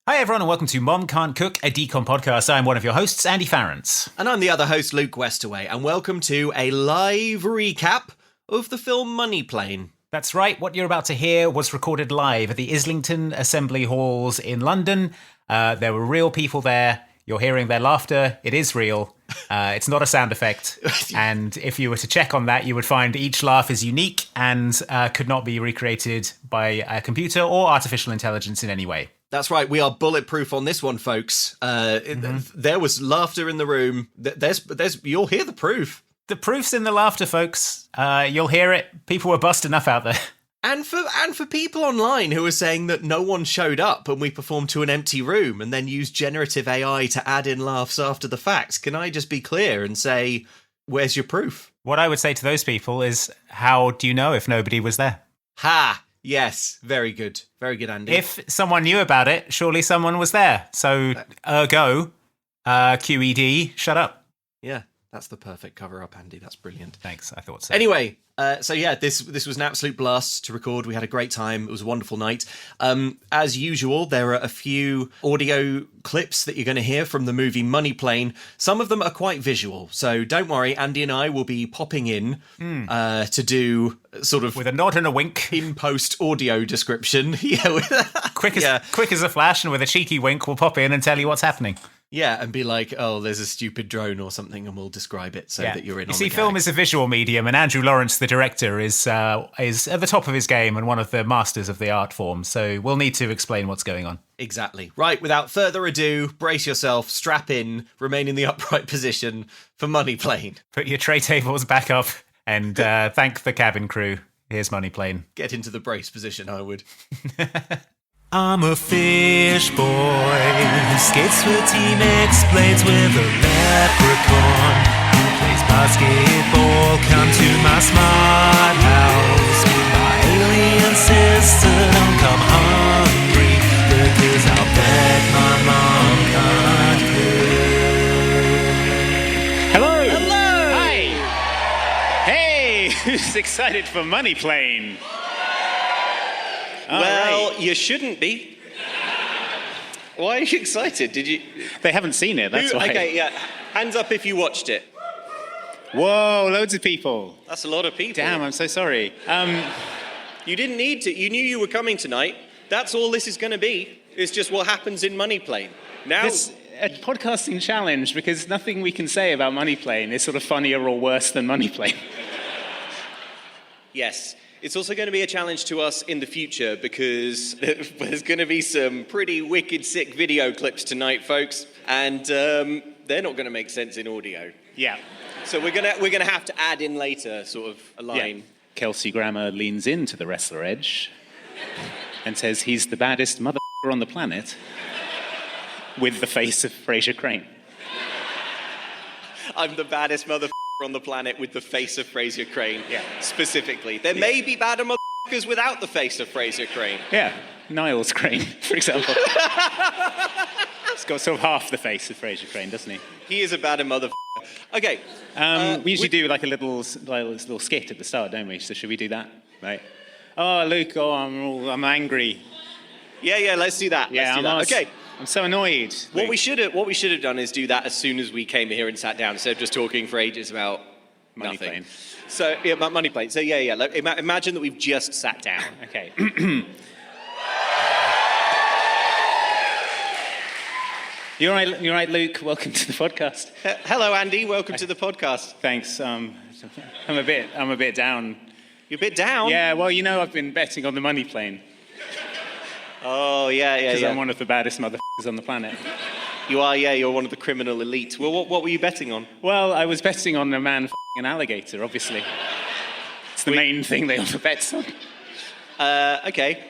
Hi everyone and welcome to Mom Can't Cook, a DCOM podcast. I'm one of your hosts, Andy Farrance. And I'm the other host, Luke Westaway, and welcome to a live recap of the film Money Plane. That's right, what you're about to hear was recorded live at the Islington Assembly Halls in London. There were real people there. You're hearing their laughter. It is real. It's not a sound effect. And if you were to check on that, you would find each laugh is unique and could not be recreated by a computer or artificial intelligence in any way. That's right, we are bulletproof on this one, folks. There was laughter in the room. You'll hear the proof. The proof's in the laughter, folks. You'll hear it. People were busting up out there. And for people online who are saying that no one showed up and we performed to an empty room and then used generative AI to add in laughs after the fact, can I just be clear and say, where's your proof? What I would say to those people is, how do you know if nobody was there? Ha! Yes, very good. Very good, Andy. If someone knew about it, surely someone was there. So, ergo, QED, shut up. Yeah, that's the perfect cover-up, Andy. That's brilliant. Thanks, I thought so. Anyway, this was an absolute blast to record. We had a great time. It was a wonderful night. As usual, there are a few audio clips that you're going to hear from the movie Money Plane. Some of them are quite visual, so don't worry. Andy and I will be popping in to do sort of with a nod and a wink in-post audio description. Quick as a flash, and with a cheeky wink, we'll pop in and tell you what's happening. Yeah, and be like, oh, there's a stupid drone or something, and we'll describe it so that you're in on the You see, film is a visual medium, and Andrew Lawrence, the director, is at the top of his game and one of the masters of the art form, so we'll need to explain what's going on. Exactly. Right, without further ado, brace yourself, strap in, remain in the upright position for Money Plane. Put your tray tables back up, and thank the cabin crew. Here's Money Plane. Get into the brace position, I would. I'm a fish boy who skates for Team X-Blades with a leprechaun who plays basketball. Come to my smart house with my alien sister. Don't come hungry because I'll bet my mom can't cook. Hello! Hello! Hi! Hey! Who's excited for Money Plane? Well, you shouldn't be. Why are you excited? Did you? They haven't seen it, that's why. Okay, yeah. Hands up if you watched it. Whoa, loads of people. That's a lot of people. Damn, I'm so sorry. You didn't need to. You knew you were coming tonight. That's all this is going to be. It's just what happens in Money Plane. Now, This a podcasting challenge, because nothing we can say about Money Plane is sort of funnier or worse than Money Plane. yes. It's also going to be a challenge to us in the future because there's going to be some pretty wicked, sick video clips tonight, folks, and they're not going to make sense in audio. Yeah. So we're gonna have to add in later, sort of a line. Yeah. Kelsey Grammer leans into the wrestler edge and says he's the baddest mother-effer on the planet with the face of Frasier Crane. I'm the baddest mother on the planet with the face of Frasier Crane. Yeah. Specifically. There may be badder motherfuckers without the face of Frasier Crane. Yeah, Niles Crane, for example. He's got sort of half the face of Frasier Crane, doesn't he? He is a badder motherfucker. Okay. We usually do like a little skit at the start, don't we? So should we do that? Right. Oh, Luke, I'm angry. Yeah, let's do that. Yeah, Okay. I'm so annoyed. What we should have done is do that as soon as we came here and sat down, instead of just talking for ages about Money nothing. Plane. So, yeah, about Money Plane. So, yeah. Imagine that we've just sat down. Okay. You're right, Luke. Welcome to the podcast. Hello, Andy. Welcome to the podcast. Thanks. I'm a bit down. You're a bit down? Yeah. Well, I've been betting on the Money Plane Oh, yeah. because I'm one of the baddest motherfuckers on the planet. You are, yeah. You're one of the criminal elite. Well, what were you betting on? Well, I was betting on a man f***ing an alligator. Obviously, it's the main thing they offer bets on. Okay.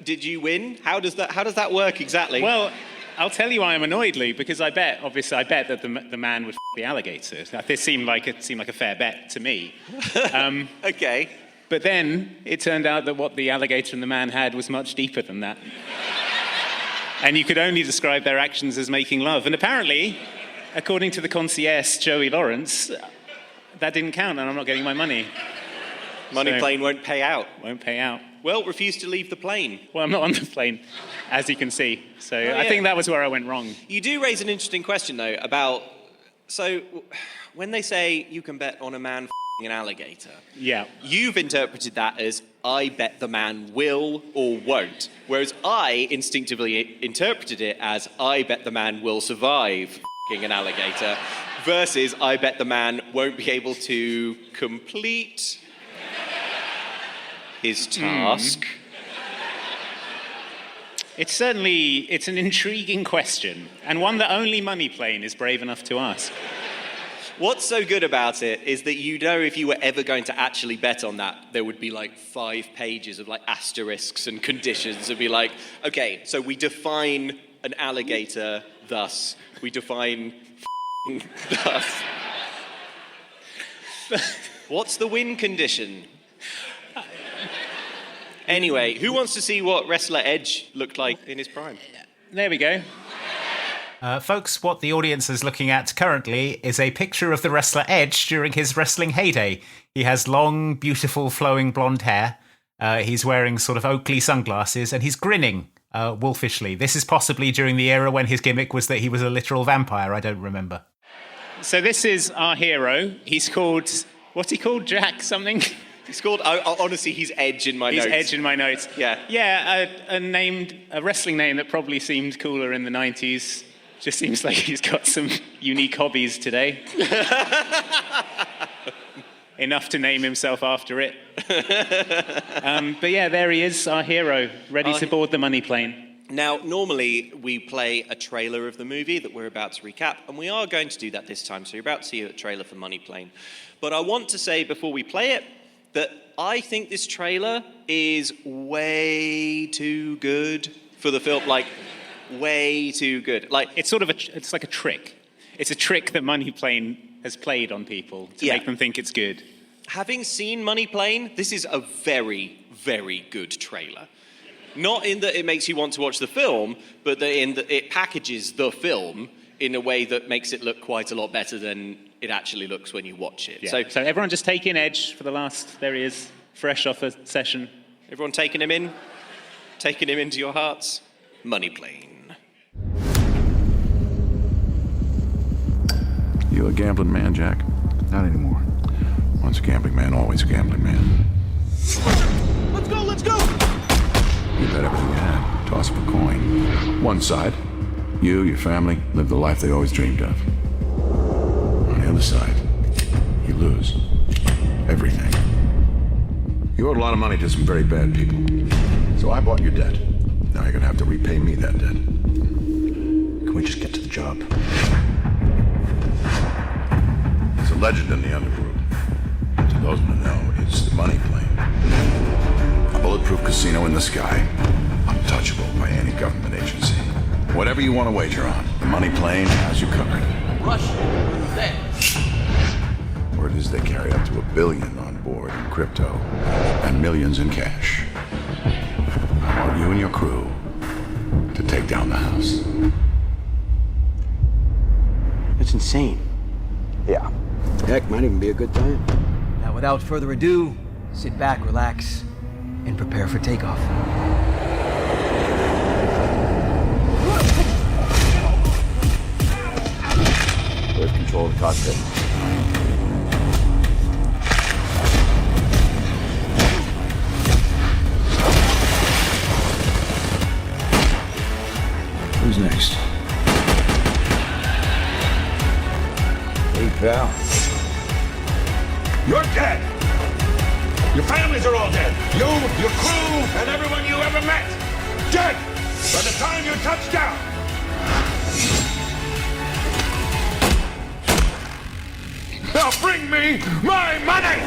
Did you win? How does that work exactly? Well, I'll tell you why I'm annoyed, Lee, because I bet that the man would f*** the alligator. It seemed like a fair bet to me. Okay. But then it turned out that what the alligator and the man had was much deeper than that. And you could only describe their actions as making love. And apparently, according to the concierge, Joey Lawrence, that didn't count and I'm not getting my money. Money Plane won't pay out. Won't pay out. well, refused to leave the plane. Well, I'm not on the plane, as you can see. So Oh, I yeah. think that was where I went wrong. You do raise an interesting question, though, about... So, when they say you can bet on a man f***ing an alligator, Yeah. you've interpreted that as, I bet the man will or won't. Whereas I instinctively interpreted it as, I bet the man will survive f***ing an alligator, versus I bet the man won't be able to complete his task. It's an intriguing question, and one that only Moneyplane is brave enough to ask. What's so good about it is that you know if you were ever going to actually bet on that, there would be like 5 pages of like asterisks and conditions. It'd be like, okay, so we define an alligator thus. We define thus. What's the win condition? Anyway, who wants to see what wrestler Edge looked like in his prime? There we go. Folks, what the audience is looking at currently is a picture of the wrestler Edge during his wrestling heyday. He has long, beautiful, flowing blonde hair. He's wearing sort of Oakley sunglasses, and he's grinning wolfishly. This is possibly during the era when his gimmick was that he was a literal vampire. I don't remember. So this is our hero. He's called... What's he called? Jack something? It's called, honestly, he's Edge in my He's notes. Edge in my notes. Yeah. Yeah, a wrestling name that probably seemed cooler in the 90s. Just seems like he's got some unique hobbies today. Enough to name himself after it. But yeah, there he is, our hero, ready to board the money plane. Now, normally we play a trailer of the movie that we're about to recap, and we are going to do that this time, so you're about to see a trailer for Money Plane. But I want to say before we play it that I think this trailer is way too good for the film, like way too good. Like It's sort of it's like a trick. It's a trick that Money Plane has played on people to make them think it's good. Having seen Money Plane, this is a very, very good trailer. Not in that it makes you want to watch the film, but that in that it packages the film in a way that makes it look quite a lot better than it actually looks when you watch it. Yeah. So everyone just take in Edge for the last, there he is, fresh off a session. Everyone taking him in? Taking him into your hearts? Money Plane. You a gambling man, Jack? Not anymore. Once a gambling man, always a gambling man. Let's go, let's go! You bet everything you had. Toss up a coin. One side, you, your family, live the life they always dreamed of. On the other side, you lose everything. You owed a lot of money to some very bad people. So I bought your debt. Now you're gonna have to repay me that debt. Can we just get to the job? It's a legend in the underworld. To those who know, it's the Money Plane. A bulletproof casino in the sky, untouchable by any government agency. Whatever you want to wager on, the Money Plane has you covered. Word is they carry up to $1 billion on board in crypto and millions in cash. I want you and your crew to take down the house. That's insane. Yeah. Heck, might even be a good time. Now, without further ado, sit back, relax, and prepare for takeoff. We have control of the cockpit. Who's next? Hey, pal. You're dead! Your families are all dead! You, your crew, and everyone you ever met! Dead! By the time you touch down! Now bring me my money!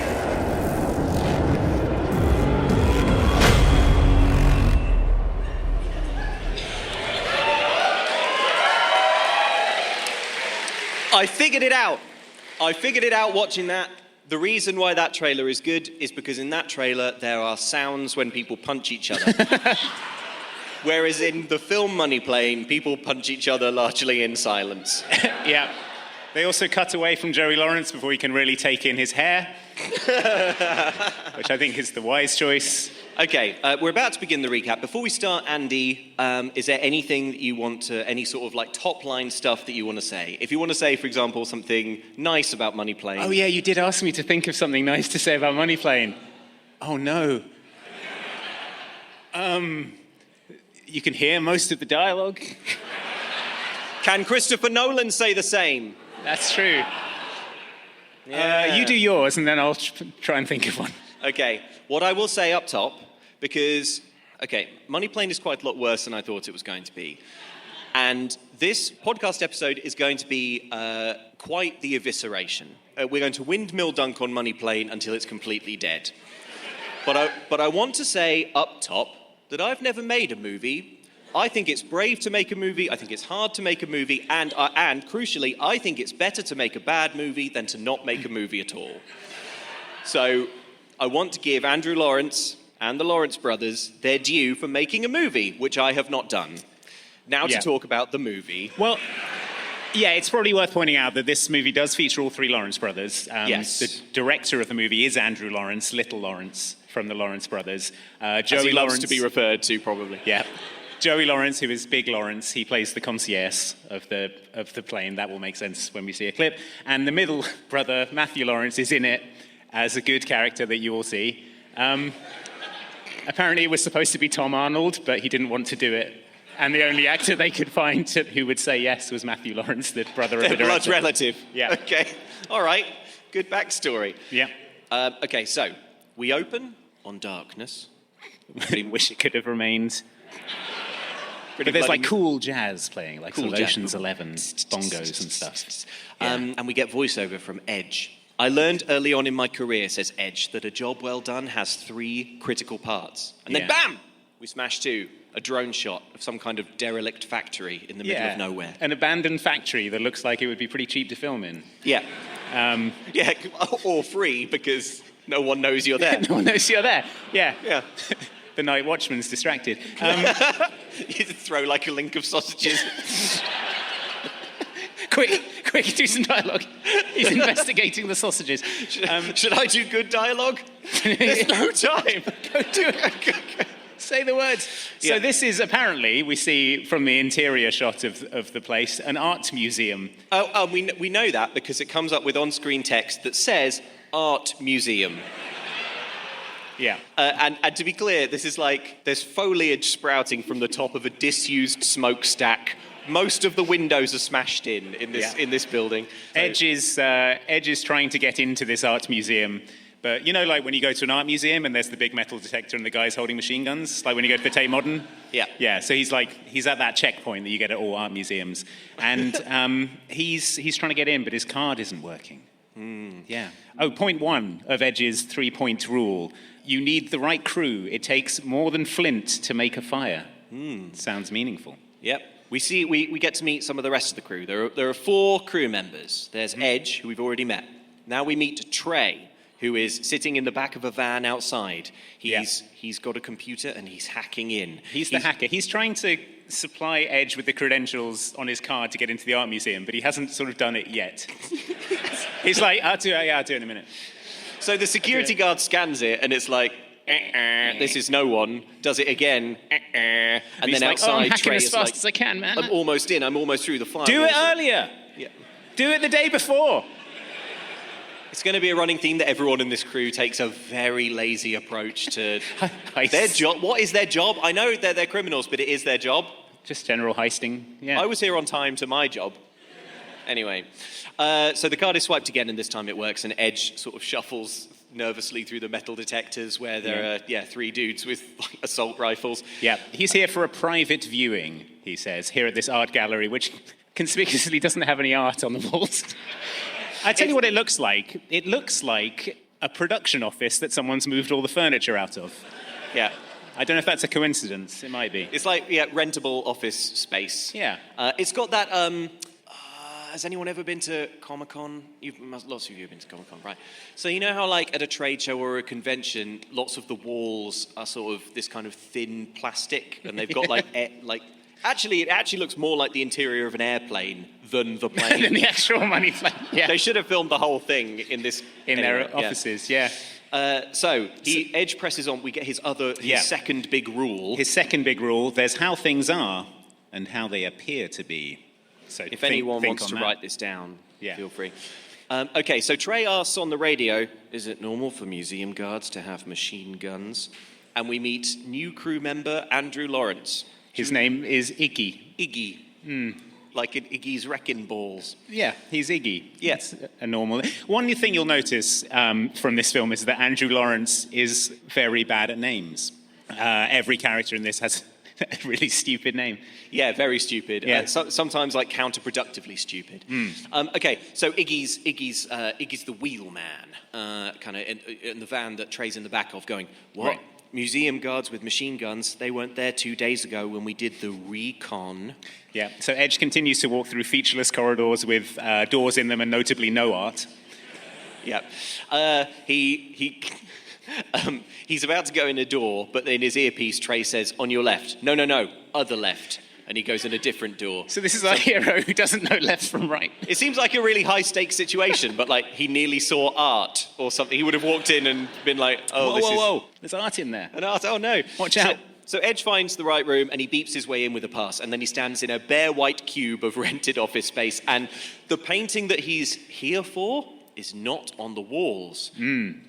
I figured it out. I figured it out watching that. The reason why that trailer is good is because in that trailer there are sounds when people punch each other. Whereas in the film Money Plane, people punch each other largely in silence. Yeah. They also cut away from Joey Lawrence before he can really take in his hair, which I think is the wise choice. Okay, we're about to begin the recap. Before we start, Andy, is there anything that you want to, any sort of like top line stuff that you want to say? If you want to say, for example, something nice about Money Plane. Oh yeah, you did ask me to think of something nice to say about Money Plane. Oh no. You can hear most of the dialogue. Can Christopher Nolan say the same? That's true. Yeah. You do yours, and then I'll try and think of one. Okay, what I will say up top, because, okay, Money Plane is quite a lot worse than I thought it was going to be. And this podcast episode is going to be quite the evisceration. We're going to windmill dunk on Money Plane until it's completely dead. But I want to say up top that I've never made a movie. I think it's brave to make a movie, I think it's hard to make a movie, and crucially, I think it's better to make a bad movie than to not make a movie at all. So I want to give Andrew Lawrence and the Lawrence brothers their due for making a movie, which I have not done. Now to talk about the movie. Well, yeah, it's probably worth pointing out that this movie does feature all three Lawrence brothers. Yes. The director of the movie is Andrew Lawrence, Little Lawrence, from the Lawrence brothers. As Joey he Lawrence loves to be referred to, probably. Yeah. Joey Lawrence, who is Big Lawrence, he plays the concierge of the plane. That will make sense when we see a clip. And the middle brother, Matthew Lawrence, is in it as a good character that you will see. Apparently it was supposed to be Tom Arnold, but he didn't want to do it. And the only actor they could find who would say yes was Matthew Lawrence, the brother of the director. Blood relative. Yeah. Okay. All right. Good backstory. Yeah. Okay, so we open on darkness. I wish it could have remained. But there's like cool jazz playing, like Cool sort of jazz. Ocean's 11 bongos and stuff. And we get voiceover from Edge. I learned early on in my career, says Edge, that a job well done has 3 critical parts. And then bam! We smash to a drone shot of some kind of derelict factory in the middle of nowhere. An abandoned factory that looks like it would be pretty cheap to film in. Yeah. Yeah, or free, because no one knows you're there. No one knows you're there. Yeah. Yeah. The night watchman's distracted. You throw like a link of sausages. Quick, do some dialogue. He's investigating the sausages. Should I do good dialogue? There's no time. Go do it. Say the words. So this is apparently, we see from the interior shot of the place, an art museum. We know that because it comes up with on-screen text that says art museum. Yeah. And to be clear, this is like, there's foliage sprouting from the top of a disused smokestack. Most of the windows are smashed in this building. So. Edge is trying to get into this art museum. But you know, like when you go to an art museum and there's the big metal detector and the guy's holding machine guns, like when you go to the Tate Modern? Yeah. Yeah, so he's at that checkpoint that you get at all art museums. And he's trying to get in, but his card isn't working. Yeah. Oh, point 1 of Edge's 3-point rule. You need the right crew. It takes more than flint to make a fire. Sounds meaningful. Yep. We get to meet some of the rest of the crew. There are 4 crew members. There's Edge, who we've already met. Now we meet Trey, who is sitting in the back of a van outside. He's got a computer and he's hacking in. He's the hacker. He's trying to supply Edge with the credentials on his card to get into the art museum, but he hasn't sort of done it yet. He's like, I'll do it in a minute. So the security guard scans it and it's like, this is no one. Does it again, and he's then like, outside I'm hacking Trey as is fast like, as I can, man. I'm almost in. I'm almost through the fire. Do it earlier. Yeah. Do it the day before. It's going to be a running theme that everyone in this crew takes a very lazy approach to their job. What is their job? I know they're criminals, but it is their job. Just general heisting. Yeah. I was here on time to my job. Anyway, so the card is swiped again, and this time it works, and Edge sort of shuffles nervously through the metal detectors where there are 3 dudes with like, assault rifles. Yeah, he's here for a private viewing, he says, here at this art gallery, which conspicuously doesn't have any art on the walls. I tell you what it looks like. It looks like a production office that someone's moved all the furniture out of. Yeah. I don't know if that's a coincidence. It might be. It's like, rentable office space. Yeah. It's got that, has anyone ever been to Comic-Con? Lots of you have been to Comic-Con, right? So you know how, like, at a trade show or a convention, lots of the walls are sort of this kind of thin plastic, and they've got, like Actually, it actually looks more like the interior of an airplane than the plane. Than the actual money plane. Yeah. They should have filmed the whole thing in their offices. Yeah. So Edge presses on. We get his second big rule. His second big rule. There's how things are and how they appear to be. So if anyone wants to write this down, feel free. Okay, so Trey asks on the radio, is it normal for museum guards to have machine guns? And we meet new crew member Andrew Lawrence. His name is Iggy. Iggy. Like in Iggy's Wrecking Balls. Yeah, he's Iggy. Yes. It's a normal... One thing you'll notice from this film is that Andrew Lawrence is very bad at names. Every character in this has a really stupid name. Yeah, very stupid. Yeah. Sometimes like counterproductively stupid. Okay, so Iggy's the wheelman, kind of in the van that Trey's in the back of, going, what? Right. Museum guards with machine guns, they weren't there 2 days ago when we did the recon. Yeah, so Edge continues to walk through featureless corridors with doors in them and notably no art. Yeah. He's about to go in a door, but in his earpiece, Trey says, on your left. No, other left. And he goes in a different door. So this is our hero who doesn't know left from right. It seems like a really high-stakes situation, but like he nearly saw art or something. He would have walked in and been like, whoa, there's art in there. An art, oh no. Watch out. So Edge finds the right room and he beeps his way in with a pass, and then he stands in a bare white cube of rented office space, and the painting that he's here for is not on the walls.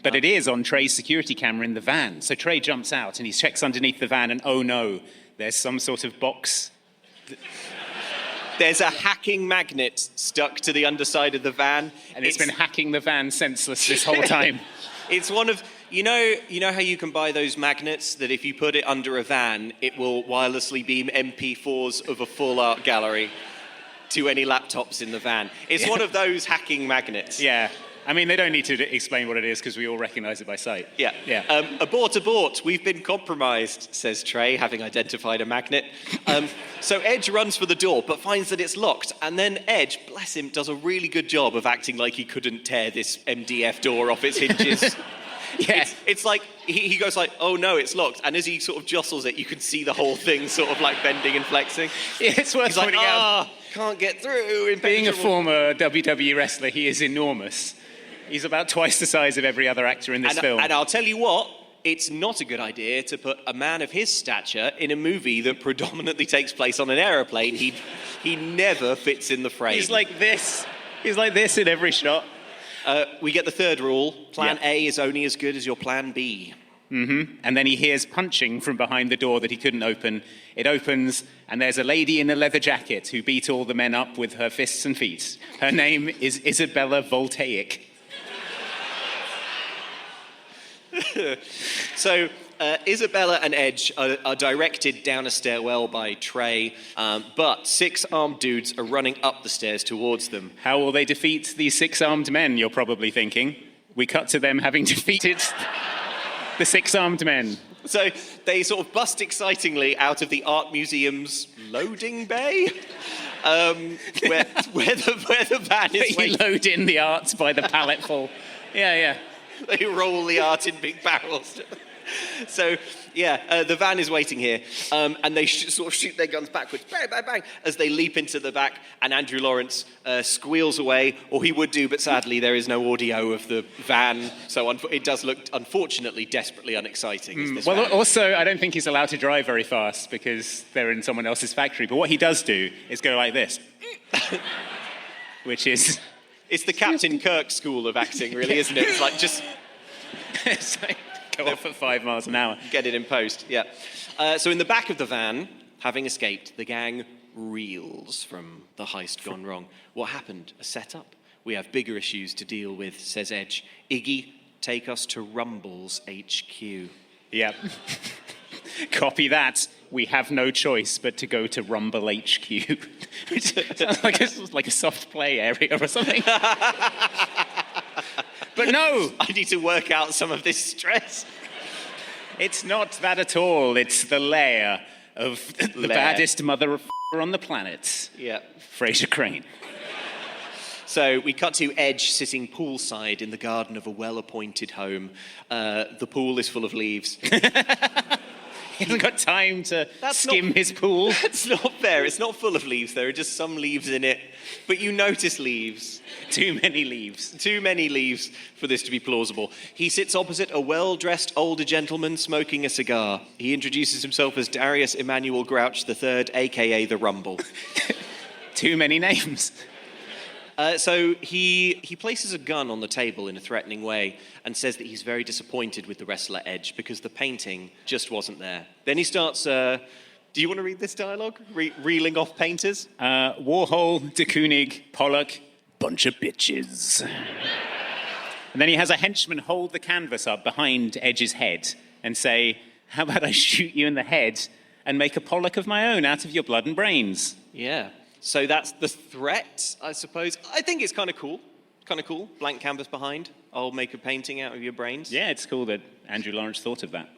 But it is on Trey's security camera in the van. So Trey jumps out and he checks underneath the van, and oh no, there's some sort of box. There's a hacking magnet stuck to the underside of the van. And it's been hacking the van senseless this whole time. It's one of... You know how you can buy those magnets that if you put it under a van, it will wirelessly beam MP4s of a full art gallery to any laptops in the van? It's one of those hacking magnets. Yeah. I mean, they don't need to explain what it is because we all recognize it by sight. Yeah. Abort, we've been compromised, says Trey, having identified a magnet. So Edge runs for the door, but finds that it's locked. And then Edge, bless him, does a really good job of acting like he couldn't tear this MDF door off its hinges. Yeah. It's like, he goes like, oh no, it's locked. And as he sort of jostles it, you can see the whole thing sort of like bending and flexing. Yeah, it's worth pointing out. Can't get through. Being a former WWE wrestler, he is enormous. He's about twice the size of every other actor in this film. And I'll tell you what, it's not a good idea to put a man of his stature in a movie that predominantly takes place on an aeroplane. He never fits in the frame. He's like this. He's like this in every shot. We get the third rule. Plan A is only as good as your plan B. Mm-hmm. And then he hears punching from behind the door that he couldn't open. It opens, and there's a lady in a leather jacket who beat all the men up with her fists and feet. Her name is Isabella Voltaic. So Isabella and Edge are directed down a stairwell by Trey, but 6 armed dudes are running up the stairs towards them. How will they defeat these 6 armed men, you're probably thinking? We cut to them having defeated the 6 armed men. So they sort of bust excitingly out of the art museum's loading bay, where the van is You load in the art by the palletful. Yeah. They roll the art in big barrels. So, the van is waiting here, and they sort of shoot their guns backwards, bang, bang, bang, as they leap into the back, and Andrew Lawrence squeals away, or he would do, but sadly there is no audio of the van, so it does look, unfortunately, desperately unexciting. As this van. Also, I don't think he's allowed to drive very fast, because they're in someone else's factory, but what he does do is go like this, which is... It's the Captain Kirk school of acting, really, isn't it? It's like just... It's like go off at 5 miles an hour. Get it in post, yeah. So in the back of the van, having escaped, the gang reels from the heist gone wrong. What happened? A setup? We have bigger issues to deal with, says Edge. Iggy, take us to Rumble's HQ. Yep. Copy that. We have no choice but to go to Rumble HQ. Sounds like a soft play area or something. But no! I need to work out some of this stress. It's not that at all. It's the lair of the baddest mother-effer on the planet. Yeah. Fraser Crane. So we cut to Edge sitting poolside in the garden of a well-appointed home. The pool is full of leaves. He hasn't got time to skim his pool. That's not fair. It's not full of leaves. There are just some leaves in it. But you notice leaves. Too many leaves. Too many leaves for this to be plausible. He sits opposite a well-dressed older gentleman smoking a cigar. He introduces himself as Darius Emmanuel Grouch III, a.k.a. the Rumble. Too many names. So he places a gun on the table in a threatening way and says that he's very disappointed with the wrestler Edge because the painting just wasn't there. Then he starts... do you want to read this dialogue? Reeling off painters? Warhol, de Kooning, Pollock, bunch of bitches. And then he has a henchman hold the canvas up behind Edge's head and say, how about I shoot you in the head and make a Pollock of my own out of your blood and brains? Yeah. So that's the threat, I suppose. I think it's kind of cool. Kind of cool. Blank canvas behind. I'll make a painting out of your brains. Yeah, it's cool that Andrew Lawrence thought of that.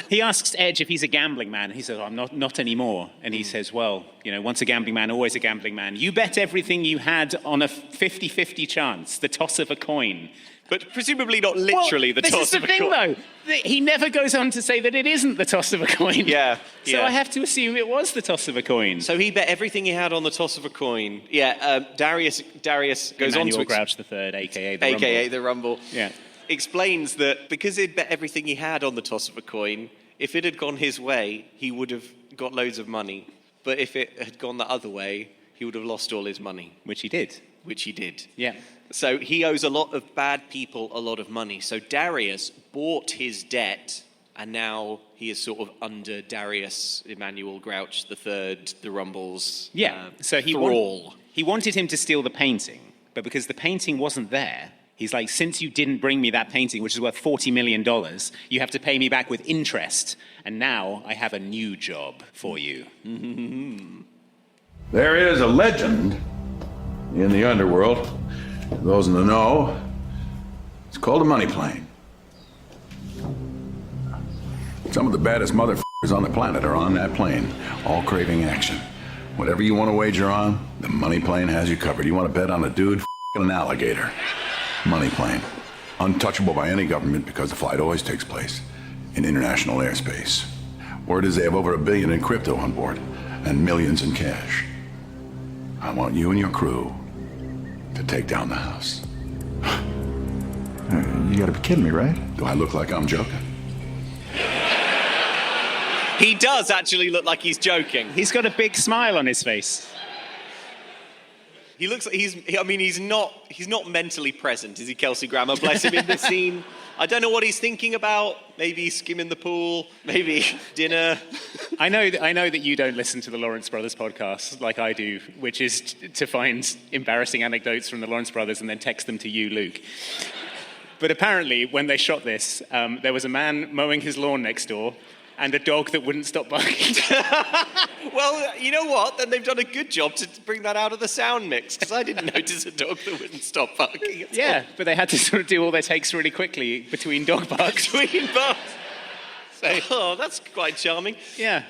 He asks Edge if he's a gambling man. He says, I'm not anymore. And he says, well, once a gambling man, always a gambling man. You bet everything you had on a 50-50 chance, the toss of a coin. But presumably not literally the toss of a coin. This is the thing, though. He never goes on to say that it isn't the toss of a coin. Yeah. So I have to assume it was the toss of a coin. So he bet everything he had on the toss of a coin. Yeah, Darius goes on to... Emmanuel Grouch III, a.k.a. the Rumble. A.k.a. the Rumble. Yeah. Explains that because he'd bet everything he had on the toss of a coin, if it had gone his way, he would have got loads of money. But if it had gone the other way, he would have lost all his money. Which he did. Yeah. So he owes a lot of bad people a lot of money. So Darius bought his debt, and now he is sort of under Darius Emmanuel Grouch III, the Rumbles. Yeah. So he wanted him to steal the painting, but because the painting wasn't there, he's like, since you didn't bring me that painting, which is worth $40 million, you have to pay me back with interest. And now I have a new job for you. There is a legend in the underworld. Those in the know, it's called a money plane. Some of the baddest mother-effers on the planet are on that plane, all craving action. Whatever you want to wager on, the money plane has you covered. You want to bet on a dude, an alligator. Money plane. Untouchable by any government because the flight always takes place in international airspace. Word is they have over $1 billion in crypto on board and millions in cash. I want you and your crew to take down the house. You gotta be kidding me, right? Do I look like I'm joking? He does actually look like he's joking. He's got a big smile on his face. He looks like he's not mentally present, is he, Kelsey Grammer? Bless him, in this scene. I don't know what he's thinking about. Maybe skimming the pool, maybe dinner. I know that you don't listen to the Lawrence Brothers podcast like I do, which is to find embarrassing anecdotes from the Lawrence Brothers and then text them to you, Luke. But apparently, when they shot this, there was a man mowing his lawn next door and a dog that wouldn't stop barking. Well, you know what? Then they've done a good job to bring that out of the sound mix, because I didn't notice a dog that wouldn't stop barking at all. But they had to sort of do all their takes really quickly between dog barks. Between barks. So, that's quite charming. Yeah.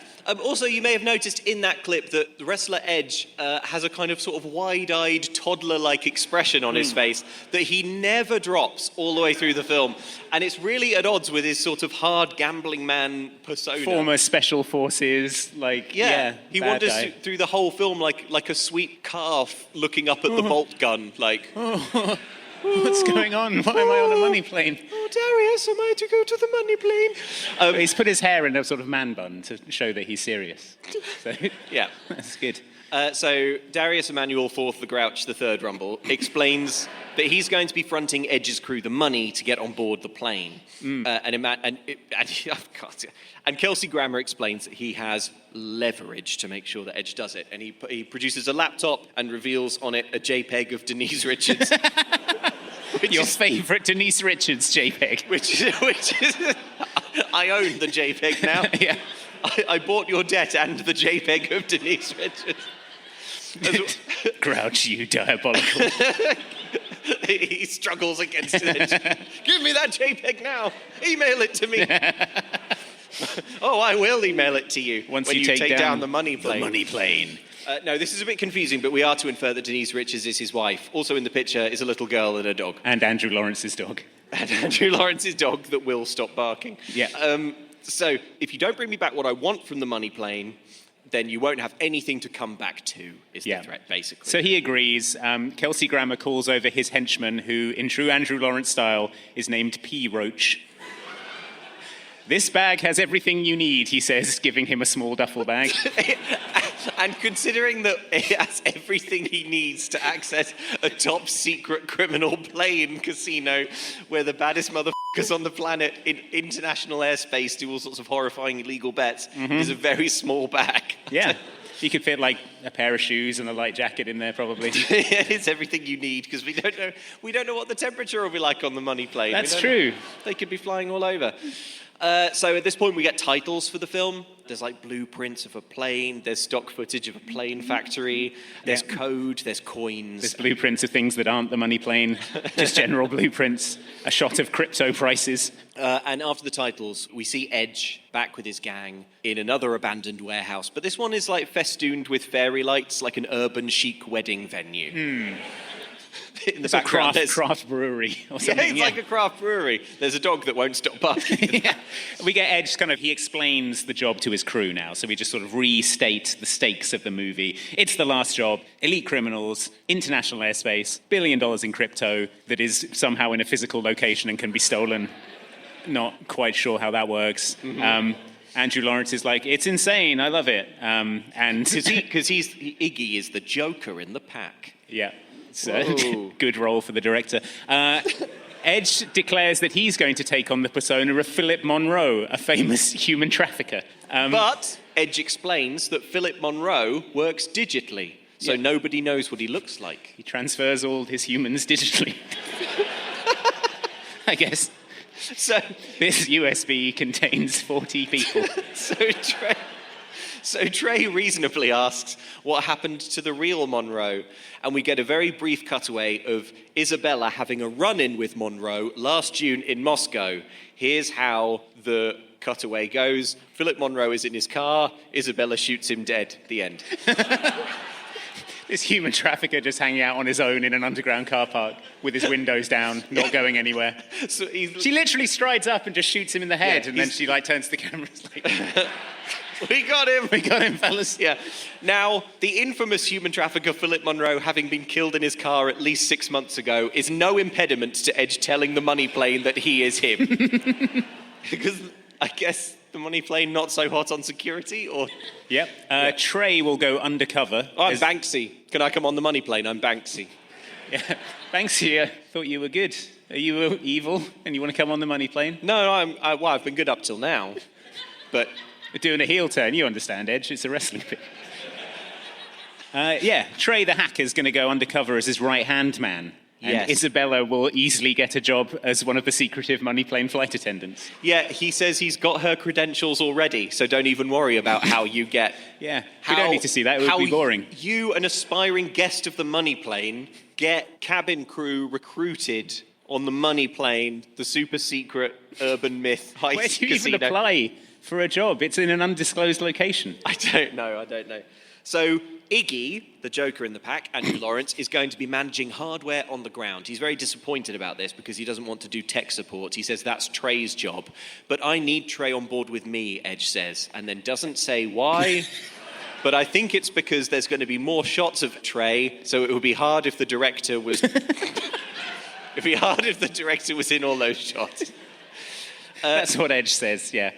Also, you may have noticed in that clip that the wrestler Edge has a kind of sort of wide-eyed, toddler-like expression on his face that he never drops all the way through the film. And it's really at odds with his sort of hard gambling man persona. Former special forces, he wanders through the whole film like a sweet calf looking up at the bolt gun, like... What's going on? Why am I on a money plane? Oh, Darius, am I to go to the money plane? He's put his hair in a sort of man bun to show that he's serious. So, yeah. That's good. So Darius Emmanuel IV, the Grouch, the third Rumble, explains that he's going to be fronting Edge's crew the money to get on board the plane. And Kelsey Grammer explains that he has leverage to make sure that Edge does it. And he produces a laptop and reveals on it a JPEG of Denise Richards. Your favourite Denise Richards JPEG. Which is I own the JPEG now. Yeah. I bought your debt and the JPEG of Denise Richards. Grouch, you diabolical. He struggles against it. Give me that JPEG now. Email it to me. Oh, I will email it to you when you take down the money plane. The money plane. No, this is a bit confusing, but we are to infer that Denise Richards is his wife. Also in the picture is a little girl and a dog. And Andrew Lawrence's dog. And Andrew Lawrence's dog that will stop barking. Yeah. So if you don't bring me back what I want from the money plane, then you won't have anything to come back to, is the threat, basically. So he agrees. Kelsey Grammer calls over his henchman, who, in true Andrew Lawrence style, is named P. Roach. This bag has everything you need, he says, giving him a small duffel bag. And considering that it has everything he needs to access a top-secret criminal play-in casino where the baddest motherfuckers on the planet in international airspace do all sorts of horrifying illegal bets, is a very small bag. Yeah. You could fit like a pair of shoes and a light jacket in there, probably. It's everything you need, because we don't know what the temperature will be like on the money plane. That's true. They could be flying all over. So at this point, we get titles for the film. There's like blueprints of a plane. There's stock footage of a plane factory. There's code. There's coins. There's blueprints of things that aren't the money plane. Just general blueprints. A shot of crypto prices. And after the titles, we see Edge back with his gang in another abandoned warehouse. But this one is like festooned with fairy lights, like an urban chic wedding venue. In the background, craft brewery or something. Yeah, it's like a craft brewery. There's a dog that won't stop barking. We get Edge he explains the job to his crew now, so we just sort of restate the stakes of the movie. It's the last job, elite criminals, international airspace, $1 billion in crypto that is somehow in a physical location and can be stolen. Not quite sure how that works. Andrew Lawrence is like, it's insane, I love it. And because Iggy is the Joker in the pack. Yeah. So, good role for the director. Edge declares that he's going to take on the persona of Philip Monroe, a famous human trafficker. But Edge explains that Philip Monroe works digitally, so nobody knows what he looks like. He transfers all his humans digitally. I guess. So this USB contains 40 people. So Trey reasonably asks what happened to the real Monroe, and we get a very brief cutaway of Isabella having a run-in with Monroe last June in Moscow. Here's how the cutaway goes. Philip Monroe is in his car, Isabella shoots him dead. The end. This human trafficker just hanging out on his own in an underground car park with his windows down, not going anywhere. So she literally strides up and just shoots him in the head, and then she turns to the camera and like... We got him, fellas. Yeah. Now, the infamous human trafficker Philip Monroe, having been killed in his car at least 6 months ago, is no impediment to Edge telling the money plane that he is him. Because I guess the money plane not so hot on security, or... Yep. Trey will go undercover. Oh, I'm Banksy. Can I come on the money plane? I'm Banksy. Yeah. Banksy, I thought you were good. Are you evil and you want to come on the money plane? No, I've been good up till now. But... We're doing a heel turn, you understand, Edge. It's a wrestling bit. Trey the hacker's going to go undercover as his right-hand man. And Isabella will easily get a job as one of the secretive money plane flight attendants. Yeah, he says he's got her credentials already, so don't even worry about how you get... We don't need to see that, it would be boring. You, an aspiring guest of the money plane, get cabin crew recruited on the money plane, the super-secret urban myth heist casino. Where do you even apply for a job? It's in an undisclosed location. I don't know. So Iggy, the Joker in the pack, Andrew Lawrence, is going to be managing hardware on the ground. He's very disappointed about this because he doesn't want to do tech support. He says that's Trey's job. But I need Trey on board with me, Edge says, and then doesn't say why. But I think it's because there's going to be more shots of Trey, so it would be hard if the director was... It'd be hard if the director was in all those shots. That's what Edge says, yeah.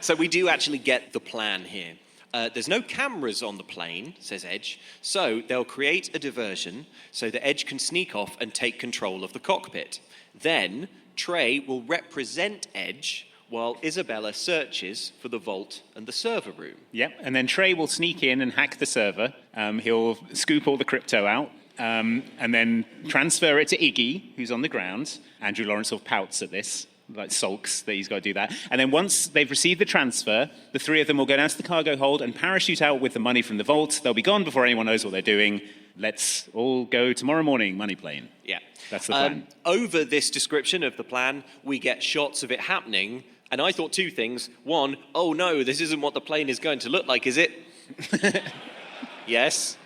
So we do actually get the plan here. There's no cameras on the plane, says Edge, so they'll create a diversion so that Edge can sneak off and take control of the cockpit. Then Trey will represent Edge while Isabella searches for the vault and the server room. Yep, and then Trey will sneak in and hack the server. He'll scoop all the crypto out. And then transfer it to Iggy, who's on the ground. Andrew Lawrence sort of pouts at this, like sulks that he's got to do that. And then once they've received the transfer, the three of them will go down to the cargo hold and parachute out with the money from the vault. They'll be gone before anyone knows what they're doing. Let's all go tomorrow morning, money plane. Yeah. That's the plan. Over this description of the plan, we get shots of it happening. And I thought two things. One, oh no, this isn't what the plane is going to look like, is it? Yes.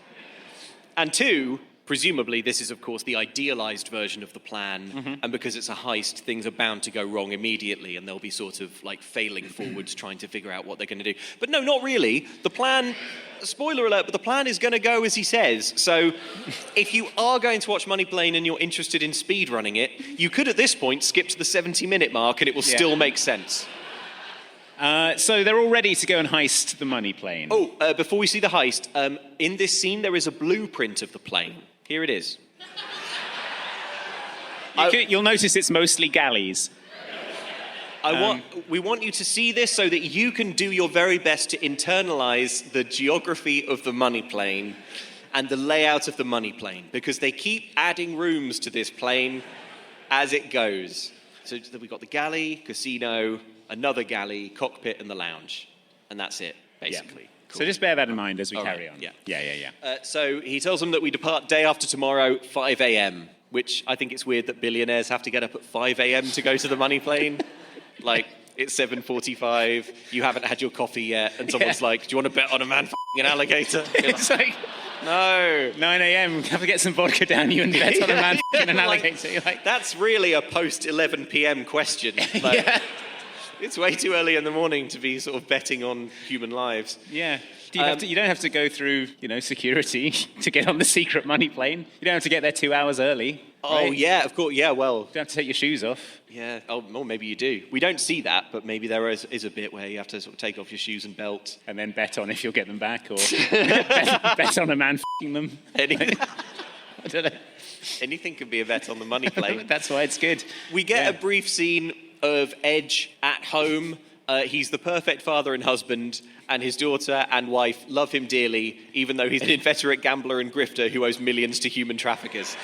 And two, Presumably, this is, of course, the idealized version of the plan, and because it's a heist, things are bound to go wrong immediately, and they'll be sort of like failing forwards, trying to figure out what they're going to do. But no, not really. The plan, spoiler alert, but the plan is going to go as he says. So if you are going to watch Money Plane and you're interested in speedrunning it, you could at this point skip to the 70-minute mark and it will still make sense. So they're all ready to go and heist the money plane. Oh, before we see the heist, in this scene there is a blueprint of the plane. Here it is. You'll notice it's mostly galleys. We want you to see this so that you can do your very best to internalize the geography of the money plane and the layout of the money plane, because they keep adding rooms to this plane as it goes. So we've got the galley, casino, another galley, cockpit, and the lounge. And that's it, basically. Yeah. Cool. So just bear that in mind as we carry on. Yeah. So he tells them that we depart day after tomorrow, 5 a.m., which I think it's weird that billionaires have to get up at 5 a.m. to go to the money plane. Like, it's 7:45, you haven't had your coffee yet, and someone's like, do you want to bet on a man f***ing an alligator? It's like, no. 9 a.m., have to get some vodka down you and bet on a man f***ing an alligator. You're like, that's really a post-11 p.m. question. Like, it's way too early in the morning to be sort of betting on human lives. Yeah. You don't have to go through, security to get on the secret money plane. You don't have to get there 2 hours early. Oh, right? yeah, of course. Yeah, well. You don't have to take your shoes off. Yeah. Oh, or maybe you do. We don't see that, but maybe there is a bit where you have to sort of take off your shoes and belt. And then bet on if you'll get them back, or bet on a man f***ing them. I don't know. Anything can be a bet on the money plane. That's why it's good. We get a brief scene of Edge at home. He's the perfect father and husband, and his daughter and wife love him dearly, even though he's an inveterate gambler and grifter who owes millions to human traffickers.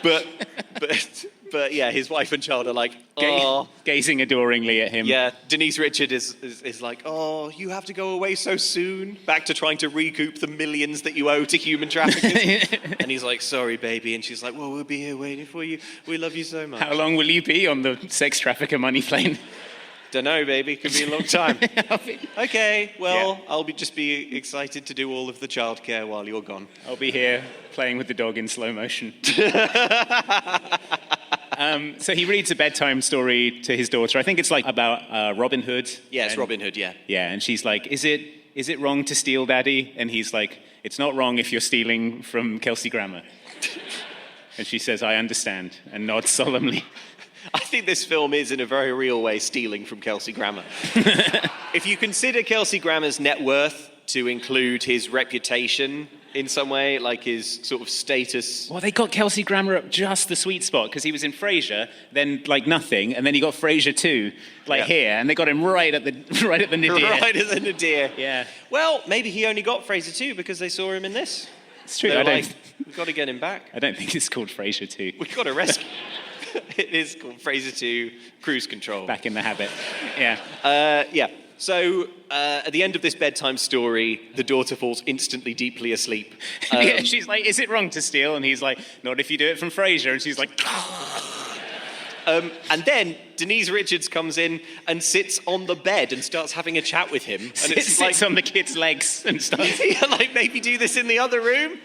But yeah, his wife and child are like, oh. Gazing adoringly at him. Yeah, Denise Richard is like, oh, you have to go away so soon, back to trying to recoup the millions that you owe to human traffickers. And he's like, sorry, baby. And she's like, well, we'll be here waiting for you. We love you so much. How long will you be on the sex trafficker money plane? Don't know, baby. Could be a long time. Okay, well, I'll just be excited to do all of the childcare while you're gone. I'll be here playing with the dog in slow motion. So he reads a bedtime story to his daughter. I think it's like about Robin Hood. Yeah, it's Robin Hood, yeah. Yeah, and she's like, is it wrong to steal, Daddy? And he's like, it's not wrong if you're stealing from Kelsey Grammer. And she says, I understand, and nods solemnly. I think this film is, in a very real way, stealing from Kelsey Grammer. If you consider Kelsey Grammer's net worth to include his reputation in some way, like his sort of status... Well, they got Kelsey Grammer at just the sweet spot, because he was in Frasier, then, like, nothing, and then he got Frasier 2, here, and they got him right at the nadir. Right at the nadir. Yeah. Well, maybe he only got Frasier 2 because they saw him in this. It's true. We've got to get him back. I don't think it's called Frasier 2. We've got to rescue... It is called Frasier 2 Cruise Control. Back in the habit. Yeah. So at the end of this bedtime story, the daughter falls instantly deeply asleep. She's like, is it wrong to steal? And he's like, not if you do it from Frasier. And she's like... And then Denise Richards comes in and sits on the bed and starts having a chat with him. And sits on the kid's legs and starts... like, maybe do this in the other room.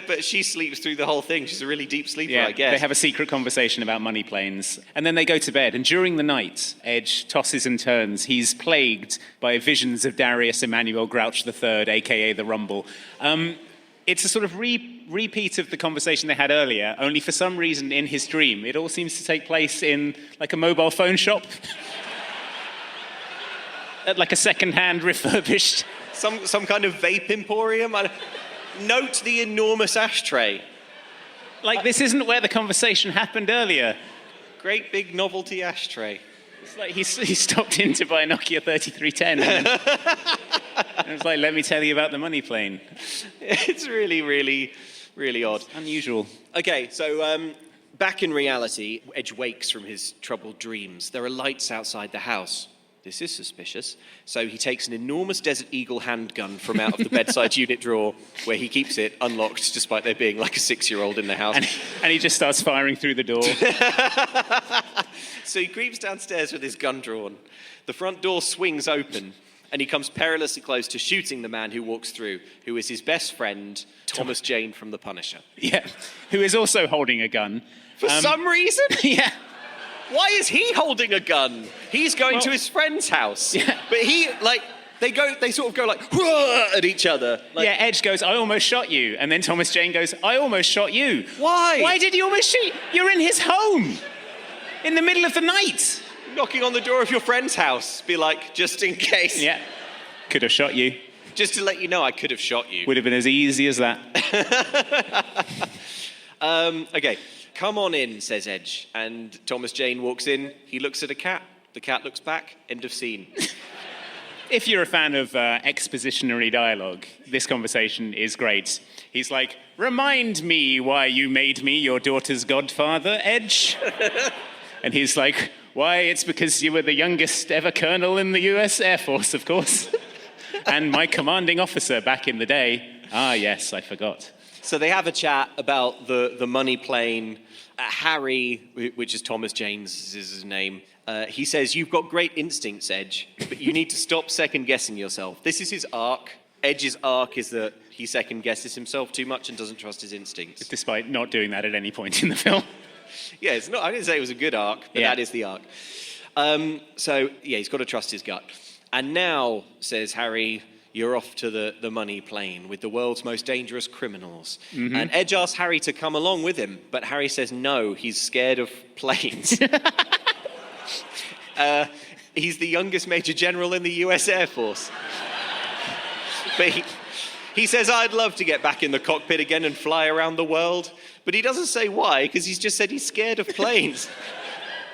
But she sleeps through the whole thing. She's a really deep sleeper, I guess. They have a secret conversation about money planes. And then they go to bed. And during the night, Edge tosses and turns. He's plagued by visions of Darius, Emmanuel, Grouch III, a.k.a. the Rumble. It's a sort of repeat of the conversation they had earlier, only for some reason in his dream, it all seems to take place in, like, a mobile phone shop. At, like, a second-hand refurbished... Some kind of vape emporium. Note the enormous ashtray. Like, this isn't where the conversation happened earlier. Great big novelty ashtray. It's like he stopped in to buy a Nokia 3310. And it was like, let me tell you about the money plane. It's really, really, really odd. It's unusual. Okay, so back in reality, Edge wakes from his troubled dreams. There are lights outside the house. This is suspicious. So he takes an enormous Desert Eagle handgun from out of the bedside unit drawer, where he keeps it unlocked, despite there being like a 6-year-old in the house. And he just starts firing through the door. So he creeps downstairs with his gun drawn. The front door swings open, and he comes perilously close to shooting the man who walks through, who is his best friend, Thomas Jane from The Punisher. Yeah, who is also holding a gun. For some reason? Yeah. Why is he holding a gun? He's going to his friend's house. Yeah. But he, like, they sort of go like, "Whoa," at each other. Like, Yeah, Edge goes, I almost shot you. And then Thomas Jane goes, I almost shot you. Why? Why did you almost shoot? You're in his home. In the middle of the night. knocking on the door of your friend's house. Be like, just in case. Yeah. Could have shot you. Just to let you know, I could have shot you. Would have been as easy as that. Okay, come on in, says Edge. And Thomas Jane walks in. He looks at a cat. The cat looks back. End of scene. If you're a fan of expositionary dialogue, this conversation is great. He's like, remind me why you made me your daughter's godfather, Edge. And he's like, why, it's because you were the youngest ever colonel in the US Air Force, of course. And my commanding officer back in the day. Ah, yes, I forgot. So they have a chat about the money plane. Harry, which is Thomas Jane's is his name, he says, you've got great instincts, Edge, but you need to stop second-guessing yourself. This is his arc. Edge's arc is that he second-guesses himself too much and doesn't trust his instincts. Despite not doing that at any point in the film. Yeah, it's not. I didn't say it was a good arc, but that is the arc. So, yeah, he's got to trust his gut. And now, says Harry, you're off to the money plane with the world's most dangerous criminals. Mm-hmm. And Edge asks Harry to come along with him, but Harry says no, he's scared of planes. He's the youngest Major General in the US Air Force. But he says, I'd love to get back in the cockpit again and fly around the world. But he doesn't say why, because he's just said he's scared of planes.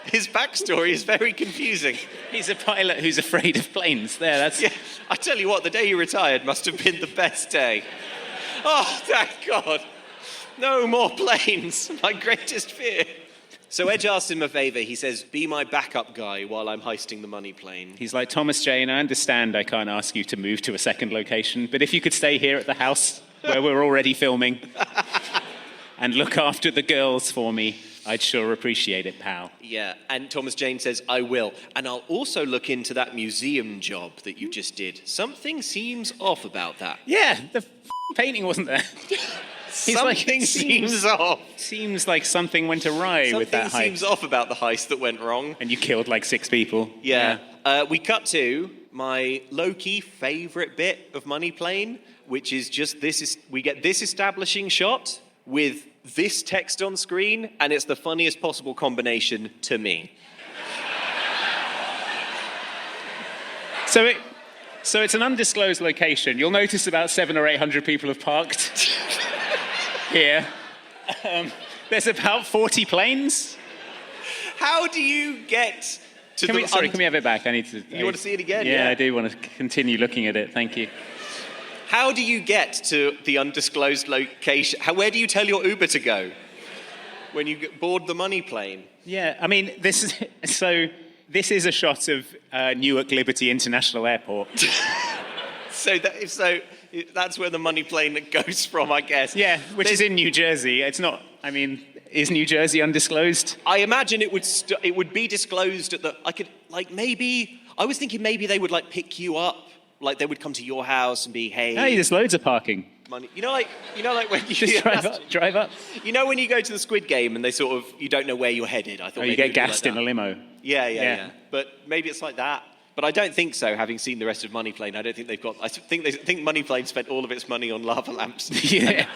His backstory is very confusing. He's a pilot who's afraid of planes. That's... Yeah, I tell you what, the day he retired must have been the best day. Oh, thank God. No more planes. My greatest fear. So Edge asks him a favor. He says, be my backup guy while I'm heisting the money plane. He's like, Thomas Jane, I understand I can't ask you to move to a second location, but if you could stay here at the house where we're already filming and look after the girls for me, I'd sure appreciate it, pal. Yeah, and Thomas Jane says, I will. And I'll also look into that museum job that you just did. Something seems off about that. Yeah, the painting wasn't there. Something seems off. Seems like something went awry with that heist. Something seems off about the heist that went wrong. And you killed like 6 people. Yeah. We cut to my low-key favourite bit of Money Plane, which is just this. We get this establishing shot with this text on screen, and it's the funniest possible combination to me. So it's an undisclosed location. You'll notice about 700 or 800 people have parked here. There's about 40 planes. How do you get to can we have it back? I need to. You want to see it again? Yeah, I do want to continue looking at it. Thank you. How do you get to the undisclosed location? Where do you tell your Uber to go when you board the money plane? Yeah, I mean, this is a shot of Newark Liberty International Airport. So that's where the money plane goes from, I guess. Yeah, which is in New Jersey. It's not. I mean, is New Jersey undisclosed? I imagine it would be disclosed at the. I was thinking maybe they would like pick you up. Like they would come to your house and be, hey. Hey, there's loads of parking. Money. You know, like when you just drive up. You know when you go to the Squid Game and they sort of you don't know where you're headed. I thought you get gassed in a limo. Yeah. But maybe it's like that. But I don't think so. Having seen the rest of Money Plane, I don't think they've got. I think Money Plane spent all of its money on lava lamps. Yeah.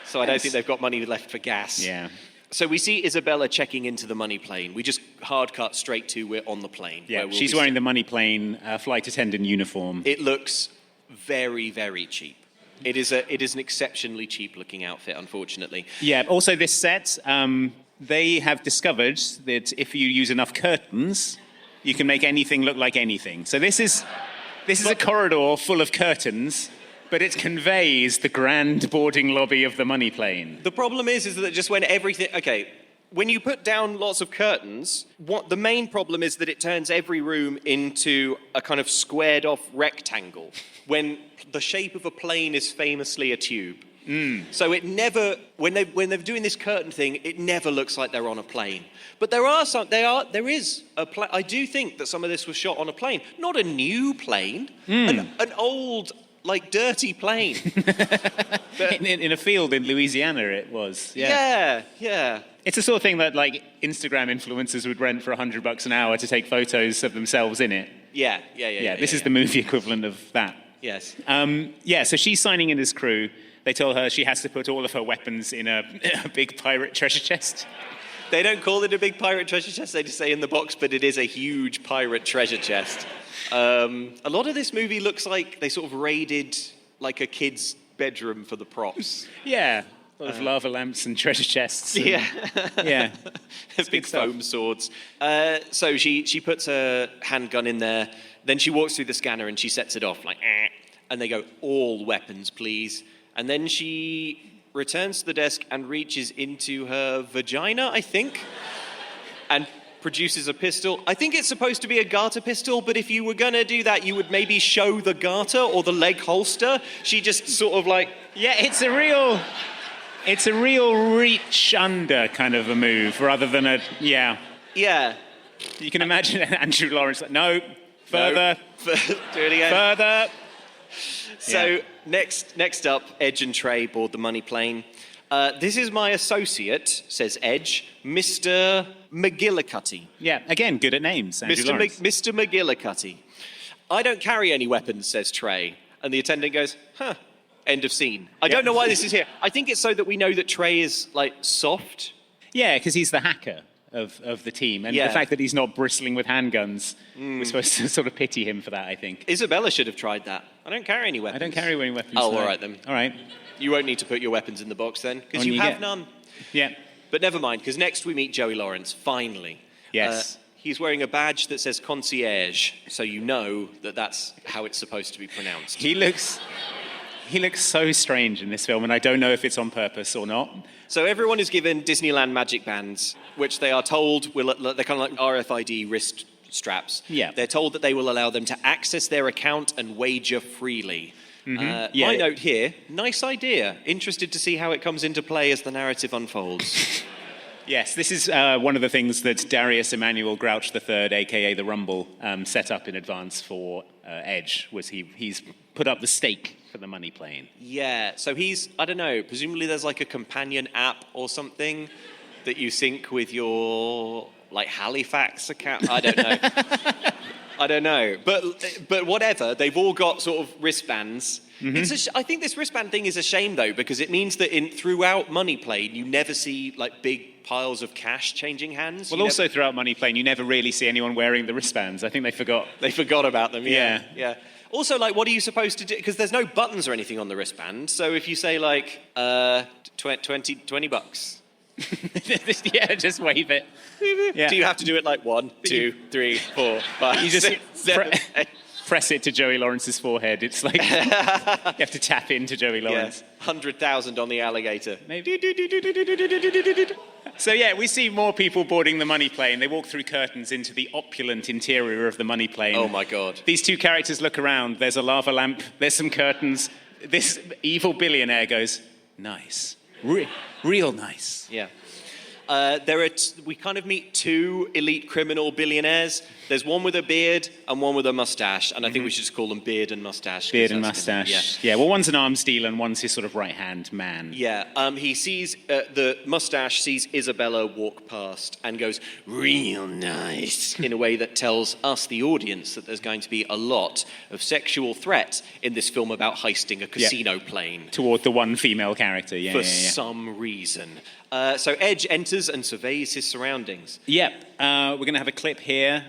So I don't think they've got money left for gas. Yeah. So we see Isabella checking into the money plane. We just hard cut straight to we're on the plane. Yeah, she's wearing the money plane flight attendant uniform. It looks very, very cheap. It is an exceptionally cheap looking outfit, unfortunately. Yeah, also this set, they have discovered that if you use enough curtains, you can make anything look like anything. So this is a corridor full of curtains, but it conveys the grand boarding lobby of the money plane. The problem is that just when everything... Okay, when you put down lots of curtains, the main problem is that it turns every room into a kind of squared-off rectangle, when the shape of a plane is famously a tube. So it never, when they're doing this curtain thing, it never looks like they're on a plane. But there is a plane. I do think that some of this was shot on a plane, not a new plane, an old, like, dirty plane. in a field in Louisiana, it was. Yeah. It's the sort of thing that, like, Instagram influencers would rent for $100 an hour to take photos of themselves in it. Yeah. This is the movie equivalent of that. Yes. So she's signing in as crew. They tell her she has to put all of her weapons in a big pirate treasure chest. They don't call it a big pirate treasure chest, they just say in the box, but it is a huge pirate treasure chest. A lot of this movie looks like they sort of raided, like, a kid's bedroom for the props. Yeah. A lot of lava lamps and treasure chests. And, yeah. Big foam swords. So she puts her handgun in there, then she walks through the scanner and she sets it off, like, and they go, all weapons, please. And then she returns to the desk and reaches into her vagina, I think, and produces a pistol. I think it's supposed to be a garter pistol, but if you were going to do that, you would maybe show the garter or the leg holster. She just sort of like... Yeah, it's a real reach under kind of a move, rather than a... Yeah. You can imagine Andrew Lawrence like, no, further. Do it again. Further. So next up, Edge and Trey board the money plane. This is my associate, says Edge, Mr. McGillicuddy. Yeah, again, good at names, Andrew Lawrence. Mr. McGillicuddy. I don't carry any weapons, says Trey. And the attendant goes, end of scene. I don't know why this is here. I think it's so that we know that Trey is, like, soft. Yeah, because he's the hacker of the team. And the fact that he's not bristling with handguns, we're supposed to sort of pity him for that, I think. Isabella should have tried that. I don't carry any weapons. I don't carry any weapons. Oh, no. all right then. All right. You won't need to put your weapons in the box then, because you have none. Yeah. But never mind, because next we meet Joey Lawrence, finally. Yes. He's wearing a badge that says concierge, so you know that that's how it's supposed to be pronounced. He looks so strange in this film, and I don't know if it's on purpose or not. So everyone is given Disneyland magic bands, which they are told they're kind of like RFID wrist straps. Yeah. They're told that they will allow them to access their account and wager freely. My note here, nice idea. Interested to see how it comes into play as the narrative unfolds. Yes, this is one of the things that Darius Emmanuel Grouch III, a.k.a. the Rumble, set up in advance for Edge, was he's put up the stake for the money plane. Yeah, so he's, I don't know, presumably there's like a companion app or something that you sync with your, like, Halifax account. I don't know. I don't know. But whatever, they've all got sort of wristbands. I think this wristband thing is a shame, though, because it means that throughout Money Plane, you never see, like, big piles of cash changing hands. Well, also throughout Money Plane, you never really see anyone wearing the wristbands. I think they forgot. They forgot about them, yeah. Also, like, what are you supposed to do? Because there's no buttons or anything on the wristband. So if you say, like, $20... Yeah, just wave it. Yeah. Do you have to do it like 1, 2, 3, 4, 5? You just 6, 7, 8. Press it to Joey Lawrence's forehead. It's like you have to tap into Joey Lawrence. 100,000 on the alligator. Maybe. So yeah, we see more people boarding the money plane. They walk through curtains into the opulent interior of the money plane. Oh my God. These two characters look around. There's a lava lamp. There's some curtains. This evil billionaire goes, nice. Real nice. Yeah. We kind of meet two elite criminal billionaires. There's one with a beard and one with a mustache, and I think we should just call them Beard and Mustache. Beard and Mustache. Yeah, well, one's an arms dealer and one's his sort of right-hand man. Yeah, he sees, the mustache sees Isabella walk past and goes, real nice, in a way that tells us, the audience, that there's going to be a lot of sexual threat in this film about heisting a casino plane. Toward the one female character, For some reason. So Edge enters and surveys his surroundings. Yep. We're going to have a clip here.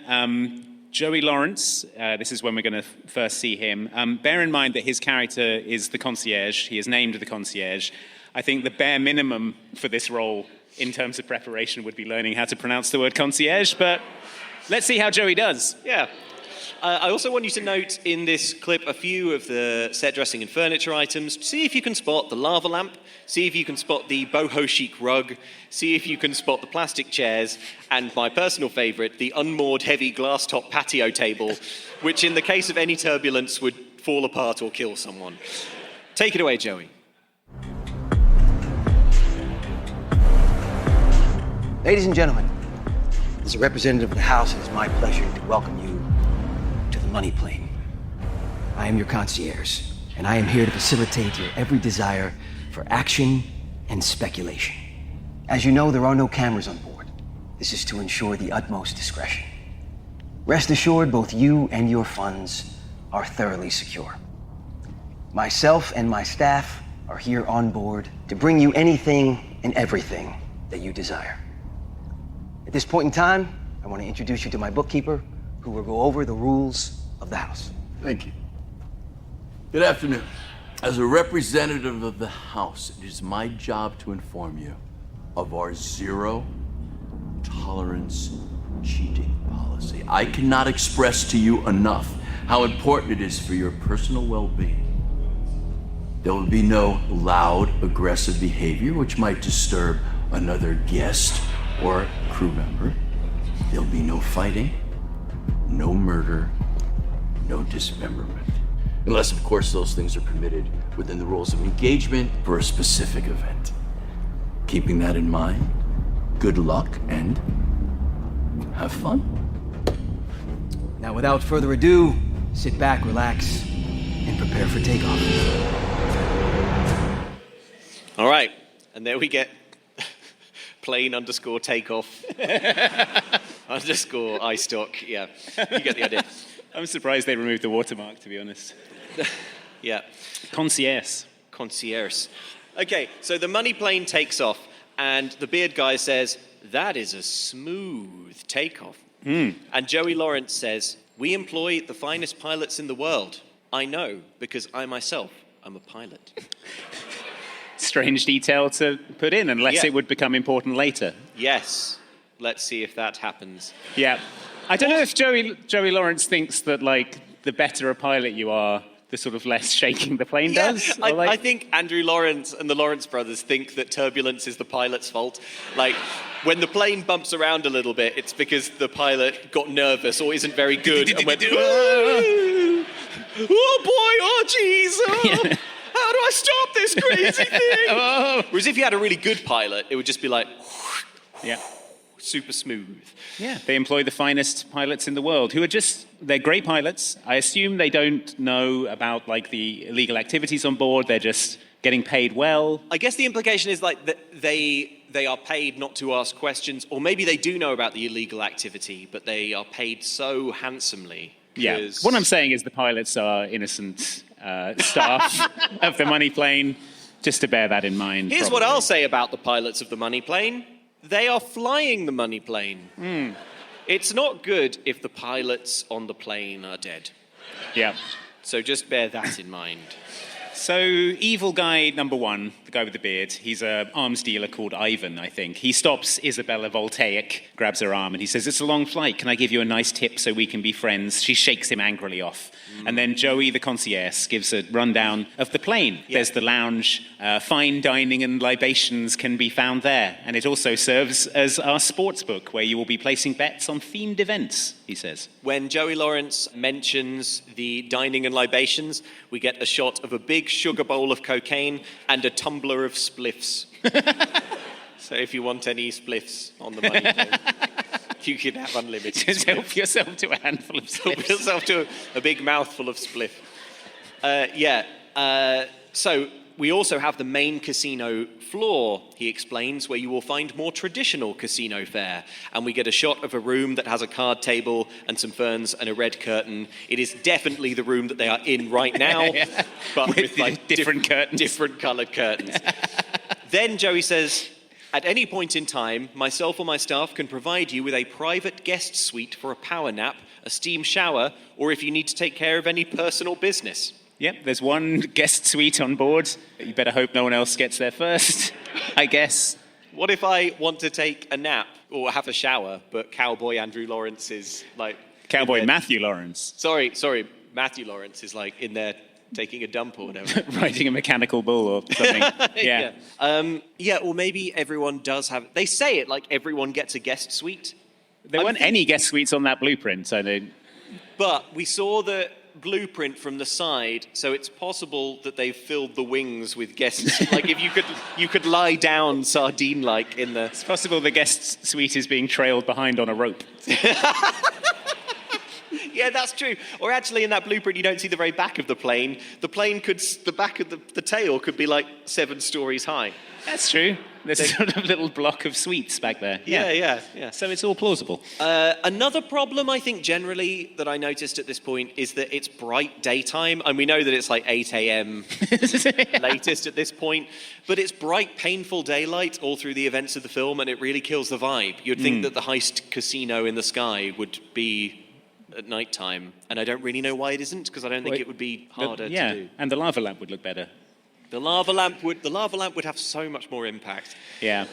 Joey Lawrence, this is when we're going to first see him. Bear in mind that his character is the concierge. He is named the concierge. I think the bare minimum for this role in terms of preparation would be learning how to pronounce the word concierge, but let's see how Joey does. Yeah. I also want you to note in this clip a few of the set dressing and furniture items. See if you can spot the lava lamp. See if you can spot the boho chic rug. See if you can spot the plastic chairs. And my personal favourite, the unmoored heavy glass top patio table, which in the case of any turbulence would fall apart or kill someone. Take it away, Joey. Ladies and gentlemen, as a representative of the House, it is my pleasure to welcome you to the money plane. I am your concierge, and I am here to facilitate your every desire for action and speculation. As you know, there are no cameras on board. This is to ensure the utmost discretion. Rest assured, both you and your funds are thoroughly secure. Myself and my staff are here on board to bring you anything and everything that you desire. At this point in time, I want to introduce you to my bookkeeper, who will go over the rules of the House. Thank you. Good afternoon. As a representative of the House, it is my job to inform you of our zero tolerance cheating policy. I cannot express to you enough how important it is for your personal well-being. There will be no loud, aggressive behavior which might disturb another guest or crew member. There'll be no fighting, no murder, no dismemberment. Unless, of course, those things are permitted within the rules of engagement for a specific event. Keeping that in mind, good luck and have fun. Now, without further ado, sit back, relax, and prepare for takeoff. All right, and there we get plane underscore takeoff underscore iStock. Yeah, you get the idea. I'm surprised they removed the watermark, to be honest. Yeah. Concierge. Concierge. Okay, so the money plane takes off, and the beard guy says, "That is a smooth takeoff." And Joey Lawrence says, "We employ the finest pilots in the world. I know, because I myself am a pilot." Strange detail to put in, unless Yeah. it would become important later. Yes. Let's see if that happens. Yeah. I don't know if Joey Lawrence thinks that, like, the better a pilot you are, the sort of less shaking the plane does. I think Andrew Lawrence and the Lawrence brothers think that turbulence is the pilot's fault. Like, when the plane bumps around a little bit, it's because the pilot got nervous or isn't very good and went, "Oh boy, oh jeez, how do I stop this crazy thing?" Whereas if you had a really good pilot, it would just be like, Yeah. super smooth. Yeah, they employ the finest pilots in the world, who are they're great pilots. I assume they don't know about, like, the illegal activities on board. They're just getting paid well. I guess the implication is, like, that they are paid not to ask questions, or maybe they do know about the illegal activity, but they are paid so handsomely. Yeah, what I'm saying is the pilots are innocent staff of the money plane, just to bear that in mind. Here's what I'll say about the pilots of the money plane. They are flying the money plane. It's not good if the pilots on the plane are dead. Yeah. So just bear that in mind. So, evil guy number one, the guy with the beard, he's an arms dealer called Ivan, I think. He stops Isabella Voltaic, grabs her arm, and he says, "It's a long flight. Can I give you a nice tip so we can be friends?" She shakes him angrily off. And then Joey, the concierge, gives a rundown of the plane. Yeah. There's the lounge. Fine dining and libations can be found there. And it also serves as our sports book, where you will be placing bets on themed events, he says. When Joey Lawrence mentions the dining and libations, we get a shot of a big sugar bowl of cocaine and a tumbler of spliffs. So if you want any spliffs on the money plane, you can have unlimited. Just help yourself to a handful of spliffs. Help yourself to a big mouthful of spliff. So we also have the main casino floor, he explains, where you will find more traditional casino fare. And we get a shot of a room that has a card table and some ferns and a red curtain. It is definitely the room that they are in right now, but with like different curtains. Different coloured curtains. Then Joey says, "At any point in time, myself or my staff can provide you with a private guest suite for a power nap, a steam shower, or if you need to take care of any personal business." Yep, there's one guest suite on board. You better hope no one else gets there first, I guess. What if I want to take a nap or have a shower, but Cowboy Andrew Lawrence is like... Cowboy Matthew Lawrence. Sorry, Matthew Lawrence is like in there taking a dump or whatever. Riding a mechanical bull or something. Yeah. Or maybe everyone does have... They say it like everyone gets a guest suite. There weren't any guest suites on that blueprint, so they... But we saw that blueprint from the side, so it's possible that they've filled the wings with guests. Like if you could lie down sardine-like in the... It's possible the guest suite is being trailed behind on a rope. Yeah, that's true. Or actually, in that blueprint, you don't see the very back of the plane. The plane the back of the tail could be like 7 stories high. That's true. There's a sort of little block of suites back there. Yeah. So it's all plausible. Another problem, I think, generally, that I noticed at this point is that it's bright daytime. And we know that it's like 8 a.m. latest at this point. But it's bright, painful daylight all through the events of the film, and it really kills the vibe. You'd think that the heist casino in the sky would be at night time, and I don't really know why it isn't, because I don't think it would be harder to do. And the lava lamp would look better. The lava lamp would have so much more impact. Yeah.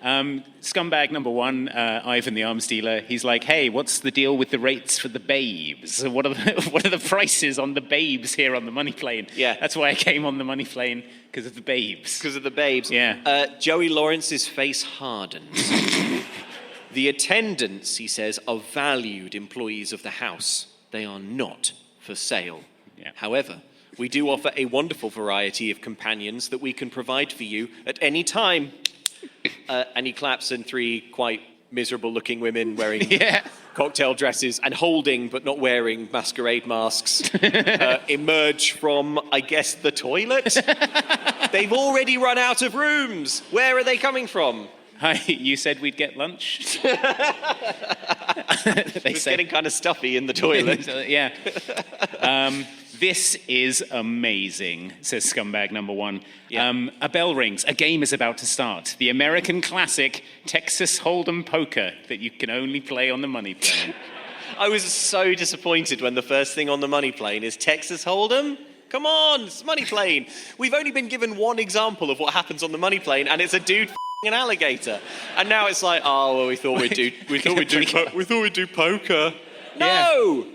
Scumbag number 1, Ivan the arms dealer. He's like, "Hey, what's the deal with the rates for the babes? What are the prices on the babes here on the money plane?" Yeah. That's why I came on the money plane, because of the babes. Because of the babes. Yeah. Joey Lawrence's face hardens. The attendants, he says, are valued employees of the house. They are not for sale. Yeah. However, we do offer a wonderful variety of companions that we can provide for you at any time. And he claps, and 3 quite miserable-looking women wearing cocktail dresses and holding but not wearing masquerade masks emerge from, I guess, the toilet. They've already run out of rooms. Where are they coming from? Hi, you said we'd get lunch? It's getting kind of stuffy in the toilet. Yeah. This is amazing, says Scumbag number 1. Yeah. A bell rings. A game is about to start. The American classic Texas Hold'em poker that you can only play on the money plane. I was so disappointed when the first thing on the money plane is Texas Hold'em. Come on, it's money plane. We've only been given one example of what happens on the money plane, and it's a dude an alligator. And now it's like, oh, well, we thought we'd do poker. No!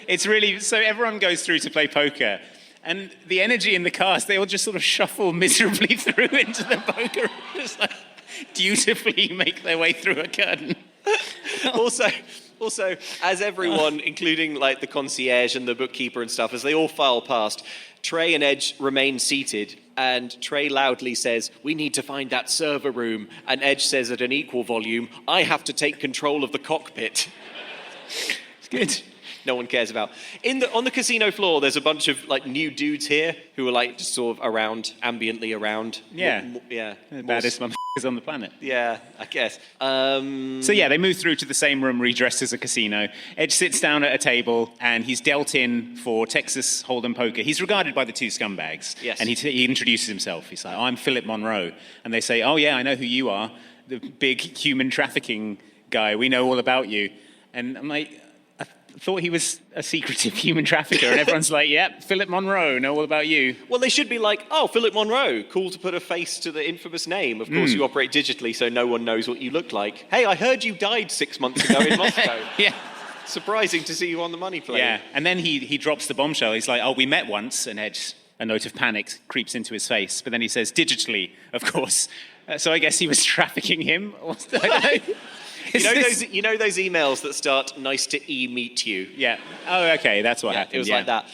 It's really, so everyone goes through to play poker, and the energy in the cast, they all just sort of shuffle miserably through into the poker, just like dutifully make their way through a curtain. Also, as everyone, including like the concierge and the bookkeeper and stuff, as they all file past, Trey and Edge remain seated, and Trey loudly says, "We need to find that server room." And Edge says at an equal volume, "I have to take control of the cockpit." It's good. No one cares about. On the casino floor, there's a bunch of like new dudes here who are like just sort of around, ambiently around. Yeah. Yeah. The baddest motherfuckers on the planet. Yeah, I guess. So yeah, they move through to the same room redressed as a casino. Edge sits down at a table, and he's dealt in for Texas Hold'em poker. He's regarded by the 2 scumbags. Yes. And he introduces himself. He's like, "I'm Philip Monroe." And they say, "Oh yeah, I know who you are. The big human trafficking guy. We know all about you." And I'm like, I thought he was a secretive human trafficker. And everyone's like, "Yep, Philip Monroe, know all about you." Well, they should be like, "Oh, Philip Monroe, cool to put a face to the infamous name. Of course, you operate digitally, so no one knows what you look like. Hey, I heard you died 6 months ago in Moscow." Yeah. Surprising to see you on the money plane. Yeah, and then he drops the bombshell. He's like, "Oh, we met once," and Edge, a note of panic creeps into his face. But then he says, "Digitally, of course." So I guess he was trafficking him. I don't know. You know those emails that start "nice to meet you"? Yeah. Oh, okay. That's what happened. It was like that.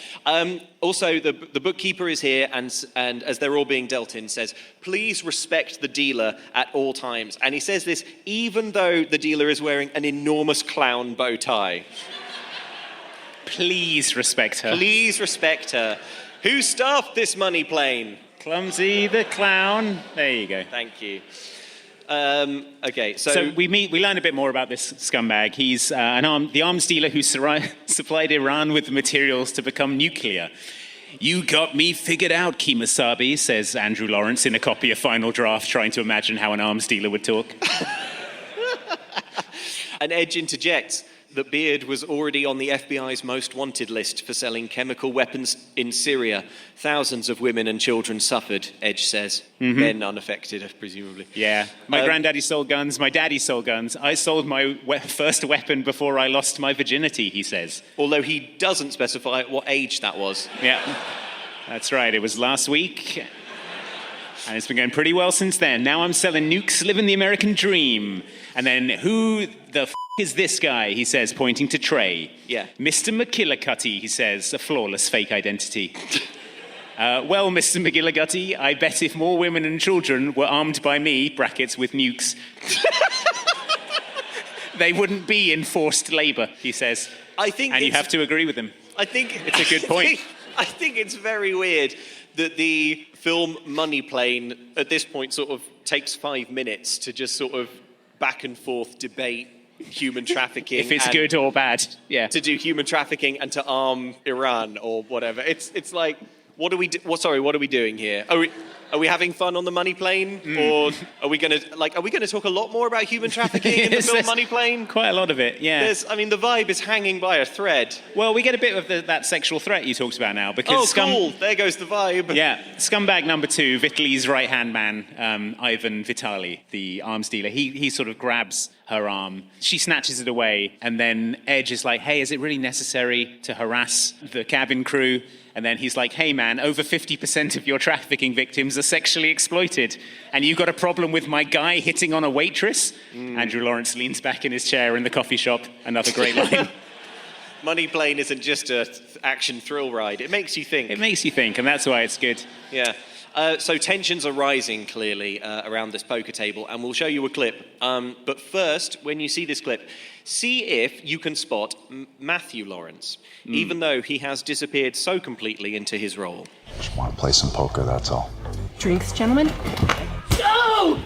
Also, the bookkeeper is here, and as they're all being dealt in, says, "Please respect the dealer at all times." And he says this even though the dealer is wearing an enormous clown bow tie. Please respect her. Please respect her. Who staffed this money plane? Clumsy the clown. There you go. Thank you. Okay, so we learn a bit more about this scumbag. He's the arms dealer who supplied Iran with the materials to become nuclear. "You got me figured out, Kemosabe," says Andrew Lawrence in a copy of Final Draft, trying to imagine how an arms dealer would talk. An Edge interjects that Beard was already on the FBI's most wanted list for selling chemical weapons in Syria. Thousands of women and children suffered, Edge says. Men unaffected, presumably. Yeah. My granddaddy sold guns. My daddy sold guns. I sold my first weapon before I lost my virginity, he says. Although he doesn't specify what age that was. Yeah. That's right. It was last week. And it's been going pretty well since then. Now I'm selling nukes, living the American dream. And then who the f*** is this guy, he says, pointing to Trey. Yeah. Mr. McGillicuddy, he says, a flawless fake identity. Well, Mr. McGillicuddy, I bet if more women and children were armed by me, brackets with nukes, they wouldn't be in forced labour, he says. And you have to agree with him. I think it's a good point. I think it's very weird that the film Money Plane at this point sort of takes 5 minutes to just sort of back and forth debate human trafficking. If it's good or bad, yeah. To do human trafficking and to arm Iran or whatever. It's like, what are we doing here? Are we having fun on the Money Plane, or are we going to talk a lot more about human trafficking in the film Money Plane? Quite a lot of it, yeah. The vibe is hanging by a thread. Well, we get a bit of that sexual threat you talked about now, because cool. There goes the vibe. Yeah, scumbag number 2, Vitaly's right-hand man, Ivan Vitali, the arms dealer. He sort of grabs her arm. She snatches it away, and then Edge is like, hey, is it really necessary to harass the cabin crew? And then he's like, hey, man, over 50% of your trafficking victims are sexually exploited. And you've got a problem with my guy hitting on a waitress? Andrew Lawrence leans back in his chair in the coffee shop. Another great line. Money Plane isn't just an action thrill ride. It makes you think. It makes you think, and that's why it's good. Yeah. So tensions are rising, clearly, around this poker table, and we'll show you a clip. But first, when you see this clip, see if you can spot Matthew Lawrence, even though he has disappeared so completely into his role. Just want to play some poker, that's all. Drinks, gentlemen? Oh!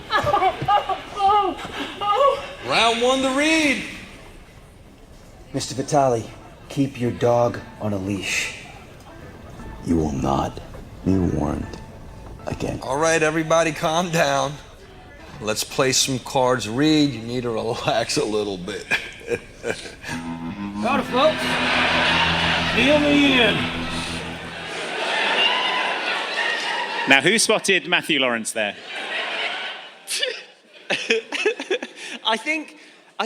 Round 1 to read. Mr. Vitali, keep your dog on a leash. You will not be warned again. All right, everybody, calm down. Let's play some cards. Reed, you need to relax a little bit. Got it, folks. Deal me in. Now, who spotted Matthew Lawrence there? I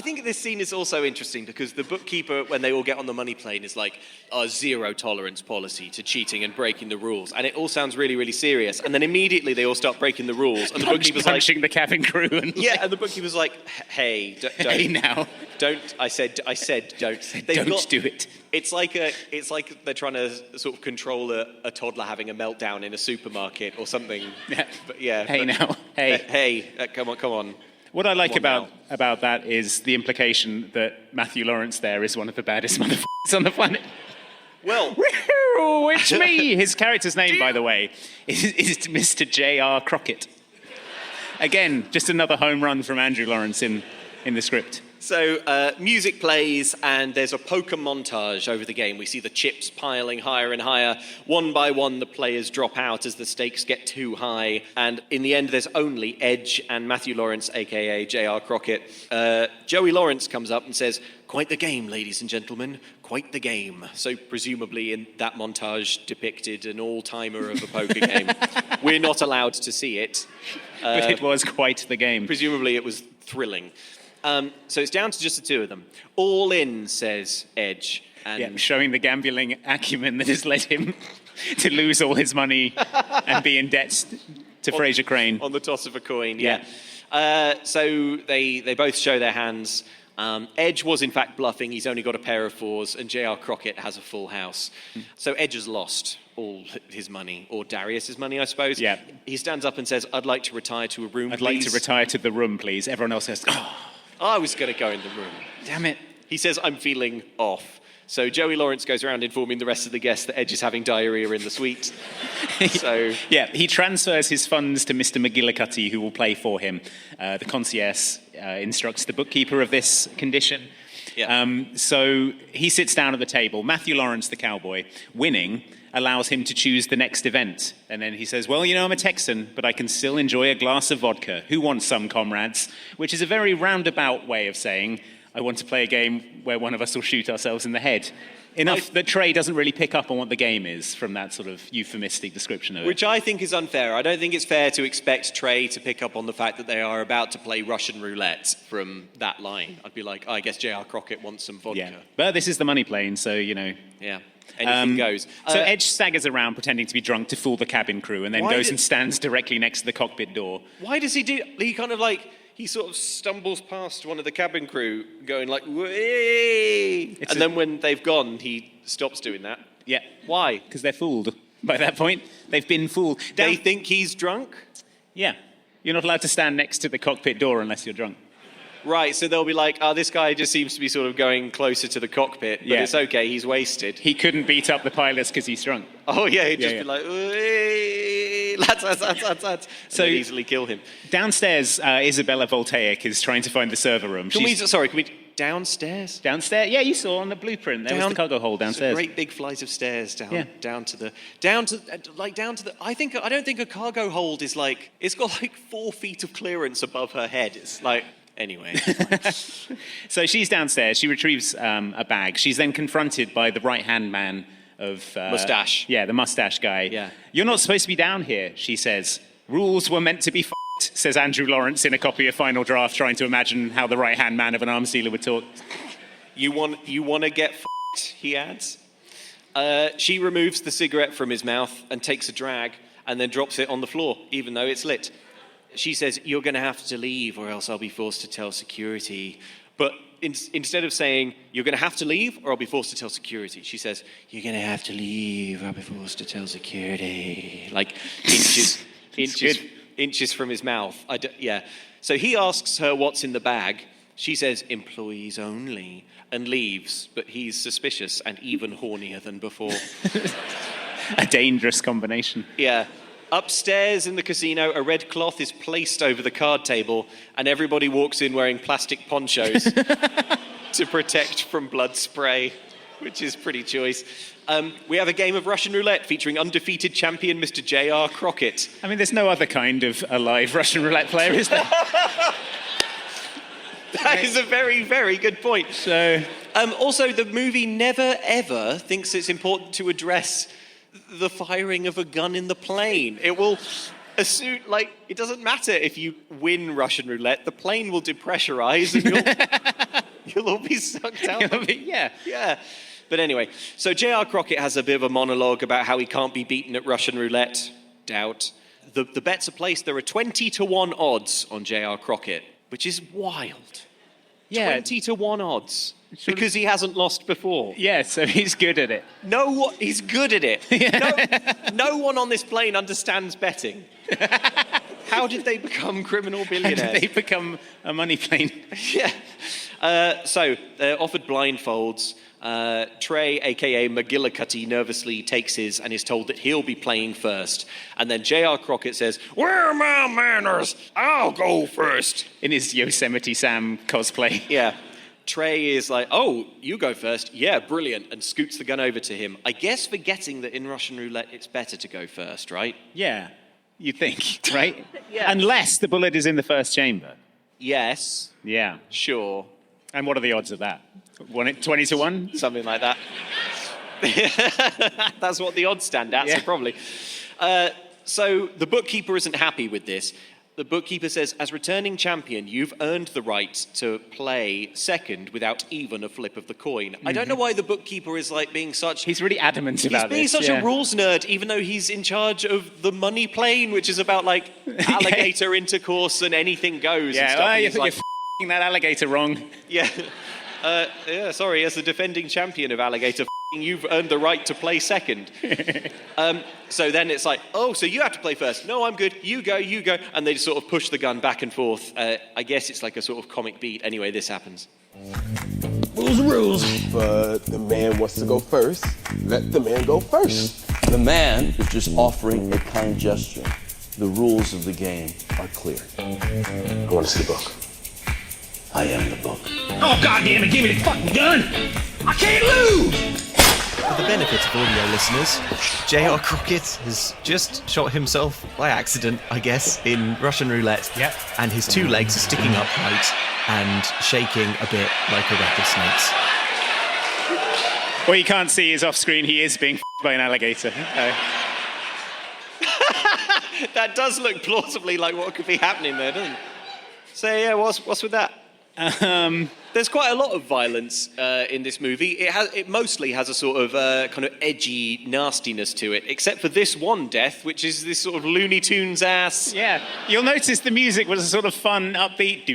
think this scene is also interesting because the bookkeeper, when they all get on the Money Plane, is like, our zero tolerance policy to cheating and breaking the rules. And it all sounds really, really serious. And then immediately they all start breaking the rules. And the bookkeeper's punching the cabin crew. And and the bookkeeper's like, hey, don't. Hey, now. Don't, I said, don't. Don't do it. It's like they're trying to sort of control a toddler having a meltdown in a supermarket or something. Yeah. But yeah. Hey, now. Hey. Hey, come on. What I like about that is the implication that Matthew Lawrence there is one of the baddest motherfuckers on the planet. Well, it's me. His character's name, by the way, is Mr. J.R. Crockett. Again, just another home run from Andrew Lawrence in the script. So music plays and there's a poker montage over the game. We see the chips piling higher and higher. One by one, the players drop out as the stakes get too high. And in the end, there's only Edge and Matthew Lawrence, a.k.a. J.R. Crockett. Joey Lawrence comes up and says, quite the game, ladies and gentlemen, quite the game. So presumably in that montage depicted an all-timer of a poker game. We're not allowed to see it. But it was quite the game. Presumably it was thrilling. So it's down to just the two of them. All in, says Edge. And showing the gambling acumen that has led him to lose all his money and be in debt to Fraser Crane. On the toss of a coin, yeah. So they both show their hands. Edge was in fact bluffing. He's only got a pair of 4s, and J.R. Crockett has a full house. So Edge has lost all his money, or Darius's money, I suppose. Yeah. He stands up and says, I'd like to retire to a room, I'd like to retire to the room, please. Everyone else says, I was going to go in the room. Damn it. He says, I'm feeling off. So Joey Lawrence goes around informing the rest of the guests that Edge is having diarrhea in the suite. Yeah, he transfers his funds to Mr. McGillicuddy, who will play for him. The concierge instructs the bookkeeper of this condition. Yeah. So he sits down at the table. Matthew Lawrence, the cowboy, winning, allows him to choose the next event. And then he says, well, I'm a Texan, but I can still enjoy a glass of vodka. Who wants some, comrades? Which is a very roundabout way of saying, I want to play a game where one of us will shoot ourselves in the head. Enough that Trey doesn't really pick up on what the game is from that sort of euphemistic description of it. Which I think is unfair. I don't think it's fair to expect Trey to pick up on the fact that they are about to play Russian roulette from that line. I'd be like, I guess J.R. Crockett wants some vodka. Yeah. But this is the Money Plane, so, Yeah. Anything goes. So Edge staggers around pretending to be drunk to fool the cabin crew and then goes and stands directly next to the cockpit door. Why does he do... He kind of like... He sort of stumbles past one of the cabin crew going like, "Way!" And then when they've gone, he stops doing that. Yeah. Why? Because they're fooled. By that point, they've been fooled. They think he's drunk? Yeah. You're not allowed to stand next to the cockpit door unless you're drunk. Right, so they'll be like, this guy just seems to be sort of going closer to the cockpit, but it's okay, he's wasted. He couldn't beat up the pilots because he's drunk. Oh, yeah, he'd just be like, "Hey, lads. So easily kill him. Downstairs, Isabella Voltaic is trying to find the server room. Can we downstairs? Downstairs? Yeah, you saw on the blueprint. There was the cargo hold downstairs. Great big flights of stairs down to the. I don't think a cargo hold is like. It's got like 4 feet of clearance above her head. It's like. Anyway. So she's downstairs. She retrieves a bag. She's then confronted by the right-hand man of... mustache. Yeah, the mustache guy. Yeah. You're not supposed to be down here, she says. Rules were meant to be f***ed, says Andrew Lawrence in a copy of Final Draft, trying to imagine how the right-hand man of an arms dealer would talk. You want to get f***ed, he adds. She removes the cigarette from his mouth and takes a drag and then drops it on the floor, even though it's lit. She says, "You're going to have to leave or else I'll be forced to tell security." But instead of saying, "You're going to have to leave or I'll be forced to tell security," she says, "You're going to have to leave or I'll be forced to tell security." Like inches from his mouth. So he asks her what's in the bag. She says, "Employees only," and leaves. But he's suspicious and even hornier than before. A dangerous combination. Yeah. Upstairs in the casino, a red cloth is placed over the card table, and everybody walks in wearing plastic ponchos to protect from blood spray, which is pretty choice. We have a game of Russian roulette featuring undefeated champion Mr. J.R. Crockett. I mean, there's no other kind of alive Russian roulette player, is there? That is a very, very good point. So, also, the movie never, ever thinks it's important to address the firing of a gun in the plane. It will assume, it doesn't matter if you win Russian roulette, the plane will depressurize and you'll all be sucked out. Yeah. But anyway, so J.R. Crockett has a bit of a monologue about how he can't be beaten at Russian roulette. Doubt. The bets are placed. There are 20-1 odds on J.R. Crockett, which is wild. Yeah. 20-1 odds. Because he hasn't lost before. Yeah, so he's good at it. No, he's good at it. No one on this plane understands betting. How did they become criminal billionaires? How did they become a money plane? Yeah. So they're offered blindfolds. Trey, a.k.a. McGillicuddy, nervously takes his and is told that he'll be playing first. And then J.R. Crockett says, "Where are my manners? I'll go first." In his Yosemite Sam cosplay. Yeah. Trey is like, "Oh, you go first. Yeah, brilliant," and scoots the gun over to him. I guess forgetting that in Russian roulette, it's better to go first, right? Yeah, you think, right? Yeah. Unless the bullet is in the first chamber. Yes. Yeah. Sure. And what are the odds of that? 20-1? Something like that. That's what the odds stand at, so probably. So the bookkeeper isn't happy with this. The bookkeeper says, "As returning champion, you've earned the right to play second without even a flip of the coin." Mm-hmm. I don't know why the bookkeeper is being such... He's really adamant about this. He's being such a rules nerd, even though he's in charge of the money plane, which is about alligator intercourse and anything goes. Yeah, and stuff. you're f***ing that alligator wrong. Yeah. Sorry, as the defending champion of alligator, you've earned the right to play second. So then it's like, "Oh, so you have to play first." "No, I'm good. You go. And they just sort of push the gun back and forth. I guess it's like a sort of comic beat. Anyway, this happens. Rules are rules. But the man wants to go first. Let the man go first. The man is just offering a kind gesture. The rules of the game are clear. I want to see the book. I am the book. Oh, goddammit, give me the fucking gun! I can't lose! For the benefit of audio listeners, J.R. Crockett has just shot himself by accident, I guess, in Russian roulette. Yep. And his 2 legs are sticking upright and shaking a bit like a rattlesnake's. What you can't see is off screen, he is being by an alligator. That does look plausibly like what could be happening there, doesn't it? So yeah, what's with that? There's quite a lot of violence in this movie. It mostly has a sort of kind of edgy nastiness to it, except for this one death, which is this sort of Looney Tunes ass. Yeah, you'll notice the music was a sort of fun, upbeat,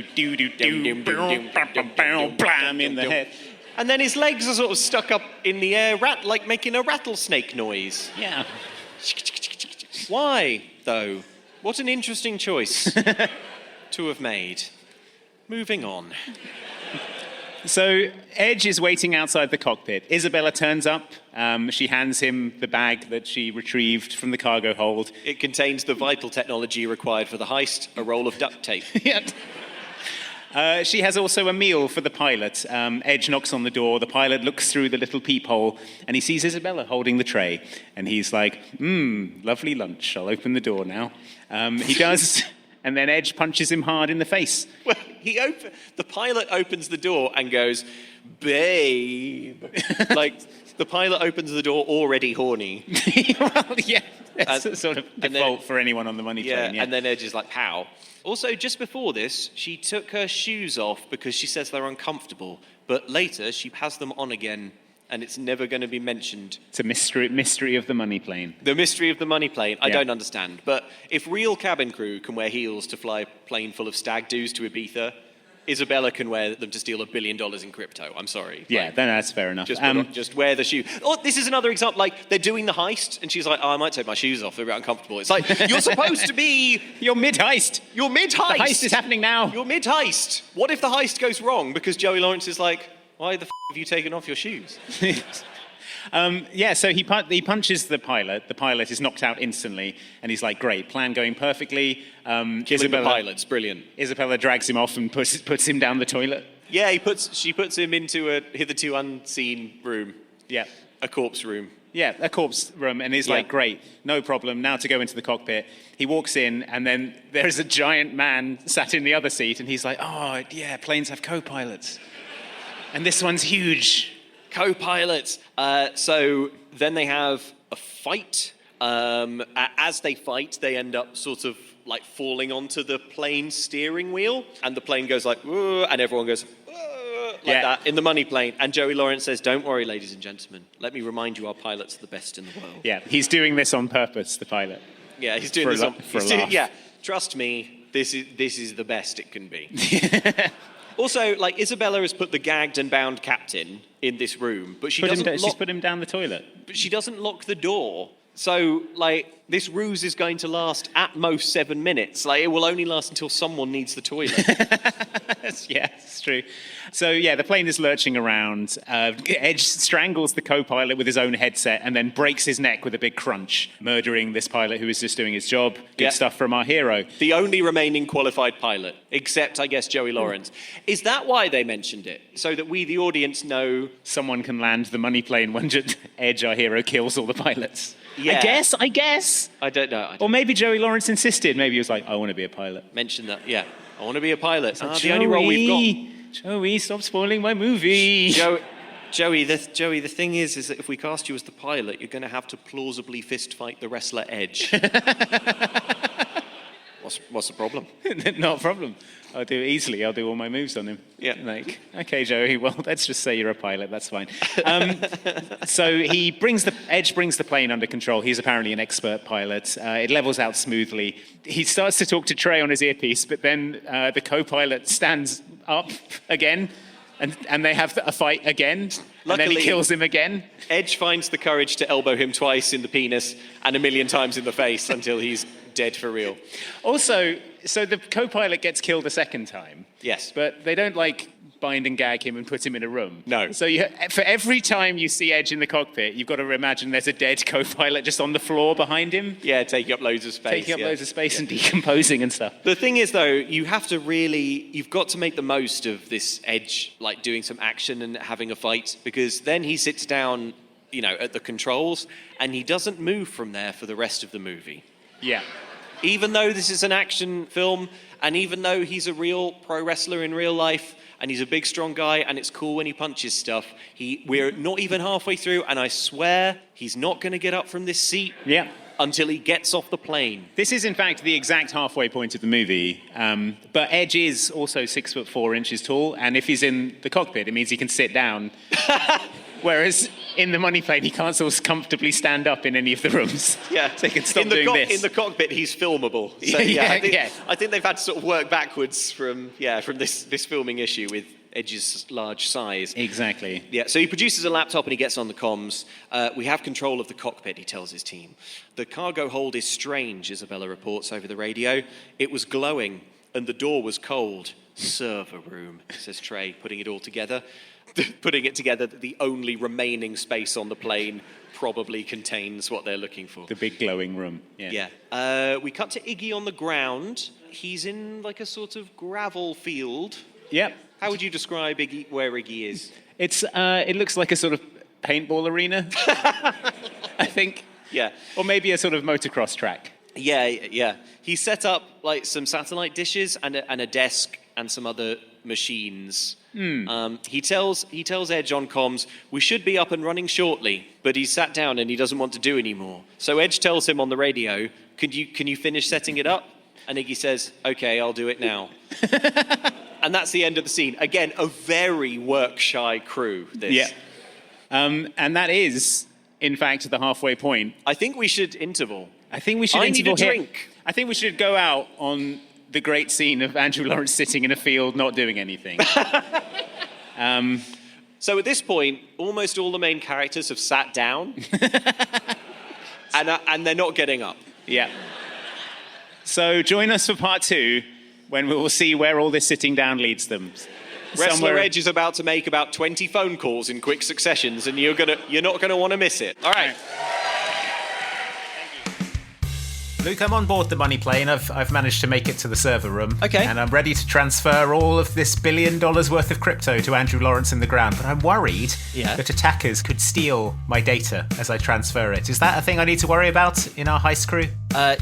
blam in the head. And then his legs are sort of stuck up in the air, like making a rattlesnake noise. Yeah. Why, though? What an interesting choice to have made. Moving on. So Edge is waiting outside the cockpit. Isabella turns up. She hands him the bag that she retrieved from the cargo hold. It contains the vital technology required for the heist, a roll of duct tape. Yeah. She has also a meal for the pilot. Edge knocks on the door. The pilot looks through the little peephole, and he sees Isabella holding the tray. And he's like, lovely lunch. I'll open the door now. He does, and then Edge punches him hard in the face. Well, the pilot opens the door and goes, babe. Like, the pilot opens the door already horny. Well, yeah, that's sort of default for anyone on the money plane. Yeah, and then Edge is like, pow. Also, just before this, she took her shoes off because she says they're uncomfortable. But later, she has them on again, and it's never going to be mentioned. It's a mystery of the money plane. The mystery of the money plane. I don't understand. But if real cabin crew can wear heels to fly a plane full of stag doos to Ibiza, Isabella can wear them to steal $1 billion in crypto. I'm sorry. Yeah, then that's fair enough. Just wear the shoe. Oh, this is another example. Like, they're doing the heist, and she's like, I might take my shoes off. They're a bit uncomfortable. It's like, you're supposed to be... You're mid-heist. You're mid-heist. The heist is happening now. You're mid-heist. What if the heist goes wrong? Because Joey Lawrence is like, why the have you taken off your shoes? So he punches the pilot. The pilot is knocked out instantly, and he's like, great, plan going perfectly. Killing the pilot's brilliant. Isabella drags him off and puts him down the toilet. Yeah, she puts him into a hitherto unseen room. Yeah. A corpse room. Yeah, a corpse room, and he's like, great, no problem, now to go into the cockpit. He walks in, and then there's a giant man sat in the other seat, and he's like, oh, yeah, planes have co-pilots. And this one's huge. Co-pilots. So then they have a fight. As they fight, they end up sort of like falling onto the plane steering wheel, and the plane goes like, whoa, and everyone goes, whoa, like that in the money plane. And Joey Lawrence says, don't worry, ladies and gentlemen. Let me remind you, our pilots are the best in the world. Yeah, he's doing this on purpose, the pilot. Yeah, he's doing this for a laugh. Yeah, trust me, this is the best it can be. Also, like, Isabella has put the gagged and bound captain in this room, but she's put him down the toilet. But she doesn't lock the door. So, like, this ruse is going to last at most 7 minutes. Like, it will only last until someone needs the toilet. Yeah, it's true. So, yeah, the plane is lurching around. Edge strangles the co-pilot with his own headset and then breaks his neck with a big crunch, murdering this pilot who was just doing his job. Good stuff from our hero. The only remaining qualified pilot, except, I guess, Joey Lawrence. Is that why they mentioned it? So that we, the audience, know... Someone can land the money plane when Edge, our hero, kills all the pilots. Yeah. I guess. I don't know. Or maybe Joey Lawrence insisted. Maybe he was like, I want to be a pilot. Mention that, yeah. I want to be a pilot. Like, the only role we've got. Joey, stop spoiling my movie. Joey, the thing is that if we cast you as the pilot, you're going to have to plausibly fist fight the wrestler Edge. What's the problem? Not a problem. I'll do it easily. I'll do all my moves on him. Yeah. Like, okay, Joey, well, let's just say you're a pilot. That's fine. So Edge brings the plane under control. He's apparently an expert pilot. It levels out smoothly. He starts to talk to Trey on his earpiece, but then the co-pilot stands up again, and they have a fight again. Luckily, and then he kills him again. Edge finds the courage to elbow him twice in the penis and 1,000,000 times in the face until he's dead for real. Also, so the co-pilot gets killed a second time. Yes. But they don't, like, bind and gag him and put him in a room. No. So for every time you see Edge in the cockpit, you've got to imagine there's a dead co-pilot just on the floor behind him. Yeah, taking up loads of space. And decomposing and stuff. The thing is, though, you've got to make the most of this Edge, like, doing some action and having a fight, because then he sits down, at the controls, and he doesn't move from there for the rest of the movie. Yeah. Even though this is an action film, and even though he's a real pro wrestler in real life, and he's a big, strong guy, and it's cool when he punches stuff, we're not even halfway through, and I swear he's not going to get up from this seat. Yeah. until he gets off the plane. This is, in fact, the exact halfway point of the movie. But Edge is also 6'4" tall, and if he's in the cockpit, it means he can sit down. Whereas in the money plane, he can't sort of comfortably stand up in any of the rooms. Yeah, so he can stop doing this. In the cockpit, he's filmable. So, I think they've had to sort of work backwards from this filming issue with Edge's large size. Exactly. Yeah, so he produces a laptop and he gets on the comms. We have control of the cockpit, he tells his team. The cargo hold is strange, Isabella reports over the radio. It was glowing and the door was cold. Server room, says Trey, putting it all together. Putting it together that the only remaining space on the plane probably contains what they're looking for. The big glowing room. Yeah. We cut to Iggy on the ground. He's in like a sort of gravel field. Yep. How would you describe where Iggy is? It looks like a sort of paintball arena, I think. Yeah. Or maybe a sort of motocross track. Yeah. He set up like some satellite dishes and a desk and some other machines. He tells Edge on comms, we should be up and running shortly, but he's sat down and he doesn't want to do anymore. So Edge tells him on the radio, can you finish setting it up? And Iggy says, okay, I'll do it now. And that's the end of the scene. Again, a very work-shy crew, this. Yeah. And that is, in fact, the halfway point. I think we should interval. I think we should interval. Need a drink. I think we should go out on the great scene of Andrew Lawrence sitting in a field not doing anything. So at this point, almost all the main characters have sat down. and they're not getting up. Yeah. So join us for part 2, when we will see where all this sitting down leads them. Wrestler Edge is about to make about 20 phone calls in quick successions, and you're not gonna want to miss it. All right. Luke, I'm on board the money plane. I've managed to make it to the server room. Okay. And I'm ready to transfer all of this $1 billion worth of crypto to Andrew Lawrence in the ground. But I'm worried that attackers could steal my data as I transfer it. Is that a thing I need to worry about in our heist crew?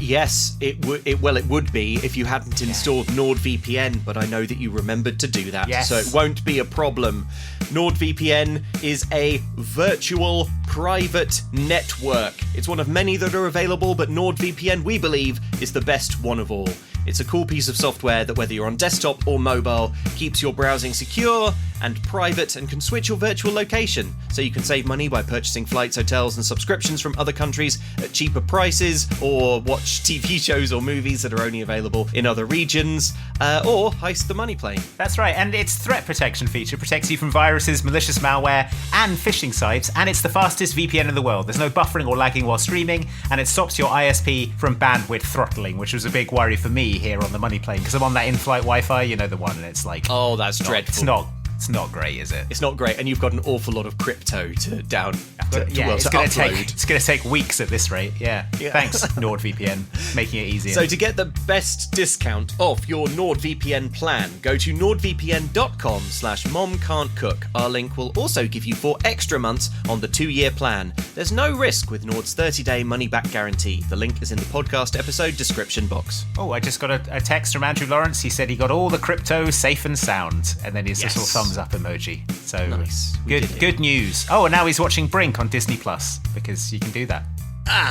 Yes, it would be if you hadn't installed NordVPN, but I know that you remembered to do that, so it won't be a problem. NordVPN is a virtual private network. It's one of many that are available, but NordVPN, we believe, is the best one of all. It's a cool piece of software that, whether you're on desktop or mobile, keeps your browsing secure and private and can switch your virtual location, so you can save money by purchasing flights, hotels and subscriptions from other countries at cheaper prices, or watch TV shows or movies that are only available in other regions, or heist the money plane. That's right, and its threat protection feature protects you from viruses, malicious malware and phishing sites, and it's the fastest VPN in the world. There's no buffering or lagging while streaming, and it stops your ISP from bandwidth throttling, which was a big worry for me here on the money plane, because I'm on that in-flight Wi-Fi, you know, the one, and it's like... Oh, that's dreadful. It's not great, is it? It's not great, and you've got an awful lot of crypto to upload. It's going to take weeks at this rate. Yeah. Thanks, NordVPN, making it easier. So to get the best discount off your NordVPN plan, go to nordvpn.com/momcan'tcook. Our link will also give you 4 extra months on the 2-year plan. There's no risk with Nord's 30-day money-back guarantee. The link is in the podcast episode description box. Oh, I just got a text from Andrew Lawrence. He said he got all the crypto safe and sound, and then he's a little thumbs up emoji. So nice. Good news. Oh, and now he's watching Brink on Disney Plus, because you can do that.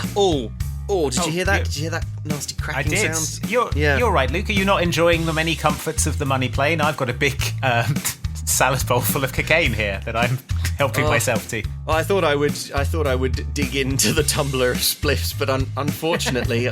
Did you hear that? Did you hear that nasty cracking sound? You're right, Luke. Are you not enjoying the many comforts of the money plane? I've got a big salad bowl full of cocaine here that I'm helping myself to. Well, I thought I would dig into the tumbler of spliffs, but unfortunately,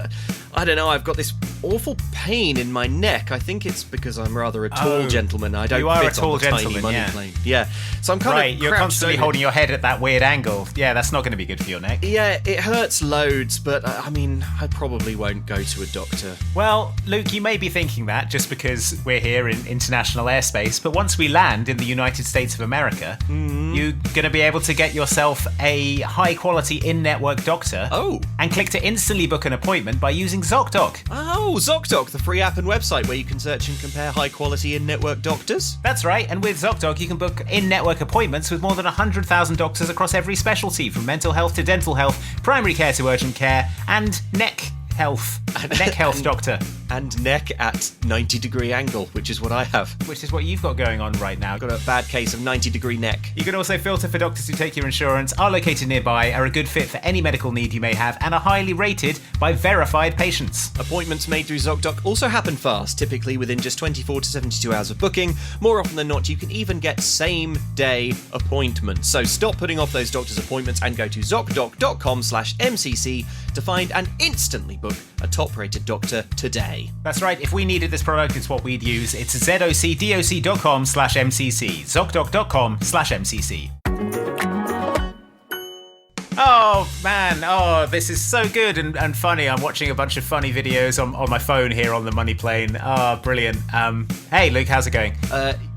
I don't know. I've got this awful pain in my neck. I think it's because I'm rather a tall gentleman. I don't fit on the tiny money plane. Yeah, so I'm kind of you're constantly holding your head at that weird angle. Yeah, that's not going to be good for your neck. Yeah, it hurts loads, but I mean, I probably won't go to a doctor. Well, Luke, you may be thinking that just because we're here in international airspace, but once we land in the United States of America, you're going to be able to get yourself a high-quality in-network doctor. Oh. And click to instantly book an appointment by using ZocDoc. Oh, ZocDoc, the free app and website where you can search and compare high-quality in-network doctors. That's right, and with ZocDoc you can book in-network appointments with more than 100,000 doctors across every specialty, from mental health to dental health, primary care to urgent care, and neck health. Neck health doctor. And neck at 90-degree angle, which is what I have. Which is what you've got going on right now. I've got a bad case of 90-degree neck. You can also filter for doctors who take your insurance, are located nearby, are a good fit for any medical need you may have, and are highly rated by verified patients. Appointments made through ZocDoc also happen fast, typically within just 24 to 72 hours of booking. More often than not, you can even get same-day appointments. So stop putting off those doctor's appointments and go to ZocDoc.com/MCC to find and instantly book a top-rated doctor today. That's right, if we needed this product, it's what we'd use. It's ZocDoc.com/MCC. ZocDoc.com/MCC. Oh, man. Oh, this is so good and funny. I'm watching a bunch of funny videos on my phone here on the money plane. Oh, brilliant. Hey, Luke, how's it going?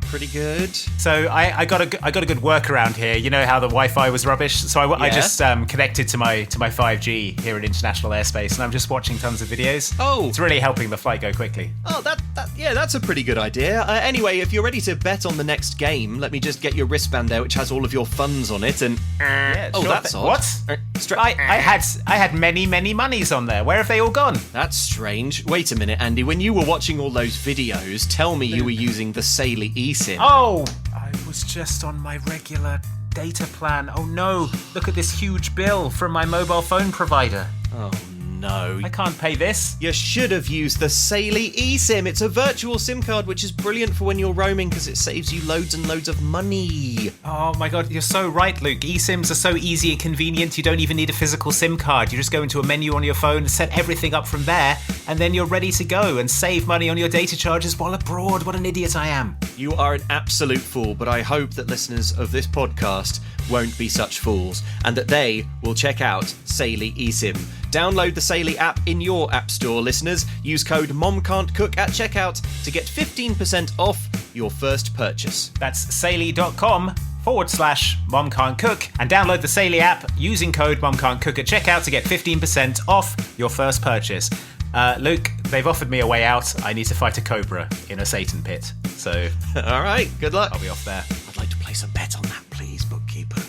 Pretty good. So I got a good workaround here. You know how the Wi-Fi was rubbish? So I just connected to my 5G here in international airspace, and I'm just watching tons of videos. Oh. It's really helping the flight go quickly. Oh, that's a pretty good idea. Anyway, if you're ready to bet on the next game, let me just get your wristband there, which has all of your funds on it, and... Yeah, oh, sure. that's odd. What? I had many monies on there. Where have they all gone? That's strange. Wait a minute, Andy. When you were watching all those videos, tell me you were using the Saley eSIM. Oh, I was just on my regular data plan. Oh no, look at this huge bill from my mobile phone provider. Oh no. I can't pay this. You should have used the Saley eSIM. It's a virtual SIM card, which is brilliant for when you're roaming because it saves you loads and loads of money. Oh my god, you're so right, Luke. eSIMs are so easy and convenient. You don't even need a physical SIM card. You just go into a menu on your phone, set everything up from there, and then you're ready to go and save money on your data charges while abroad. What an idiot I am. You are an absolute fool, but I hope that listeners of this podcast won't be such fools and that they will check out Saley eSIM. Download the Saley app in your app store, listeners. Use code MOMCAN'TCOOK at checkout to get 15% off your first purchase. That's Saley.com/MomCan'tCook and download the Saley app using code MomCan'tCook at checkout to get 15% off your first purchase. Luke, they've offered me a way out. I need to fight a cobra in a Satan pit. So, all right, good luck. I'll be off there. I'd like to place a bet on that, please, bookkeeper.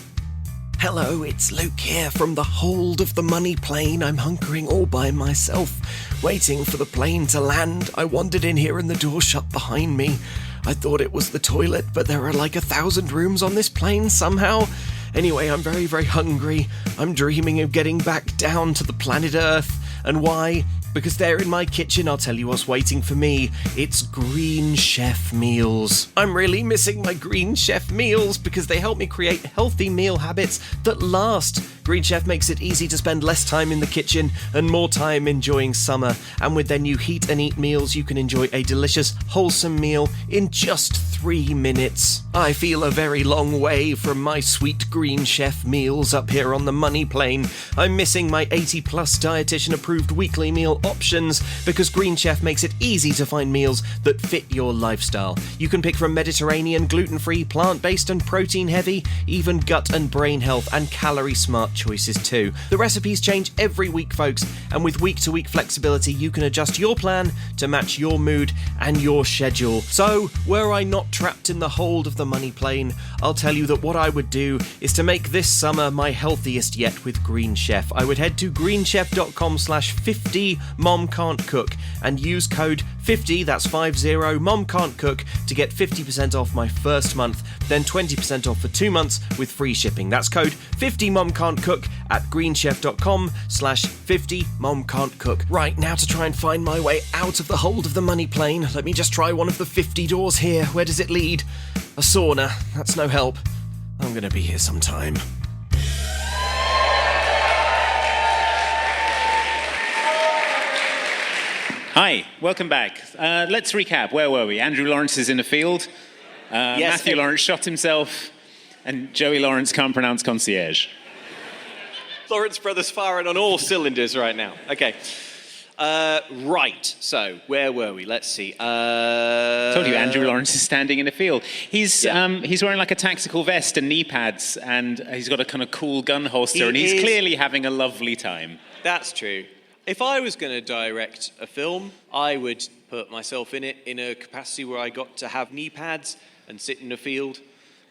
Hello, it's Luke here from the hold of the money plane. I'm hunkering all by myself, waiting for the plane to land. I wandered in here and the door shut behind me. I thought it was the toilet, but there are like 1,000 rooms on this plane somehow. Anyway, I'm very, very hungry. I'm dreaming of getting back down to the planet Earth. And why? Because there in my kitchen, I'll tell you what's waiting for me. It's Green Chef meals. I'm really missing my Green Chef meals because they help me create healthy meal habits that last. Green Chef makes it easy to spend less time in the kitchen and more time enjoying summer. And with their new Heat and Eat meals, you can enjoy a delicious, wholesome meal in just 3 minutes. I feel a very long way from my sweet Green Chef meals up here on the money plane. I'm missing my 80-plus dietitian-approved weekly meal options because Green Chef makes it easy to find meals that fit your lifestyle. You can pick from Mediterranean, gluten-free, plant-based and protein-heavy, even gut and brain health and calorie-smart choices too. The recipes change every week, folks, and with week-to-week flexibility, you can adjust your plan to match your mood and your schedule. So, were I not trapped in the hold of the money plane, I'll tell you that what I would do is to make this summer my healthiest yet with Green Chef. I would head to greenchef.com/50MomCan'tCook and use code 50, that's 50, Mom Can't Cook, to get 50% off my first month, then 20% off for 2 months with free shipping. That's code 50MomCan'tCook at greenchef.com/50MomCan'tCook. Right, now to try and find my way out of the hold of the money plane, let me just try one of the 50 doors here. Where does it lead? A sauna. That's no help. I'm gonna be here sometime. Hi, welcome back. Let's recap. Where were we? Andrew Lawrence is in the field. Yes, Matthew Lawrence shot himself. And Joey Lawrence can't pronounce concierge. Lawrence brothers firing on all cylinders right now. Okay. Right, so where were we? Let's see. Told you Andrew Lawrence is standing in the field. He's wearing like a tactical vest and knee pads, and he's got a kind of cool gun holster, and he's clearly having a lovely time. That's true. If I was going to direct a film, I would put myself in it in a capacity where I got to have knee pads and sit in a field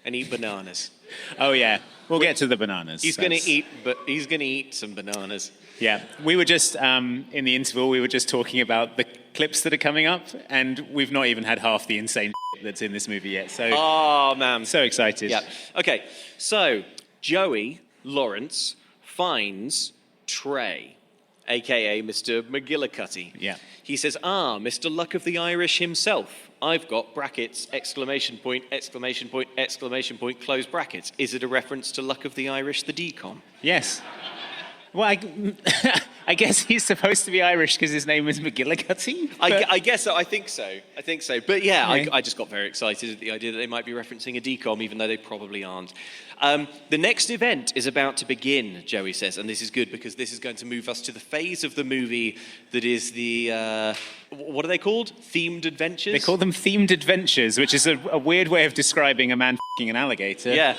and eat bananas. Oh yeah, we'll get to the bananas. He's going to eat some bananas. Yeah, we were just, in the interval, we were just talking about the clips that are coming up, and we've not even had half the insane that's in this movie yet. So, oh, man. So excited. Yeah. Okay, so Joey Lawrence finds Trey, a.k.a. Mr. McGillicuddy. Yeah. He says, Mr. Luck of the Irish himself. I've got brackets, exclamation point, exclamation point, exclamation point, close brackets. Is it a reference to Luck of the Irish, the DCOM? Yes. Well, I guess he's supposed to be Irish because his name is McGillicuddy. I guess so. I think so. But yeah, I just got very excited at the idea that they might be referencing a DCOM, even though they probably aren't. The next event is about to begin, Joey says, and this is good because this is going to move us to the phase of the movie that is the, what are they called? Themed adventures? They call them themed adventures, which is a weird way of describing a man f***ing an alligator. Yeah.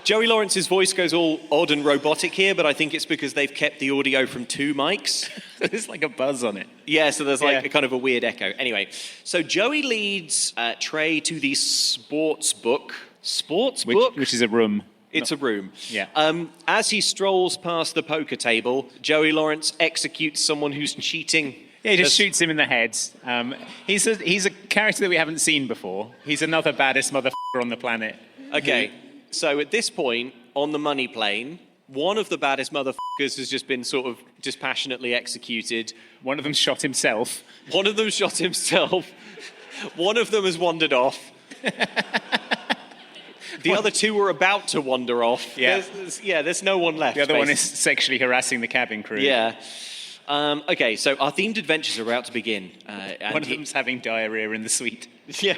Joey Lawrence's voice goes all odd and robotic here, but I think it's because they've kept the audio from 2 mics. There's like a buzz on it. Yeah, so there's like a kind of a weird echo. Anyway, so Joey leads Trey to the sports book. Which is a room. It's a room. Yeah. As he strolls past the poker table, Joey Lawrence executes someone who's cheating. Yeah, he just shoots him in the head. He's a character that we haven't seen before. He's another baddest mother-effer on the planet. Okay. So at this point, on the money plane, one of the baddest motherfuckers has just been sort of dispassionately executed. One of them shot himself. One of them shot himself. One of them has wandered off. The other 2 were about to wander off. Yeah. There's no one left. The other one is sexually harassing the cabin crew. Yeah. Okay, so our themed adventures are about to begin. One of them's having diarrhea in the suite. Yeah.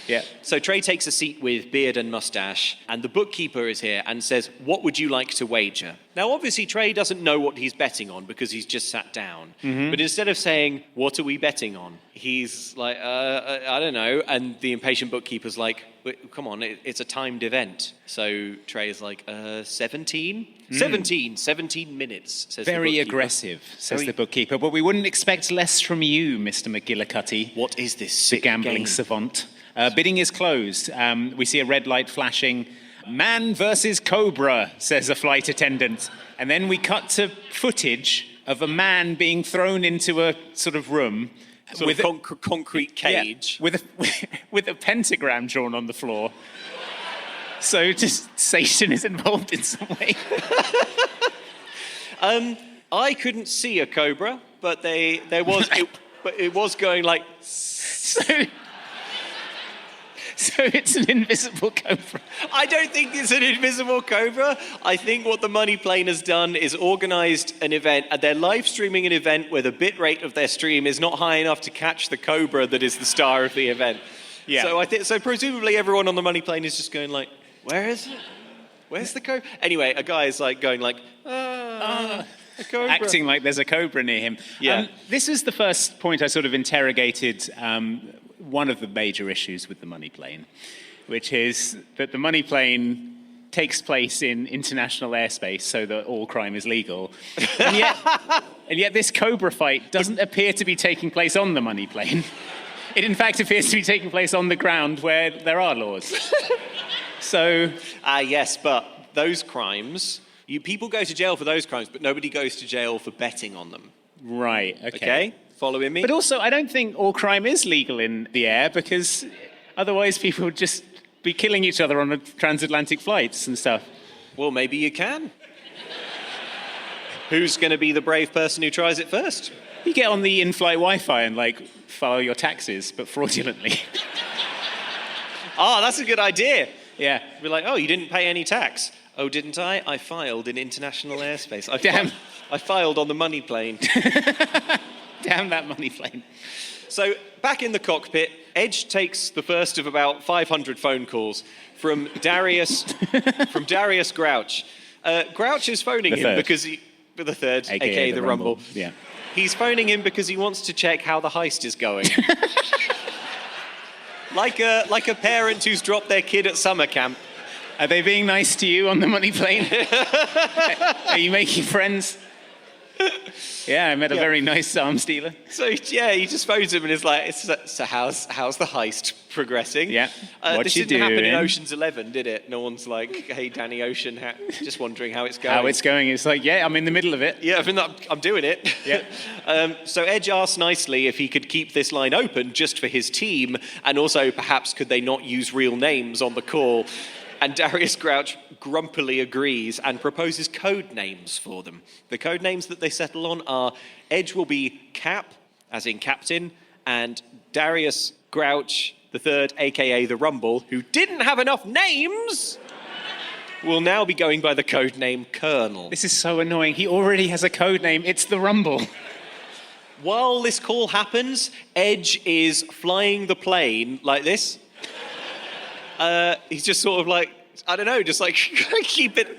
Yeah. So Trey takes a seat with beard and mustache, and the bookkeeper is here and says, "What would you like to wager?" Now, obviously, Trey doesn't know what he's betting on because he's just sat down. Mm-hmm. But instead of saying, "What are we betting on?" he's like, I don't know. And the impatient bookkeeper's like, "Come on, it's a timed event." So Trey is like, 17? 17 minutes, says the Very bookkeeper. aggressive, says the bookkeeper. But we wouldn't expect less from you, Mr. McGillicuddy. What is this The sick gambling game? savant. Bidding is closed. We see a red light flashing. Man versus Cobra, says a flight attendant. And then we cut to footage of a man being thrown into a sort of room. With a concrete cage. Yeah, with a pentagram drawn on the floor. So just Satan is involved in some way. I couldn't see a cobra, but it was going like. So it's an invisible cobra. I don't think it's an invisible cobra. I think what the money plane has done is organised an event, and they're live streaming an event where the bit rate of their stream is not high enough to catch the cobra that is the star of the event. Yeah. So presumably everyone on the money plane is just going like, where is it? Where's the cobra? Anyway, a guy is like going like, a cobra. Acting like there's a cobra near him. Yeah. This is the first point I sort of interrogated one of the major issues with the money plane, which is that the money plane takes place in international airspace so that all crime is legal. And yet this cobra fight doesn't appear to be taking place on the money plane. It in fact appears to be taking place on the ground where there are laws. So... yes, but those crimes, people go to jail for those crimes, but nobody goes to jail for betting on them. Right, okay. Okay? Following me? But also, I don't think all crime is legal in the air because otherwise people would just be killing each other on transatlantic flights and stuff. Well, maybe you can. Who's going to be the brave person who tries it first? You get on the in-flight Wi-Fi and, file your taxes, but fraudulently. That's a good idea. Yeah. Be like, you didn't pay any tax. Oh, didn't I? I filed in international airspace. I filed on the money plane. Damn that money plane. So, back in the cockpit, Edge takes the first of about 500 phone calls from Darius Grouch. Grouch is phoning him because the third, aka the Rumble. Yeah. He's phoning him because he wants to check how the heist is going. like a parent who's dropped their kid at summer camp. Are they being nice to you on the money plane? Are you making friends? Yeah, I met a very nice arms dealer. So yeah, he just phones him and is like, "So how's the heist progressing?" Yeah. What this you didn't happen in doing? Ocean's 11, did it? No one's like, "Hey, Danny Ocean, just wondering how it's going." How it's going? It's like, yeah, I'm in the middle of it. Yeah, I mean, I'm doing it. Yeah. So Edge asked nicely if he could keep this line open just for his team, and also perhaps could they not use real names on the call. And Darius Grouch grumpily agrees and proposes code names for them. The code names that they settle on are Edge will be Cap, as in Captain, and Darius Grouch III, a.k.a. The Rumble, who didn't have enough names, will now be going by the code name Colonel. This is so annoying. He already has a code name. It's the Rumble. While this call happens, Edge is flying the plane like this. He's just sort of like, I don't know, just like keep it,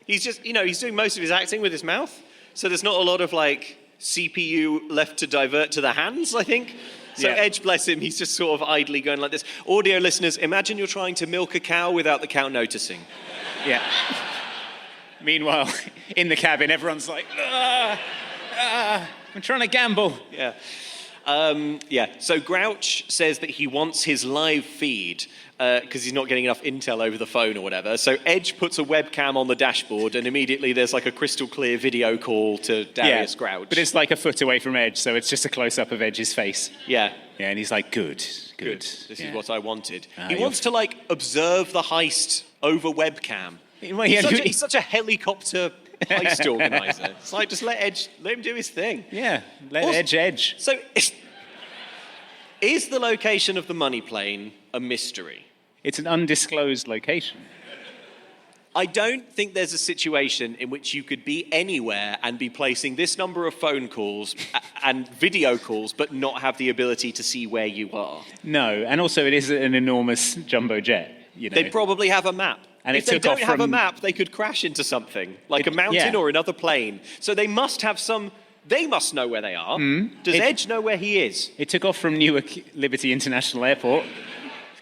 he's just, he's doing most of his acting with his mouth. So there's not a lot of like CPU left to divert to the hands, I think. So Edge, bless him, he's just sort of idly going like this. Audio listeners, imagine you're trying to milk a cow without the cow noticing. Yeah. Meanwhile, in the cabin, everyone's like, I'm trying to gamble. Yeah. So Grouch says that he wants his live feed because he's not getting enough intel over the phone or whatever. So Edge puts a webcam on the dashboard and immediately there's like a crystal clear video call to Darius Grouch. But it's like a foot away from Edge, so it's just a close-up of Edge's face. Yeah. Yeah, and he's like, good. This is what I wanted. Ah, he wants to like observe the heist over webcam. He's such a helicopter heist organizer. It's like, just let him do his thing. Yeah, let Edge. So, is the location of the money plane a mystery? It's an undisclosed location. I don't think there's a situation in which you could be anywhere and be placing this number of phone calls and video calls, but not have the ability to see where you are. No, and also it is an enormous jumbo jet. They probably have a map. And if they don't have a map, they could crash into something, like a mountain or another plane. So they must have they must know where they are. Does Edge know where he is? It took off from Newark Liberty International Airport,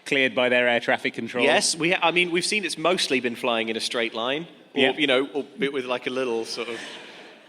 cleared by their air traffic control. Yes, we've seen it's mostly been flying in a straight line, or with like a little sort of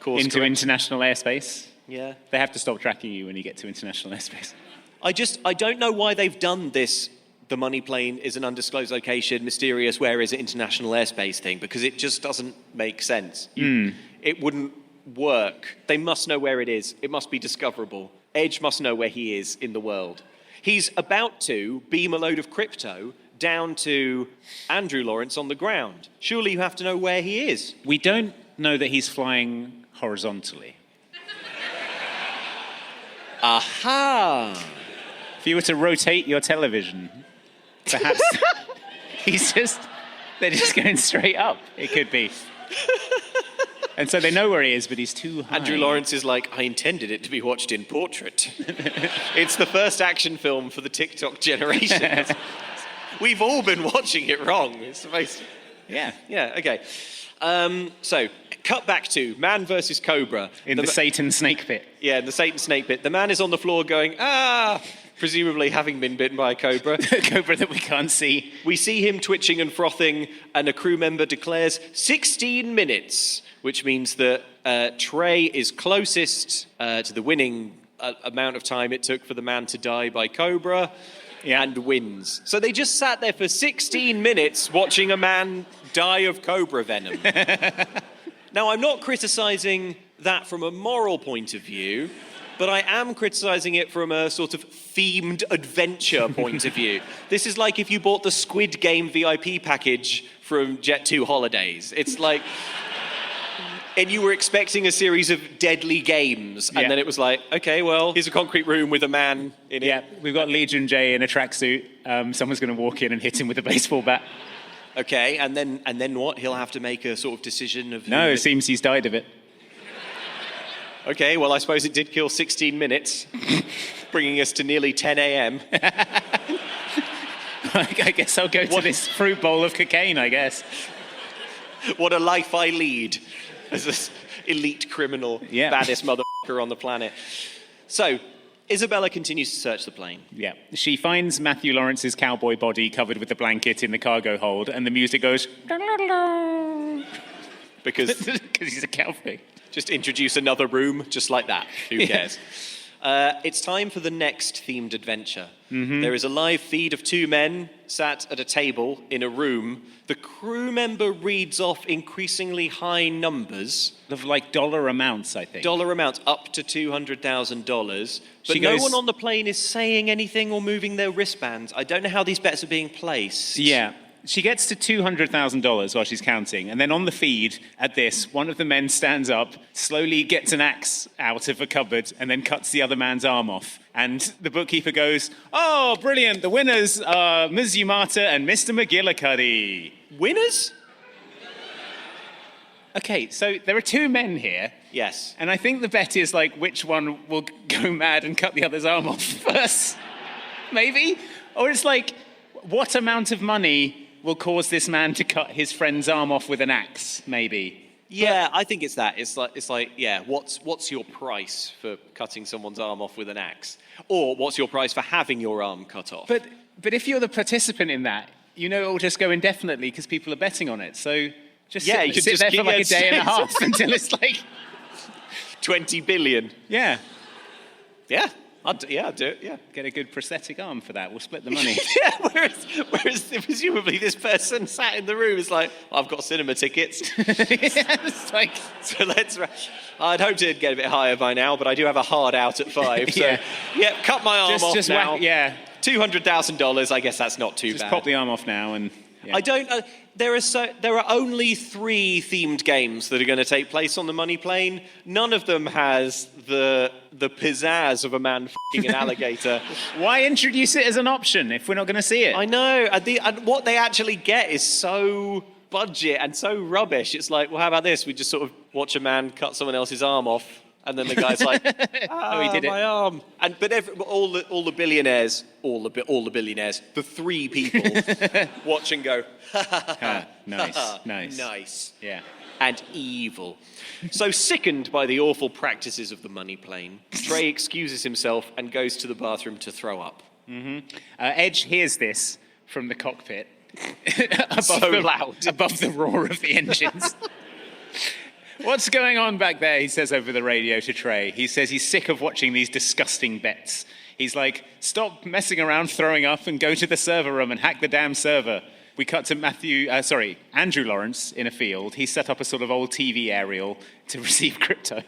course into international airspace. Yeah. They have to stop tracking you when you get to international airspace. I don't know why they've done this. The money plane is an undisclosed location, mysterious, where is it, international airspace thing, because it just doesn't make sense. It wouldn't work. They must know where it is. It must be discoverable. Edge must know where he is in the world. He's about to beam a load of crypto down to Andrew Lawrence on the ground. Surely you have to know where he is. We don't know that he's flying horizontally. Aha! If you were to rotate your television, perhaps they're just going straight up. It could be. And so they know where he is, but he's too high. Andrew Lawrence is like, I intended it to be watched in portrait. It's the first action film for the TikTok generation. We've all been watching it wrong. It's supposed to... Yeah, okay. So, cut back to Man versus Cobra. In the Satan snake pit. Yeah, in the Satan snake pit. The man is on the floor going, presumably having been bitten by a cobra. A cobra that we can't see. We see him twitching and frothing, and a crew member declares 16 minutes, which means that Trey is closest to the winning amount of time it took for the man to die by cobra, and wins. So they just sat there for 16 minutes watching a man die of cobra venom. Now, I'm not criticising that from a moral point of view, but I am criticising it from a sort of themed adventure point of view. This is like if you bought the Squid Game VIP package from Jet2 Holidays. It's like... And you were expecting a series of deadly games, and then it was like, okay, well, here's a concrete room with a man in it. Yeah, we've got Legion J in a tracksuit. Someone's going to walk in and hit him with a baseball bat. Okay, and then what? He'll have to make a sort of decision of... No, it seems he's died of it. Okay, well, I suppose it did kill 16 minutes, bringing us to nearly 10 a.m. I guess I'll go to this fruit bowl of cocaine, I guess. What a life I lead as this elite criminal, baddest mother-effer on the planet. So, Isabella continues to search the plane. Yeah. She finds Matthew Lawrence's cowboy body covered with the blanket in the cargo hold, and the music goes... because he's a cowboy. Just introduce another room, just like that. Who cares? It's time for the next themed adventure. There is a live feed of two men sat at a table in a room. The crew member reads off increasingly high numbers. Of like dollar amounts, I think. Dollar amounts up to $200,000. But She no goes- one on the plane is saying anything or moving their wristbands. I don't know how these bets are being placed. Yeah. She gets to $200,000 while she's counting, and then on the feed at this, one of the men stands up, slowly gets an axe out of a cupboard, and then cuts the other man's arm off. And the bookkeeper goes, "Oh, brilliant! The winners are Ms. Yamata and Mr. McGillicuddy." Winners? Okay, so there are two men here. Yes. And I think the bet is like which one will go mad and cut the other's arm off first. Maybe? Or it's like, what amount of money will cause this man to cut his friend's arm off with an axe, maybe? Yeah, I think it's that. It's like, yeah, what's your price for cutting someone's arm off with an axe? Or what's your price for having your arm cut off? But if you're the participant in that, you know it'll just go indefinitely because people are betting on it. So just Yeah, you could sit just there for give like a it- day and a half until it's like... 20 billion. Yeah. Yeah. I'd do it, yeah. Get a good prosthetic arm for that. We'll split the money. Yeah, whereas presumably this person sat in the room is like, I've got cinema tickets. It's like... So I'd hoped it'd get a bit higher by now, but I do have a hard out at 5. So, Yeah. cut my arm off Just now. whack, yeah. $200,000, I guess that's not too Just bad. pop the arm off now and... Yeah. I don't. There are only 3 themed games that are going to take place on the Money Plane. None of them has the pizzazz of a man f***ing an alligator. Why introduce it as an option if we're not going to see it? I know. And what they actually get is so budget and so rubbish. It's like, well, how about this? We just sort of watch a man cut someone else's arm off, and then the guy's like, he did it. my arm. But all the billionaires, the 3 people watch and go, nice. Yeah. And evil. So sickened by the awful practices of the Money Plane, Trey excuses himself and goes to the bathroom to throw up. Edge hears this from the cockpit. Loud. Above the roar of the engines. What's going on back there, he says over the radio to Trey. He says he's sick of watching these disgusting bets. He's like, stop messing around throwing up and go to the server room and hack the damn server. We cut to Andrew Lawrence in a field. He set up a sort of old TV aerial to receive crypto.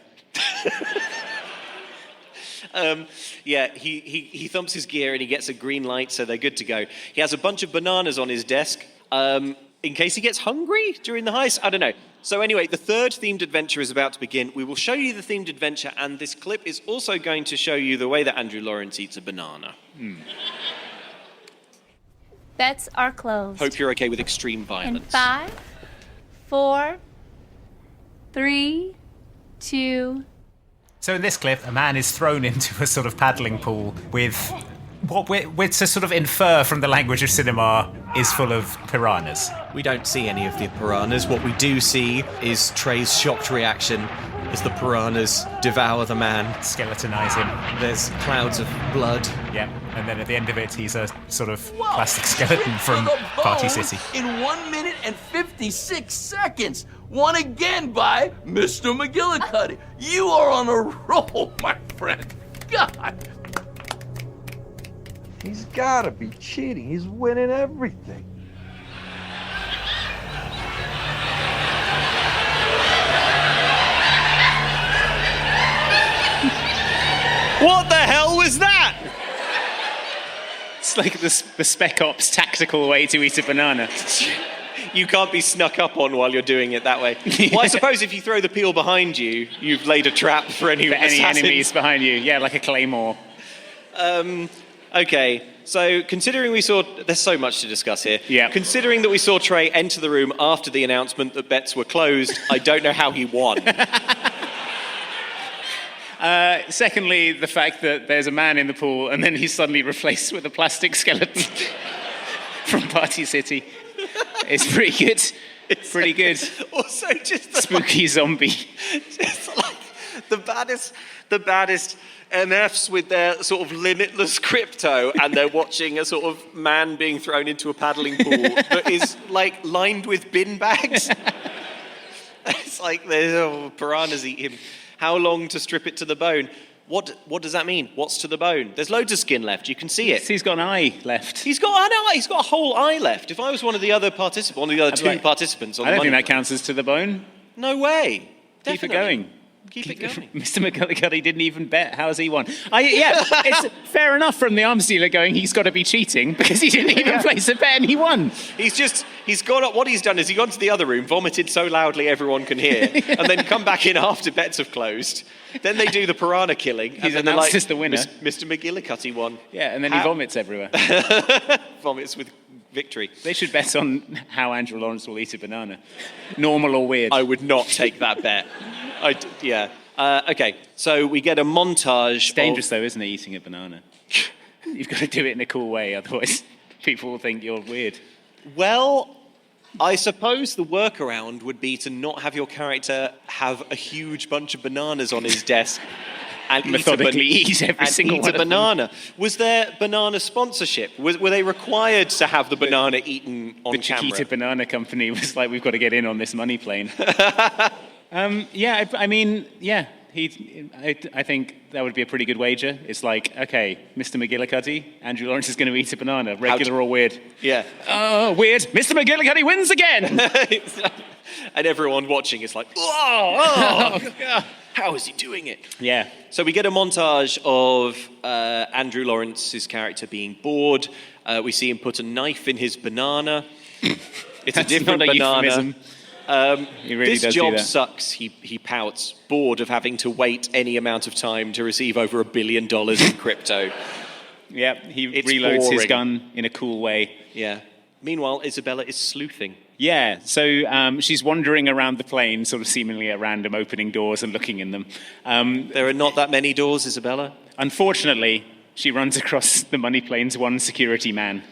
He thumps his gear and he gets a green light, so they're good to go. He has a bunch of bananas on his desk in case he gets hungry during the heist. I don't know. So anyway, the third themed adventure is about to begin. We will show you the themed adventure, and this clip is also going to show you the way that Andrew Lawrence eats a banana. Bets are closed. Hope you're okay with extreme In violence. 5, 4, 3, 2. So in this clip, a man is thrown into a sort of paddling pool with what we're to sort of infer from the language of cinema is full of piranhas. We don't see any of the piranhas. What we do see is Trey's shocked reaction as the piranhas devour the man. Skeletonize him. There's clouds of blood. Yeah, and then at the end of it, he's a sort of plastic skeleton from Party City. In 1 minute and 56 seconds. Won again by Mr. McGillicuddy. You are on a roll, my friend. God. He's gotta be cheating. He's winning everything. What the hell was that? It's like the Spec Ops tactical way to eat a banana. You can't be snuck up on while you're doing it that way. Well, I suppose if you throw the peel behind you, you've laid a trap for any enemies behind you. Yeah, like a claymore. Okay, so considering there's so much to discuss here. Yeah. Considering that we saw Trey enter the room after the announcement that bets were closed, I don't know how he won. Secondly, the fact that there's a man in the pool and then he's suddenly replaced with a plastic skeleton from Party City. It's pretty good. It's pretty good. Also, just the spooky zombie. Just like the baddest MFs with their sort of limitless crypto, and they're watching a sort of man being thrown into a paddling pool that is like lined with bin bags. It's It's like piranhas eat him. How long to strip it to the bone? What does that mean? What's to the bone? There's loads of skin left. You can see it. He's got an eye left. He's got an eye. He's got a whole eye left. If I was one of the other participants on I the don't think money, that counts as to the bone. no way. Keep it Definitely. going. Keep it going. Mr. McGillicuddy didn't even bet. How's he won? It's fair enough from the arms dealer going, he's got to be cheating because he didn't even place a bet and he won. He's gone up. What he's done is he's gone to the other room, vomited so loudly everyone can hear, and then come back in after bets have closed. Then they do the piranha killing. He's and then announced as the winner. Mr. McGillicuddy won. Yeah, and then he vomits everywhere. Vomits with victory. They should bet on how Andrew Lawrence will eat a banana. Normal or weird. I would not take that bet. Okay, so we get a montage. It's dangerous though, isn't it, eating a banana? You've got to do it in a cool way, otherwise people will think you're weird. Well, I suppose the workaround would be to not have your character have a huge bunch of bananas on his desk and methodically eat every single one of them. banana. Was there banana sponsorship? Were they required to have the banana eaten on the camera? The Chiquita Banana Company was like, we've got to get in on this money plane. I think that would be a pretty good wager. It's like, okay, Mr. McGillicuddy, Andrew Lawrence is going to eat a banana, regular or weird. Yeah. Oh, weird. Mr. McGillicuddy wins again. And everyone watching is like, oh, how is he doing it? Yeah. So we get a montage of Andrew Lawrence's character being bored. We see him put a knife in his banana. It's a different banana. Euphemism. He really this does job do that. sucks, he pouts, bored of having to wait any amount of time to receive over $1 billion in crypto. Yeah, he It's reloads his boring. gun in a cool way. Yeah. Meanwhile, Isabella is sleuthing. Yeah, so she's wandering around the plane, sort of seemingly at random, opening doors and looking in them. There are not that many doors, Isabella. Unfortunately, she runs across the money plane's one security man.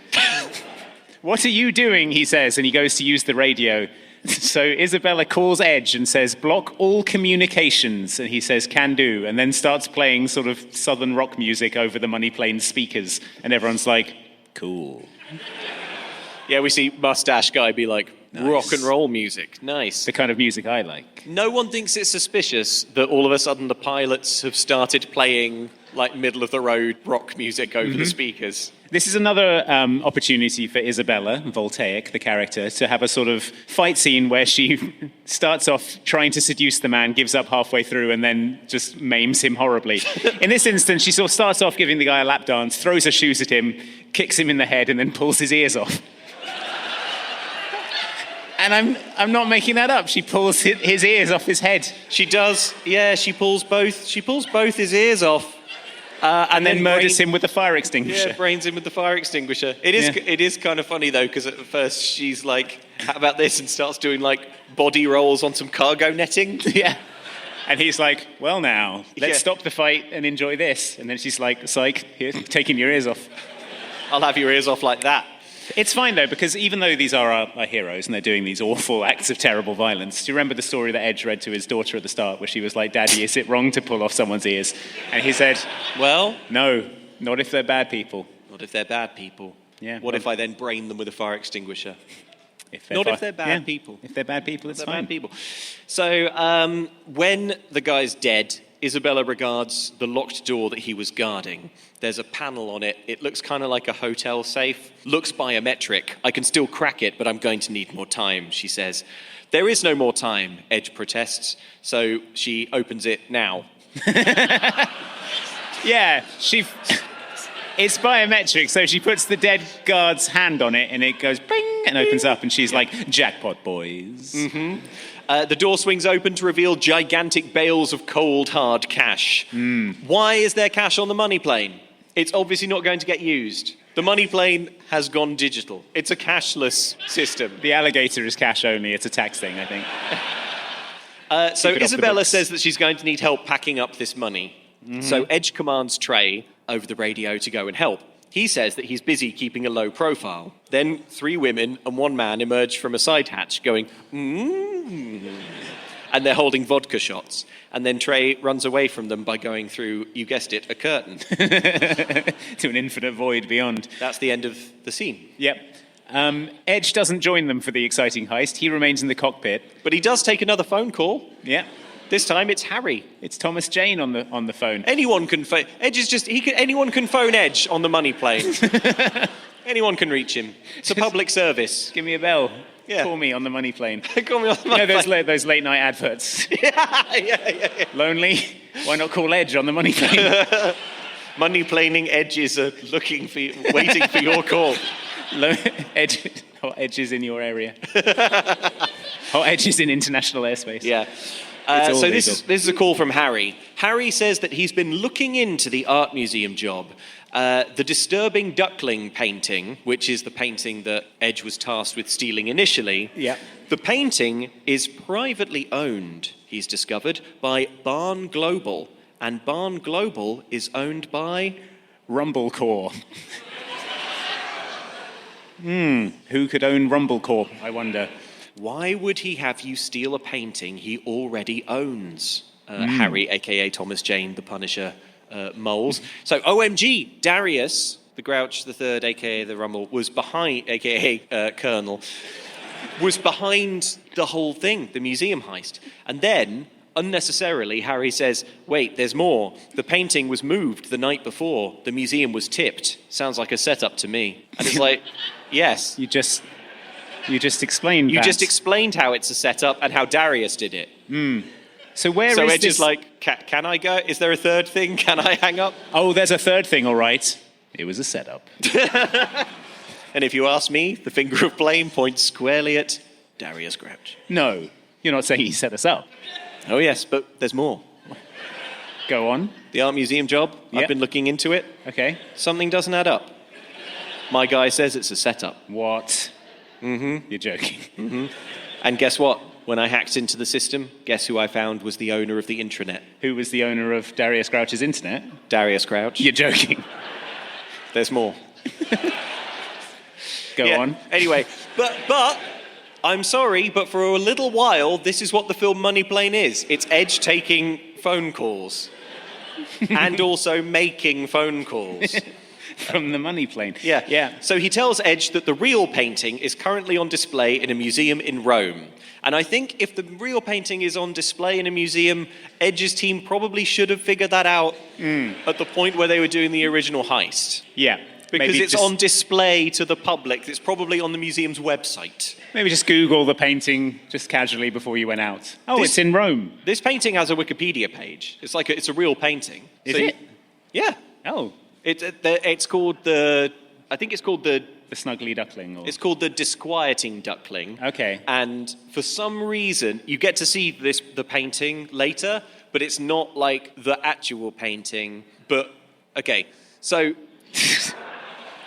What are you doing, he says, and he goes to use the radio. So Isabella calls Edge and says, block all communications. And he says, can do. And then starts playing sort of southern rock music over the money plane speakers. And everyone's like, cool. Yeah, we see Mustache Guy be like, Nice. rock and roll music. Nice. The kind of music I like. No one thinks it's suspicious that all of a sudden the pilots have started playing like middle of the road rock music over the speakers. This is another opportunity for Isabella, Voltaic, the character, to have a sort of fight scene where she starts off trying to seduce the man, gives up halfway through, and then just maims him horribly. In this instance, she sort of starts off giving the guy a lap dance, throws her shoes at him, kicks him in the head, and then pulls his ears off. And I'm not making that up. She pulls his ears off his head. She does. Yeah, she pulls both his ears off. And then murders him with a fire extinguisher. Yeah, brains him with the fire extinguisher. It is kind of funny though, because at first she's like, "How about this?" and starts doing like body rolls on some cargo netting. Yeah. And he's like, "Well, now let's stop the fight and enjoy this." And then she's like, "Psych, here, taking your ears off." I'll have your ears off like that. It's fine though, because even though these are our heroes and they're doing these awful acts of terrible violence, do you remember the story that Edge read to his daughter at the start, where she was like, "Daddy, is it wrong to pull off someone's ears?" And he said, "Well, no, not if they're bad people." Not if they're bad people. Yeah. What if I then brain them with a fire extinguisher? If they're bad people. If they're bad people, it's fine. Bad people. So when the guy's dead, Isabella regards the locked door that he was guarding. There's a panel on it. It looks kind of like a hotel safe. Looks biometric. I can still crack it, but I'm going to need more time, she says. There is no more time, Edge protests. So she opens it now. Yeah, it's biometric, so she puts the dead guard's hand on it and it goes bing and opens up and she's like, "Jackpot, boys." Mm-hmm. The door swings open to reveal gigantic bales of cold, hard cash. Why is there cash on the money plane? It's obviously not going to get used. The money plane has gone digital. It's a cashless system. The alligator is cash only. It's a tax thing, I think. So Isabella says that she's going to need help packing up this money. Mm-hmm. So Edge commands Trey over the radio to go and help. He says that he's busy keeping a low profile. Then 3 women and 1 man emerge from a side hatch going, and they're holding vodka shots. And then Trey runs away from them by going through, you guessed it, a curtain. To an infinite void beyond. That's the end of the scene. Yep. Edge doesn't join them for the exciting heist. He remains in the cockpit. But he does take another phone call. Yeah. This time it's Harry. It's Thomas Jane on the phone. Anyone can phone. Edge is just anyone can phone Edge on the money plane. Anyone can reach him. It's a public service. Give me a bell. Yeah. Call me on the money plane. Call me on the money plane. Those late night adverts. yeah. Lonely? Why not call Edge on the money plane? Money planing edges are looking for you, waiting for your call. Hot edges in your area. Hot edges in international airspace. Yeah. So this is a call from Harry. Harry says that he's been looking into the art museum job. The disturbing duckling painting, which is the painting that Edge was tasked with stealing initially. Yeah. The painting is privately owned, he's discovered, by Barn Global. And Barn Global is owned by Rumblecore. Who could own Rumblecore, I wonder? Why would he have you steal a painting he already owns? Harry, a.k.a. Thomas Jane, the Punisher, moles. So, OMG, Darius, the Grouch the Third, a.k.a. the Rumble, was behind, a.k.a. Colonel, was behind the whole thing, the museum heist. And then, unnecessarily, Harry says, wait, there's more. The painting was moved the night before. The museum was tipped. Sounds like a setup to me. And it's like, yes. You just explained You that. just explained how it's a setup and how Darius did it. So where So is Edge this? is like, can I go? Is there a third thing? Can I hang up? Oh, there's a third thing, all right. It was a setup. And if you ask me, the finger of blame points squarely at Darius Grouch. No, you're not saying he set us up. Oh yes, but there's more. Go on. The art museum job, Yep. I've been looking into it. Okay. Something doesn't add up. My guy says it's a setup. What? Mm-hmm. You're joking. Mm-hmm. And guess what? When I hacked into the system, guess who I found was the owner of the intranet? Who was the owner of Darius Grouch's internet? Darius Grouch. You're joking. There's more. Go on. Anyway, but I'm sorry, but for a little while, this is what the film Money Plane is. It's Edge taking phone calls and also making phone calls. From the money plane. Yeah. So he tells Edge that the real painting is currently on display in a museum in Rome. And I think if the real painting is on display in a museum, Edge's team probably should have figured that out at the point where they were doing the original heist. Yeah. Because maybe it's on display to the public. It's probably on the museum's website. Maybe just Google the painting just casually before you went out. Oh, it's in Rome. This painting has a Wikipedia page. It's like it's a real painting. Is it? Yeah. Oh. It's called I think it's called the Snuggly Duckling. Or... It's called the Disquieting Duckling. Okay. And for some reason, you get to see the painting later, but it's not like the actual painting. But okay, so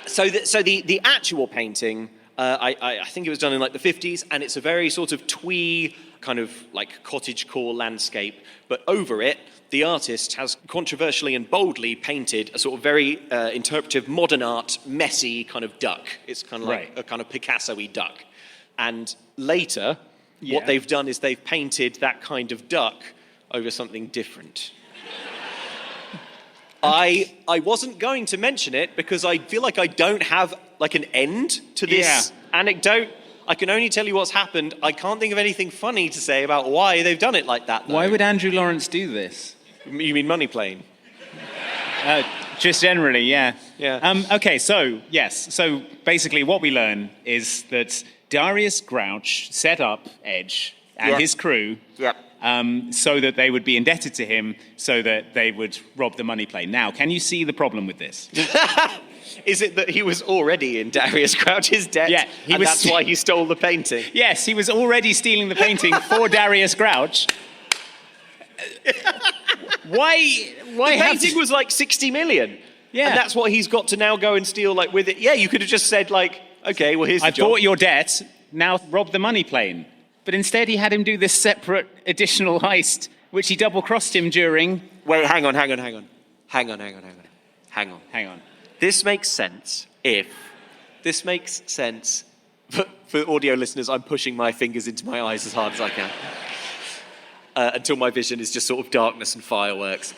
the actual painting, I think it was done in like the 50s, and it's a very sort of twee kind of like cottagecore landscape, but over it, the artist has controversially and boldly painted a sort of very interpretive modern art, messy kind of duck. It's kind of like a kind of Picasso-y duck. And later, what they've done is they've painted that kind of duck over something different. I wasn't going to mention it because I feel like I don't have like an end to this anecdote. I can only tell you what's happened. I can't think of anything funny to say about why they've done it like that, though. Why would Andrew Lawrence do this? You mean Money Plane? Just generally, yeah. Yeah. Okay, so, yes. So, basically what we learn is that Darius Grouch set up Edge and his crew so that they would be indebted to him so that they would rob the money plane. Now, can you see the problem with this? Is it that he was already in Darius Grouch's debt? Yeah, that's why he stole the painting? Yes, he was already stealing the painting for Darius Grouch. Why the painting was like 60 million. Yeah. And that's what he's got to now go and steal like with it. Yeah, you could have just said like, okay, well here's the job. I bought your debt, now rob the money plane. But instead he had him do this separate additional heist, which he double-crossed him during... Wait, hang on. This makes sense for audio listeners, I'm pushing my fingers into my eyes as hard as I can. Until my vision is just sort of darkness and fireworks.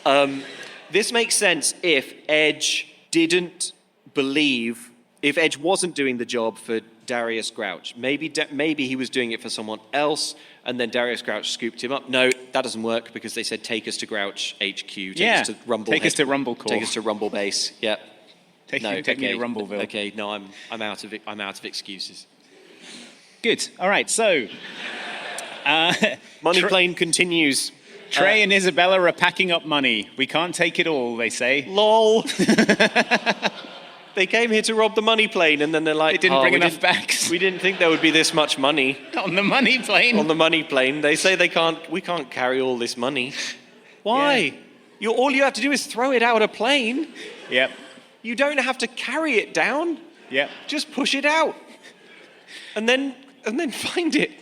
This makes sense if Edge didn't believe if Edge wasn't doing the job for Darius Grouch. Maybe he was doing it for someone else, and then Darius Grouch scooped him up. No, that doesn't work because they said, take us to Grouch HQ. Take us to Rumble. Take us to Rumble Corps. Take us to Rumble Base. Yeah. Take me to Rumbleville. Okay, no, I'm out of excuses. Good. All right, so... Money plane continues. Trey and Isabella are packing up money. We can't take it all, they say. LOL. They came here to rob the money plane, and then they're like, they didn't bring enough bags. We didn't think there would be this much money. On the money plane? On the money plane. They say we can't carry all this money. Why? Yeah. All you have to do is throw it out a plane. Yep. You don't have to carry it down. Yep. Just push it out. And then find it.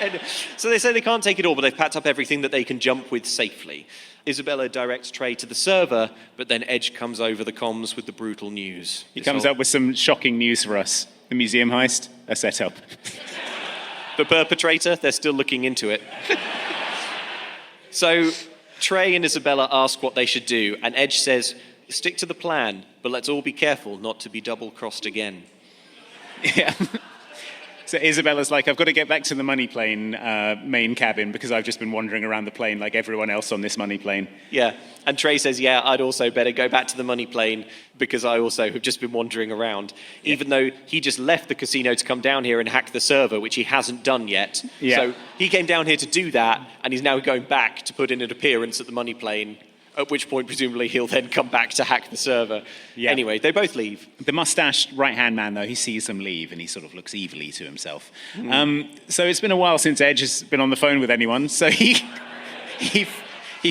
And so they say they can't take it all, but they've packed up everything that they can jump with safely. Isabella directs Trey to the server, but then Edge comes over the comms with the brutal news. He comes up with some shocking news for us. The museum heist, a setup. The perpetrator, they're still looking into it. So Trey and Isabella ask what they should do, and Edge says, stick to the plan, but let's all be careful not to be double-crossed again. Yeah. So Isabella's like, I've got to get back to the money plane main cabin because I've just been wandering around the plane like everyone else on this money plane. Yeah, and Trey says, yeah, I'd also better go back to the money plane because I also have just been wandering around, even though he just left the casino to come down here and hack the server, which he hasn't done yet. Yeah. So he came down here to do that, and he's now going back to put in an appearance at the money plane, at which point, presumably, he'll then come back to hack the server. Yeah. Anyway, they both leave. The mustached right-hand man, though, he sees them leave, and he sort of looks evilly to himself. So it's been a while since Edge has been on the phone with anyone, so he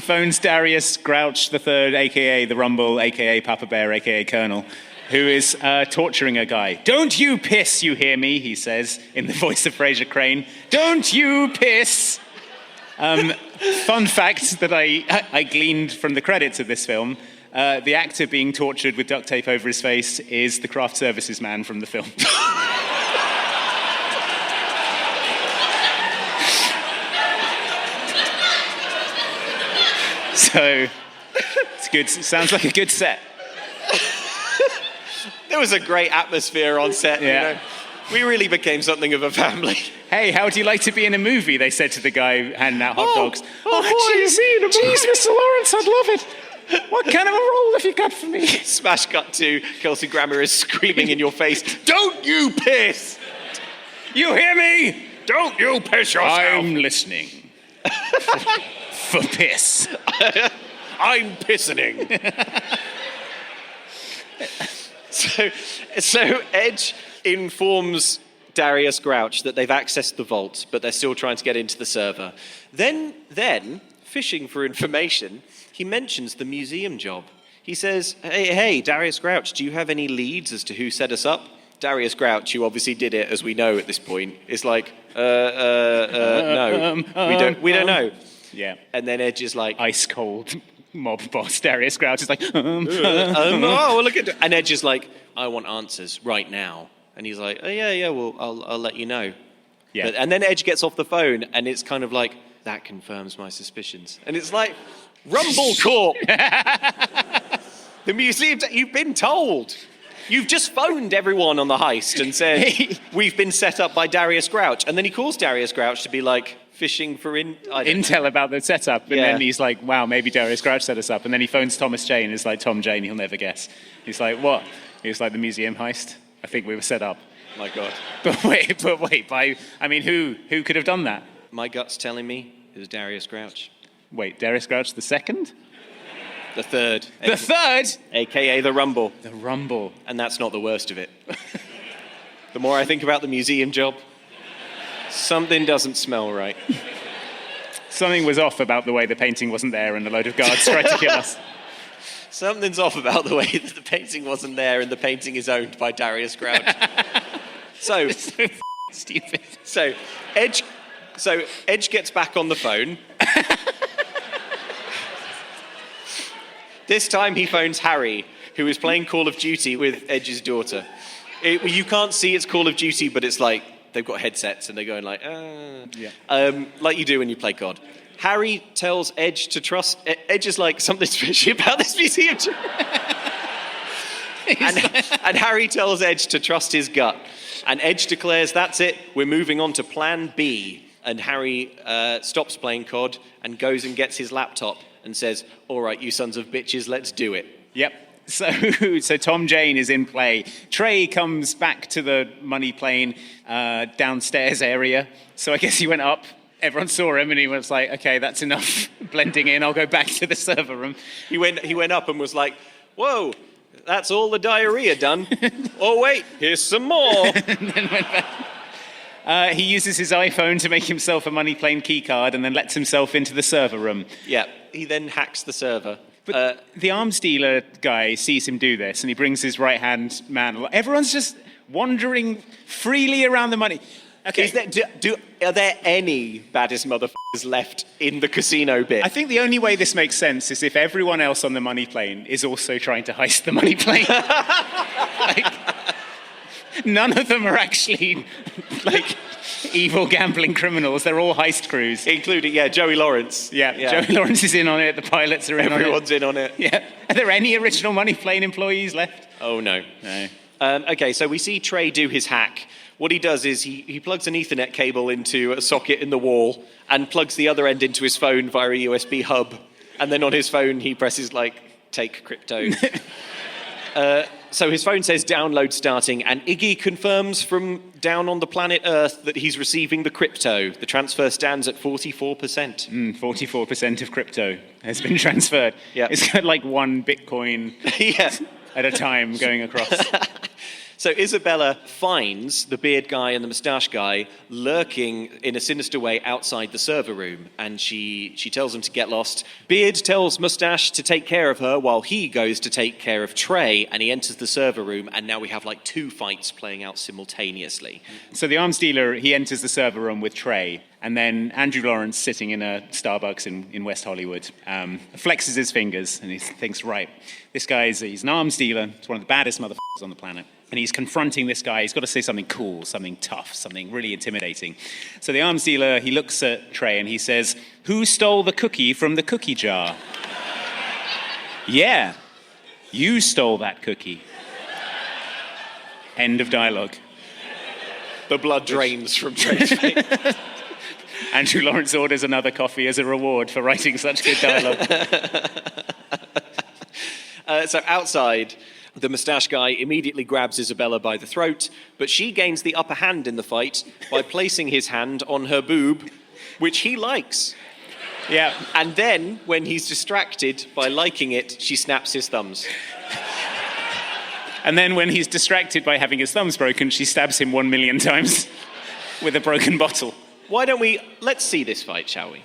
phones Darius Grouch III, a.k.a. The Rumble, a.k.a. Papa Bear, a.k.a. Colonel, who is torturing a guy. Don't you piss, you hear me, he says, in the voice of Fraser Crane. Don't you piss! Fun fact that I gleaned from the credits of this film, the actor being tortured with duct tape over his face is the craft services man from the film. So, it's good. It sounds like a good set. There was a great atmosphere on set, you know. We really became something of a family. Hey, how would you like to be in a movie? They said to the guy handing out hot dogs. Oh, jeez, Mr. Lawrence, I'd love it. What kind of a role have you got for me? Smash cut to Kelsey Grammer is screaming in your face, don't you piss! You hear me? Don't you piss yourself! I'm listening. For piss. I'm pissening. So Edge informs Darius Grouch that they've accessed the vault, but they're still trying to get into the server. Then, fishing for information, he mentions the museum job. He says, hey, Darius Grouch, do you have any leads as to who set us up? Darius Grouch, who obviously did it, as we know at this point, is like, no, we don't know. Yeah. And then Edge is like... Ice cold mob boss Darius Grouch is like, oh, look at... And Edge is like, I want answers right now. And he's like, oh, yeah, well, I'll let you know. Yeah. And then Edge gets off the phone, and it's kind of like, that confirms my suspicions. And it's like, Rumble Corp! The museum, you've been told. You've just phoned everyone on the heist and said, we've been set up by Darius Grouch. And then he calls Darius Grouch to be like, fishing for intel about the setup. And then he's like, wow, maybe Darius Grouch set us up. And then he phones Thomas Jane. It's like, Tom Jane, he'll never guess. He's like, what? He's like, the museum heist? I think we were set up. My God. But wait, who could have done that? My gut's telling me it was Darius Grouch. Wait, Darius Grouch the second? The third. The third? AKA the Rumble. The Rumble. And that's not the worst of it. The more I think about the museum job, something doesn't smell right. Something was off about the way the painting wasn't there and a load of guards tried to kill us. Something's off about the way that the painting wasn't there and the painting is owned by Darius Grouch. So stupid. So Edge gets back on the phone. This time he phones Harry, who is playing Call of Duty with Edge's daughter. You can't see it's Call of Duty, but it's like they've got headsets and they're going like, like you do when you play COD. Harry tells Edge to trust... Edge is like, something's fishy about this museum. and Harry tells Edge to trust his gut. And Edge declares, that's it, we're moving on to plan B. And Harry stops playing COD and goes and gets his laptop and says, all right, you sons of bitches, let's do it. Yep. So Tom Jane is in play. Trey comes back to the money plane downstairs area. So I guess he went up. Everyone saw him and he was like, okay, that's enough blending in. I'll go back to the server room. He went up and was like, whoa, that's all the diarrhea done. Oh, wait, here's some more. And then went back. He uses his iPhone to make himself a money plane key card and then lets himself into the server room. Yeah, he then hacks the server. But the arms dealer guy sees him do this and he brings his right-hand man. Everyone's just wandering freely around the money. Okay. Are there any baddest motherfuckers left in the casino bit? I think the only way this makes sense is if everyone else on the money plane is also trying to heist the money plane. None of them are actually evil gambling criminals. They're all heist crews. Including, Joey Lawrence. Yeah, Joey Lawrence is in on it. The pilots are in on it. Everyone's in on it. Yeah. Are there any original money plane employees left? Oh, no. No. Okay, so we see Trey do his hack. What he does is he plugs an Ethernet cable into a socket in the wall and plugs the other end into his phone via a USB hub. And then on his phone, he presses, take crypto. So his phone says download starting, and Iggy confirms from down on the planet Earth that he's receiving the crypto. The transfer stands at 44%. 44% of crypto has been transferred. Yeah. It's got one Bitcoin at a time going across. So Isabella finds the beard guy and the mustache guy lurking in a sinister way outside the server room, and she tells them to get lost. Beard tells Mustache to take care of her while he goes to take care of Trey, and he enters the server room, and now we have two fights playing out simultaneously. So the arms dealer, he enters the server room with Trey, and then Andrew Lawrence, sitting in a Starbucks in West Hollywood, flexes his fingers, and he thinks, right, this guy's he's an arms dealer, he's one of the baddest motherfuckers on the planet. And he's confronting this guy. He's got to say something cool, something tough, something really intimidating. So the arms dealer, he looks at Trey and he says, who stole the cookie from the cookie jar? Yeah, you stole that cookie. End of dialogue. The blood drains from Trey's face. Andrew Lawrence orders another coffee as a reward for writing such good dialogue. So outside, the mustache guy immediately grabs Isabella by the throat, but she gains the upper hand in the fight by placing his hand on her boob, which he likes. Yeah. And then, when he's distracted by liking it, she snaps his thumbs. And then when he's distracted by having his thumbs broken, she stabs him 1 million times with a broken bottle. Why don't let's see this fight, shall we?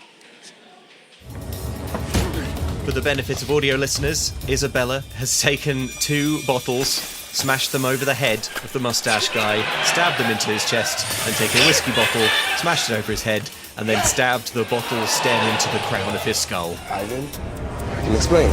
For the benefit of audio listeners, Isabella has taken 2 bottles, smashed them over the head of the mustache guy, stabbed them into his chest, and taken a whiskey bottle, smashed it over his head, and then stabbed the bottle stem into the crown of his skull. Ivan, I can explain.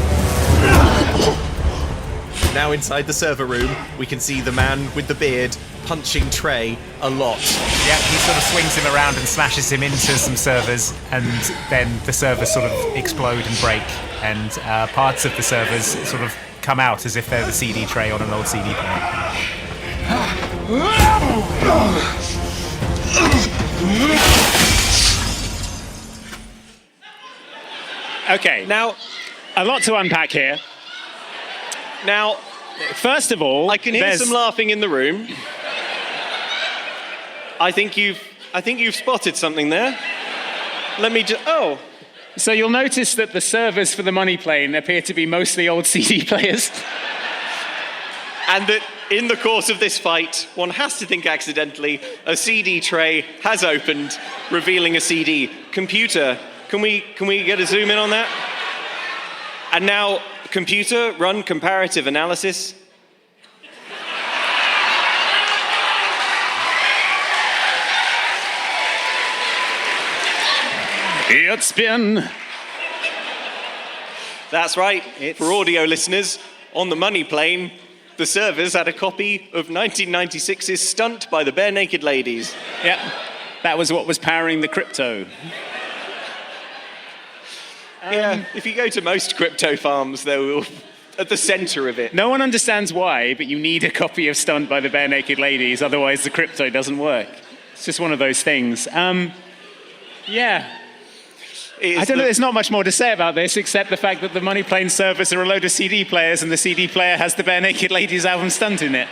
Now inside the server room, we can see the man with the beard punching Trey a lot. Yeah, he sort of swings him around and smashes him into some servers, and then the servers sort of explode and break, and parts of the servers sort of come out as if they're the CD tray on an old CD player. Okay, now, a lot to unpack here. Now, first of all, I can hear some laughing in the room. I think you've spotted something there. Let me just... Oh. So you'll notice that the servers for the money plane appear to be mostly old CD players. And that in the course of this fight, one has to think accidentally, a CD tray has opened, revealing a CD. Computer, can we get a zoom in on that? And now, computer, run comparative analysis. It's been... That's right. For audio listeners, on the money plane, the servers had a copy of 1996's Stunt by the Bare Naked Ladies. Yeah, that was what was powering the crypto. Yeah, if you go to most crypto farms, there will at the center of it. No one understands why, but you need a copy of Stunt by the Bare Naked Ladies, otherwise the crypto doesn't work. It's just one of those things. Yeah. I don't know, there's not much more to say about this, except the fact that the Money Plane servers are a load of CD players, and the CD player has the Bare Naked Ladies album Stunt in it.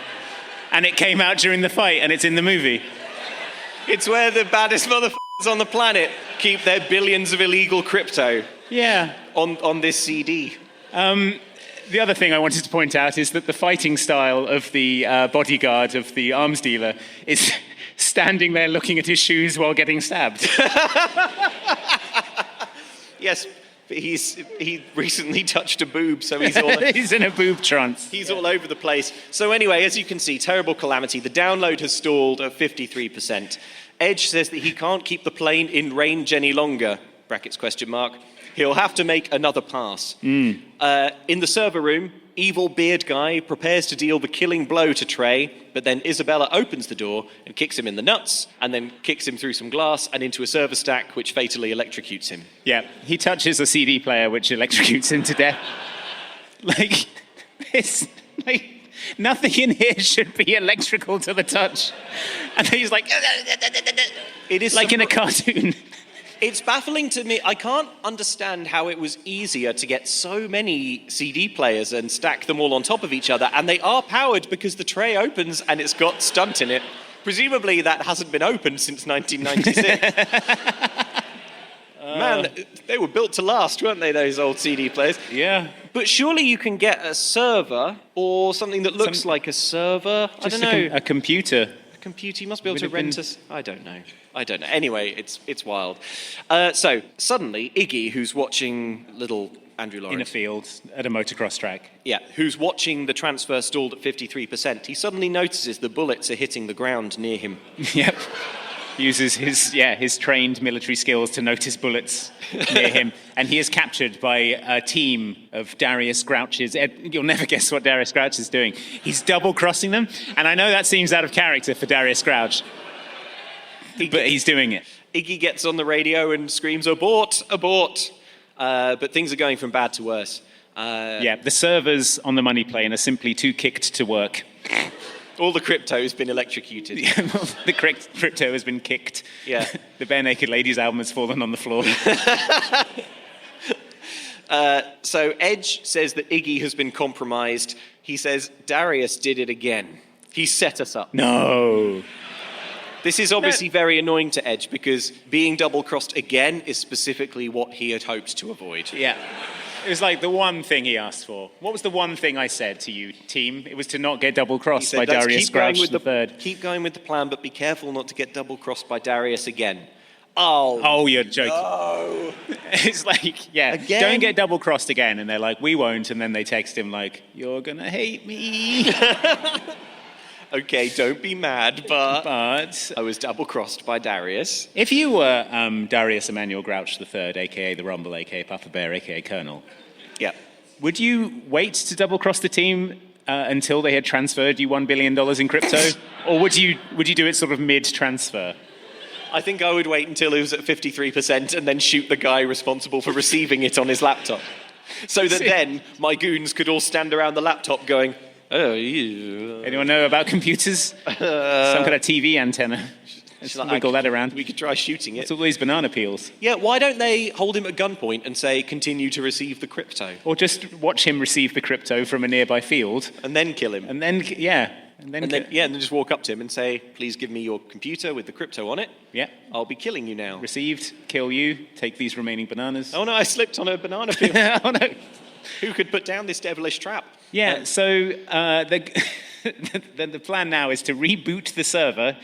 And it came out during the fight, and it's in the movie. It's where the baddest motherfuckers on the planet keep their billions of illegal crypto. Yeah. On this CD. The other thing I wanted to point out is that the fighting style of the bodyguard of the arms dealer is standing there looking at his shoes while getting stabbed. Yes, he recently touched a boob, so he's all... He's in a boob trance. He's all over the place. So anyway, as you can see, terrible calamity. The download has stalled at 53%. Edge says that he can't keep the plane in range any longer, brackets question mark. He'll have to make another pass. In the server room, evil beard guy prepares to deal the killing blow to Trey, but then Isabella opens the door and kicks him in the nuts, and then kicks him through some glass and into a server stack, which fatally electrocutes him. Yeah, he touches a CD player, which electrocutes him to death. It's like, nothing in here should be electrical to the touch. And he's like... It is like in a cartoon. It's baffling to me. I can't understand how it was easier to get so many CD players and stack them all on top of each other. And they are powered because the tray opens and it's got Stunt in it. Presumably that hasn't been opened since 1996. Man, they were built to last, weren't they, those old CD players? Yeah. But surely you can get a server or something that looks like a server. I don't know. A computer. Computer, you must be able to rent us. I don't know. Anyway, it's wild. So suddenly Iggy, who's watching little Andrew Lawrence in a field at a motocross track, who's watching the transfer stalled at 53%, he suddenly notices the bullets are hitting the ground near him. Yep. Uses his trained military skills to notice bullets near him, and he is captured by a team of Darius Grouches. You'll never guess what Darius Grouch is doing. He's double-crossing them, and I know that seems out of character for Darius Grouch, but he's doing it. Iggy gets on the radio and screams, "Abort, abort!" But things are going from bad to worse. The servers on the Money Plane are simply too kicked to work. All the crypto has been electrocuted. The crypto has been kicked. Yeah. The Bare Naked Ladies album has fallen on the floor. So Edge says that Iggy has been compromised. He says Darius did it again. He set us up. No. This is obviously very annoying to Edge because being double-crossed again is specifically what he had hoped to avoid. Yeah. It was like the one thing he asked for. What was the one thing I said to you, team? It was to not get double-crossed by Darius Grouch the third. Keep going with the plan, but be careful not to get double-crossed by Darius again. Oh, you're joking. No. It's like, again? Don't get double-crossed again. And they're like, we won't. And then they text him like, you're going to hate me. Okay, don't be mad, but I was double-crossed by Darius. If you were Darius Emmanuel Grouch III, a.k.a. The Rumble, a.k.a. Papa Bear, a.k.a. Colonel, would you wait to double-cross the team until they had transferred you $1 billion in crypto? Or would you do it sort of mid-transfer? I think I would wait until it was at 53% and then shoot the guy responsible for receiving it on his laptop. So that then my goons could all stand around the laptop going, "Oh, yeah." Anyone know about computers? Some kind of TV antenna. Just wiggle that around. We could try shooting it. It's all these banana peels. Yeah, why don't they hold him at gunpoint and say, continue to receive the crypto? Or just watch him receive the crypto from a nearby field. And then kill him. And then just walk up to him and say, please give me your computer with the crypto on it. Yeah. I'll be killing you now. Received, kill you, take these remaining bananas. Oh no, I slipped on a banana peel. Oh no. Who could put down this devilish trap? Yeah, so the plan now is to reboot the server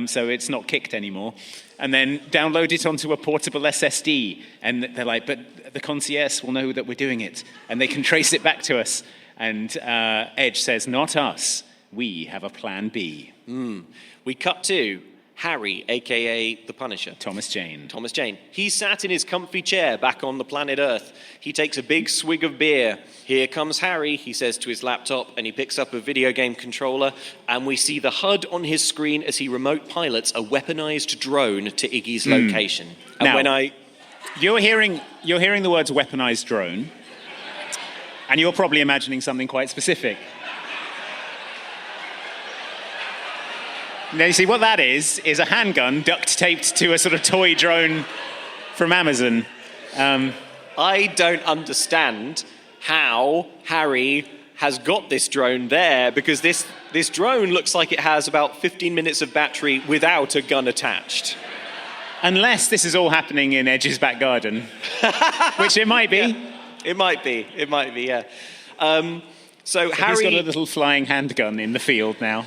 so it's not kicked anymore, and then download it onto a portable SSD. And they're like, but the concierge will know that we're doing it, and they can trace it back to us. And Edge says, not us. We have a plan B. We cut to Harry, a.k.a. the Punisher. Thomas Jane. He's sat in his comfy chair back on the planet Earth. He takes a big swig of beer. Here comes Harry, he says to his laptop, and he picks up a video game controller, and we see the HUD on his screen as he remote pilots a weaponized drone to Iggy's location. And now, you're hearing the words weaponized drone. And you're probably imagining something quite specific. Now, you see, what that is a handgun duct-taped to a sort of toy drone from Amazon. I don't understand how Harry has got this drone there, because this drone looks like it has about 15 minutes of battery without a gun attached. Unless this is all happening in Edge's back garden, which it might be. Yeah, it might be, yeah. So Harry... He's got a little flying handgun in the field now.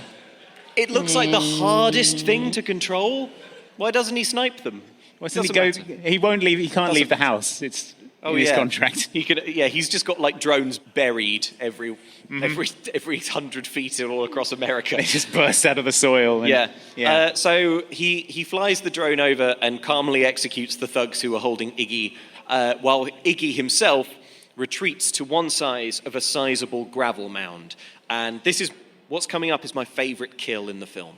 It looks like the hardest thing to control. Why doesn't he snipe them? Well, he won't leave. He can't leave the house. It's in his contract. He could. Yeah, he's just got like drones buried every 100 feet all across America. They just burst out of the soil. So he flies the drone over and calmly executes the thugs who are holding Iggy, while Iggy himself retreats to one side of a sizable gravel mound. And this is what's coming up is my favorite kill in the film.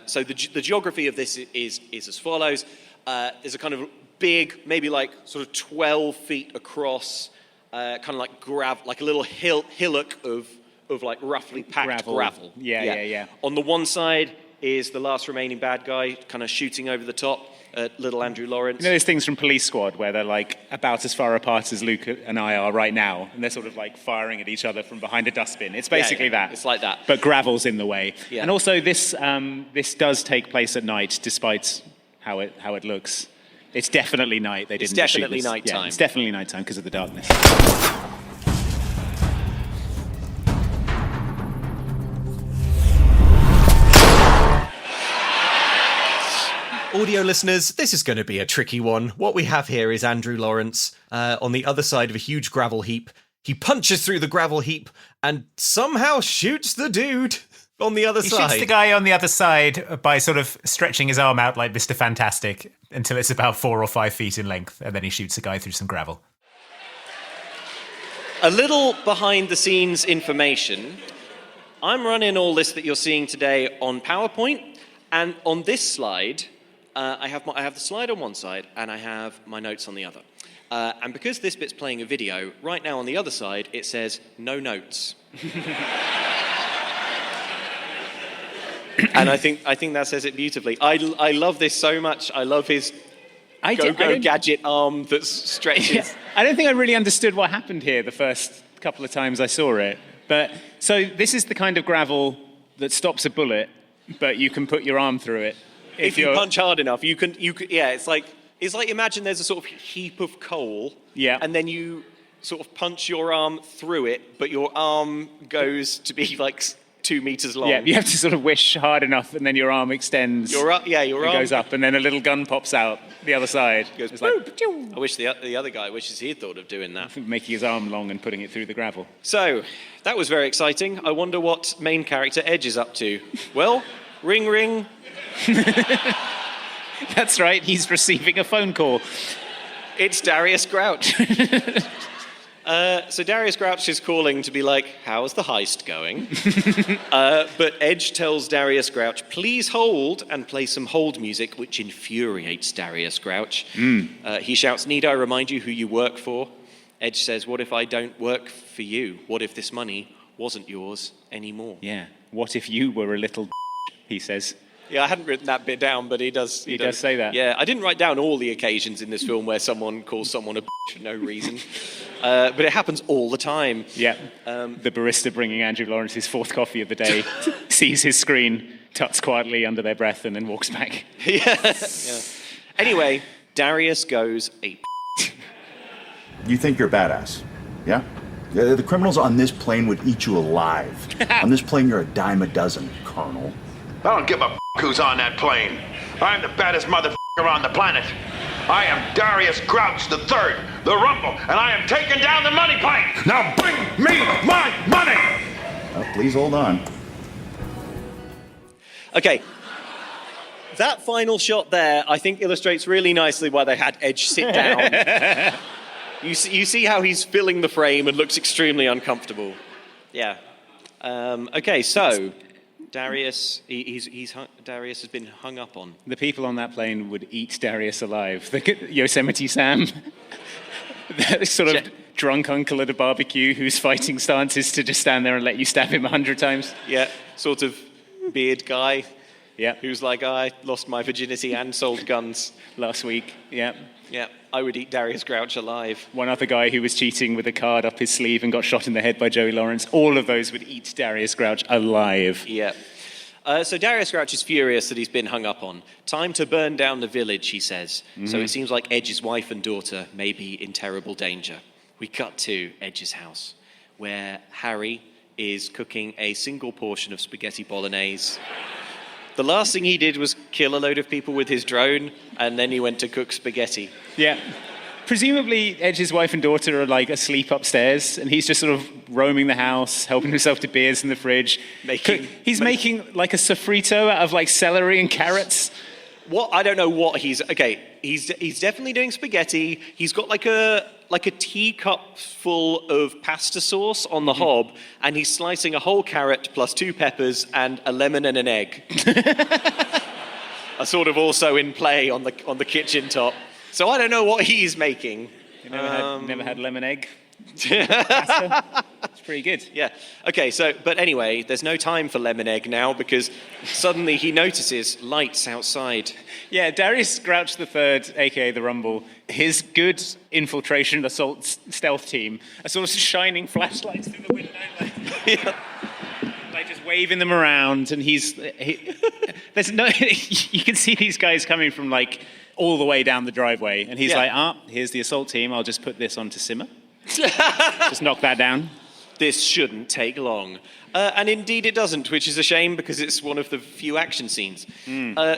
So the geography of this is as follows. There's a kind of big, maybe like sort of 12 feet across, kind of like like a little hillock of like roughly packed gravel. Yeah. On the one side is the last remaining bad guy, kind of shooting over the top at little Andrew Lawrence. You know those things from Police Squad where they're like about as far apart as Luke and I are right now, and they're sort of like firing at each other from behind a dustbin. It's basically that. It's like that. But gravel's in the way. Yeah. And also this does take place at night, despite how it looks. It's definitely night. It's definitely nighttime. Yeah, it's definitely nighttime because of the darkness. Audio listeners, this is going to be a tricky one. What we have here is Andrew Lawrence on the other side of a huge gravel heap. He punches through the gravel heap and somehow shoots the dude on the other side. He shoots the guy on the other side by sort of stretching his arm out like Mr. Fantastic until it's about 4 or 5 feet in length, and then he shoots the guy through some gravel. A little behind-the-scenes information. I'm running all this that you're seeing today on PowerPoint, and on this slide, I have the slide on one side, and I have my notes on the other. And because this bit's playing a video, right now on the other side, it says, no notes. And I think that says it beautifully. I love this so much. I love his go-go gadget arm that's stretches. Yeah. I don't think I really understood what happened here the first couple of times I saw it. But so this is the kind of gravel that stops a bullet, but you can put your arm through it. If you punch hard enough, you can. Yeah, it's like imagine there's a sort of heap of coal. Yeah. And then you sort of punch your arm through it, but your arm goes to be like 2 meters long. Yeah, you have to sort of wish hard enough, and then your arm extends. Your arm goes up, and then a little gun pops out the other side. Goes, it's like, I wish the other guy wishes he had thought of doing that. Making his arm long and putting it through the gravel. So, that was very exciting. I wonder what main character Edge is up to. Well, ring ring. That's right, he's receiving a phone call. It's Darius Grouch. So Darius Grouch is calling to be like, how's the heist going? But Edge tells Darius Grouch, please hold, and play some hold music, which infuriates Darius Grouch. He shouts, need I remind you who you work for? Edge says, what if I don't work for you? What if this money wasn't yours anymore? Yeah, what if you were a little he says. Yeah, I hadn't written that bit down, but he does. He does say that. Yeah, I didn't write down all the occasions in this film where someone calls someone a for no reason. But it happens all the time. Yeah. The barista bringing Andrew Lawrence's fourth coffee of the day sees his screen, tucks quietly under their breath, and then walks back. Yeah. Anyway, Darius goes ape. You think you're a badass, yeah? The criminals on this plane would eat you alive. On this plane, you're a dime a dozen, Colonel. I don't give a who's on that plane. I'm the baddest motherfucker on the planet. I am Darius Grouch the Third, the Rumble, and I am taking down the money plane. Now bring me my money. Please hold on. Okay. That final shot there, I think, illustrates really nicely why they had Edge sit down. You see how he's filling the frame and looks extremely uncomfortable. Yeah. Okay, so Darius, Darius has been hung up on. The people on that plane would eat Darius alive. The Yosemite Sam, sort of drunk uncle at a barbecue whose fighting stance is to just stand there and let you stab him 100 times. Yeah, sort of beard guy. Yeah. Who's like, I lost my virginity and sold guns last week. Yeah. Yeah, I would eat Darius Grouch alive. One other guy who was cheating with a card up his sleeve and got shot in the head by Joey Lawrence. All of those would eat Darius Grouch alive. Yeah. So Darius Grouch is furious that he's been hung up on. Time to burn down the village, he says. So it seems like Edge's wife and daughter may be in terrible danger. We cut to Edge's house, where Harry is cooking a single portion of spaghetti bolognese. The last thing he did was kill a load of people with his drone, and then he went to cook spaghetti. Yeah. Presumably, Edge's wife and daughter are like asleep upstairs, and he's just sort of roaming the house, helping himself to beers in the fridge. He's making like a sofrito out of like celery and carrots. What? I don't know what he's... Okay, he's definitely doing spaghetti. He's got like a teacup full of pasta sauce on the hob, and he's slicing a whole carrot plus 2 peppers and a lemon and an egg. Are sort of also in play on the kitchen top. So I don't know what he's making. You never had lemon egg? Pasta? It's pretty good. Yeah. Okay, but anyway, there's no time for lemon egg now because suddenly he notices lights outside. Yeah, Darius Grouch III, a.k.a. the Rumble, his good infiltration assault stealth team are sort of shining flashlights through the window. Like just waving them around, and there's no... You can see these guys coming from like all the way down the driveway, and he's like, here's the assault team, I'll just put this on to simmer. Just knock that down. This shouldn't take long. And indeed it doesn't, which is a shame because it's one of the few action scenes.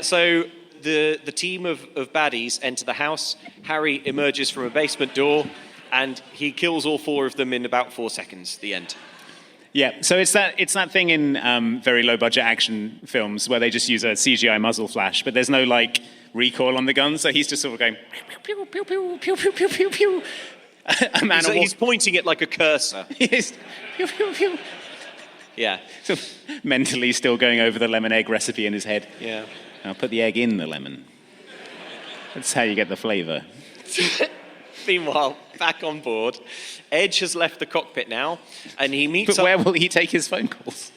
So the team of baddies enter the house. Harry emerges from a basement door, and he kills all 4 of them in about 4 seconds, the end. Yeah, so it's that thing in very low-budget action films where they just use a CGI muzzle flash, but there's no, like, recoil on the gun, so he's just sort of going... Pew, pew, pew, pew, pew, pew, pew, pew. He's pointing it like a cursor. Yes. Pew, pew, pew. Yeah. So mentally still going over the lemon egg recipe in his head. Yeah. I'll put the egg in the lemon. That's how you get the flavour. Meanwhile, back on board, Edge has left the cockpit now, and he meets But where will he take his phone calls?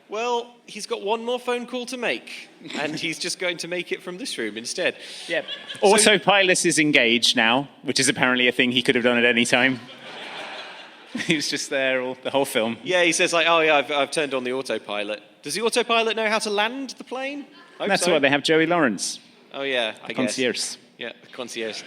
Well, he's got one more phone call to make, and he's just going to make it from this room instead. Yeah. Autopilot is engaged now, which is apparently a thing he could have done at any time. He was just there the whole film. Yeah, he says like, oh yeah, I've turned on the autopilot. Does the autopilot know how to land the plane? That's why they have Joey Lawrence. Oh yeah, I guess. Concierge. Yeah, concierge.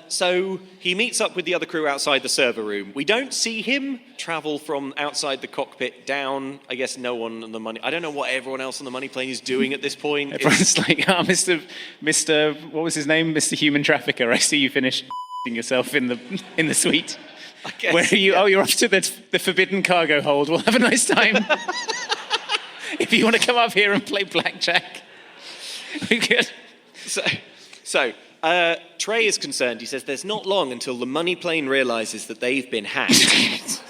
So he meets up with the other crew outside the server room. We don't see him travel from outside the cockpit down. I guess no one on the money... I don't know what everyone else on the money plane is doing at this point. Everyone's like, Mr. What was his name? Mr. Human Trafficker. I see you finished yourself in the suite. I guess, Where are you? Yeah. Oh, you're off to the forbidden cargo hold. We'll have a nice time. If you want to come up here and play blackjack, we could. So Trey is concerned. He says there's not long until the money plane realizes that they've been hacked.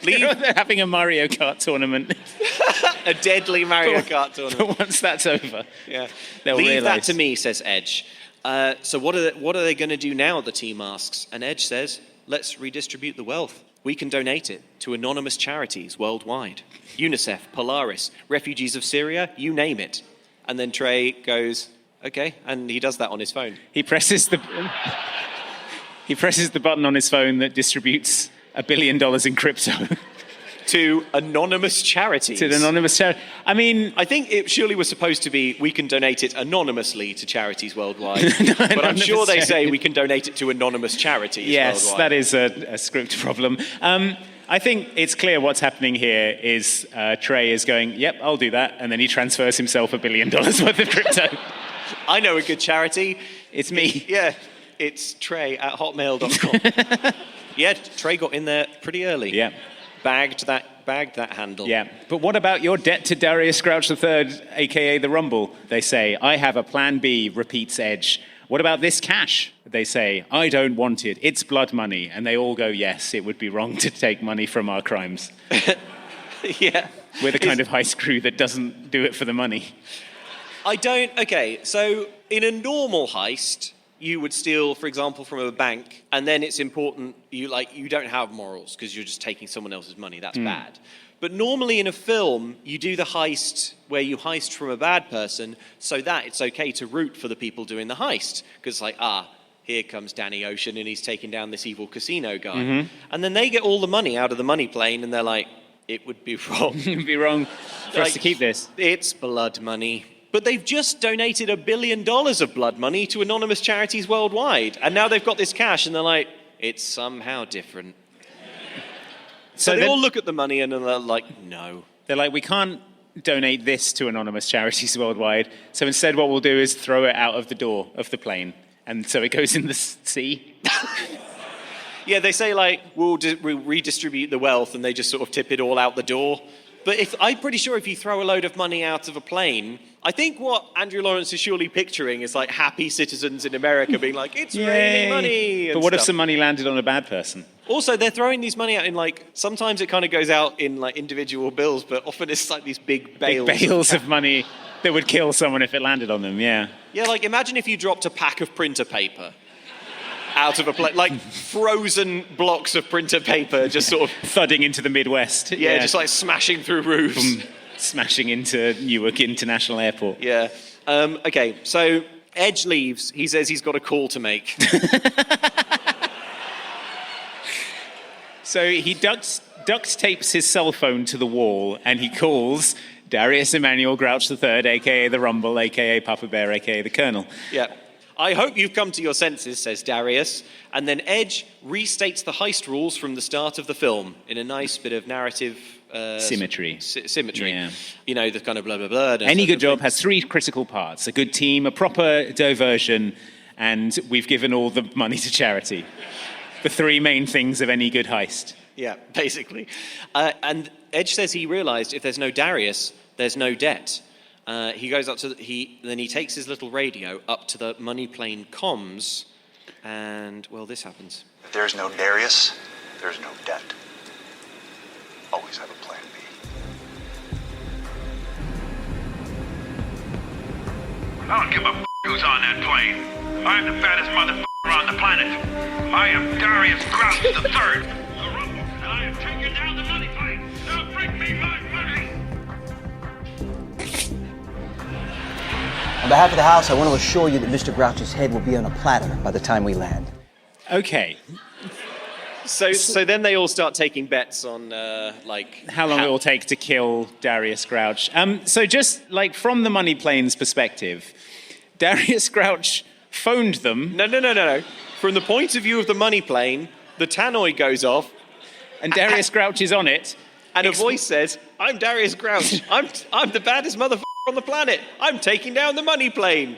They're having a Mario Kart tournament. A deadly Mario Kart tournament. But once that's over, they'll Leave realize. that to me, says Edge. So what are they going to do now, the team asks. And Edge says, let's redistribute the wealth. We can donate it to anonymous charities worldwide. UNICEF, Polaris, refugees of Syria, you name it. And then Trey goes, okay, and he does that on his phone. He presses the button on his phone that distributes $1 billion in crypto. To anonymous charities. To the anonymous charity. I mean... I think it surely was supposed to be, we can donate it anonymously to charities worldwide. But I'm sure they say we can donate it to anonymous charities yes, worldwide. That is a script problem. I think it's clear what's happening here is Trey is going, yep, I'll do that. And then he transfers himself $1 billion worth of crypto. I know a good charity. It's me. Yeah, it's Trey at hotmail.com. Yeah, Trey got in there pretty early. Yeah. Bagged that handle. Yeah, but what about your debt to Darius Grouch III, a.k.a. the Rumble? They say, I have a plan B, repeats Edge. What about this cash? They say, I don't want it. It's blood money. And they all go, yes, it would be wrong to take money from our crimes. Yeah. We're the kind of heist crew that doesn't do it for the money. Okay, so in a normal heist, you would steal, for example, from a bank, and then it's important, you don't have morals because you're just taking someone else's money. That's bad. But normally in a film, you do the heist where you heist from a bad person so that it's okay to root for the people doing the heist. Because it's like, here comes Danny Ocean and he's taking down this evil casino guy. Mm-hmm. And then they get all the money out of the money plane and they're like, it would be wrong. It would be wrong for us to keep this. It's blood money. But they've just donated $1 billion of blood money to anonymous charities worldwide. And now they've got this cash and they're like, it's somehow different. So they all look at the money and they're like, no. They're like, we can't donate this to anonymous charities worldwide. So instead what we'll do is throw it out of the door of the plane. And so it goes in the sea. Yeah, they say we'll redistribute the wealth and they just sort of tip it all out the door. But I'm pretty sure if you throw a load of money out of a plane, I think what Andrew Lawrence is surely picturing is happy citizens in America being like, it's raining money. But what if some money landed on a bad person? Also, they're throwing these money out in sometimes it kind of goes out in individual bills, but often it's these big bales. Big bales of money that would kill someone if it landed on them, yeah. Yeah, imagine if you dropped a pack of printer paper out of a plane, frozen blocks of printer paper just sort of thudding into the Midwest. Yeah, just smashing through roofs. Smashing into Newark International Airport. Yeah. Okay, so Edge leaves. He says he's got a call to make. So he duct tapes his cell phone to the wall and he calls Darius Emmanuel Grouch III, a.k.a. the Rumble, a.k.a. Papa Bear, a.k.a. the Colonel. Yeah. I hope you've come to your senses, says Darius. And then Edge restates the heist rules from the start of the film in a nice bit of narrative... symmetry. Symmetry. Yeah. The kind of blah, blah, blah. Any good job has 3 critical parts. A good team, a proper diversion, and we've given all the money to charity. The 3 main things of any good heist. Yeah, basically. And Edge says he realized if there's no Darius, there's no debt. He goes up to then he takes his little radio up to the money plane comms, and this happens. If there's no Darius, there's no debt. Always have a plan B. I don't give a who's on that plane. I'm the baddest mother-effer on the planet. I am Darius Grouch III. The Rumble, and I am taking down the money plane. Now bring me my money. On behalf of the House, I want to assure you that Mr. Grouch's head will be on a platter by the time we land. Okay. So then they all start taking bets on, how long it will take to kill Darius Grouch. So just, from the money plane's perspective, Darius Grouch phoned them. No. From the point of view of the money plane, the tannoy goes off. And Darius Grouch is on it. And a voice says, I'm Darius Grouch. I'm the baddest motherfucker on the planet. I'm taking down the money plane.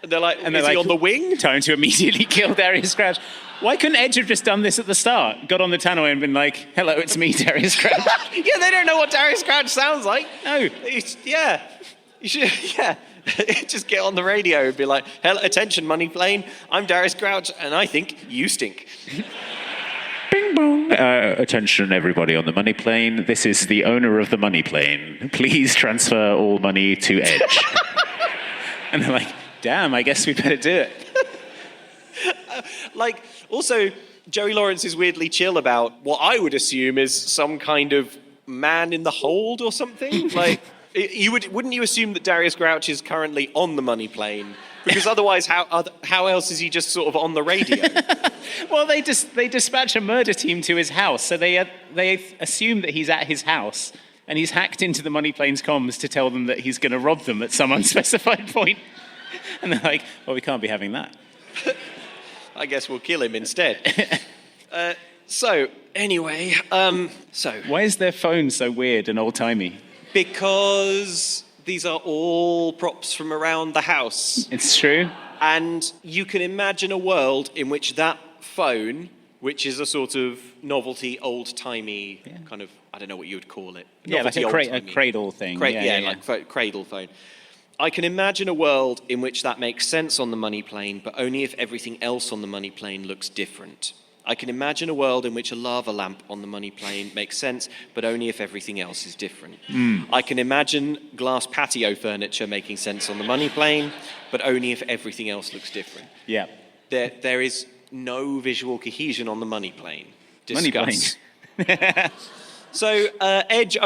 And they're like, is he on the wing? Time to immediately kill Darius Grouch. Why couldn't Edge have just done this at the start? Got on the tannoy and been like, hello, it's me, Darius Grouch. Yeah, they don't know what Darius Grouch sounds like. No. Yeah. You should, yeah. Just get on the radio and be like, hello, attention, money plane. I'm Darius Grouch, and I think you stink. Bing bong. Attention, everybody on the money plane. This is the owner of the money plane. Please transfer all money to Edge. And they're like, damn, I guess we better do it. Also, Joey Lawrence is weirdly chill about what I would assume is some kind of man in the hold or something. Wouldn't you assume that Darius Grouch is currently on the money plane? Because otherwise, how else is he just sort of on the radio? Well, they dispatch a murder team to his house, so they assume that he's at his house, and he's hacked into the money plane's comms to tell them that he's going to rob them at some unspecified point. And they're like, well, we can't be having that. I guess we'll kill him instead. Anyway, why is their phone so weird and old-timey? Because these are all props from around the house. It's true. And you can imagine a world in which that phone, which is a sort of novelty, old-timey kind of, I don't know what you would call it. Yeah, like a cradle thing. Cradle phone. I can imagine a world in which that makes sense on the money plane, but only if everything else on the money plane looks different. I can imagine a world in which a lava lamp on the money plane makes sense, but only if everything else is different. I can imagine glass patio furniture making sense on the money plane, but only if everything else looks different. Yeah. There is no visual cohesion on the money plane. Money plane. Discuss. So Edge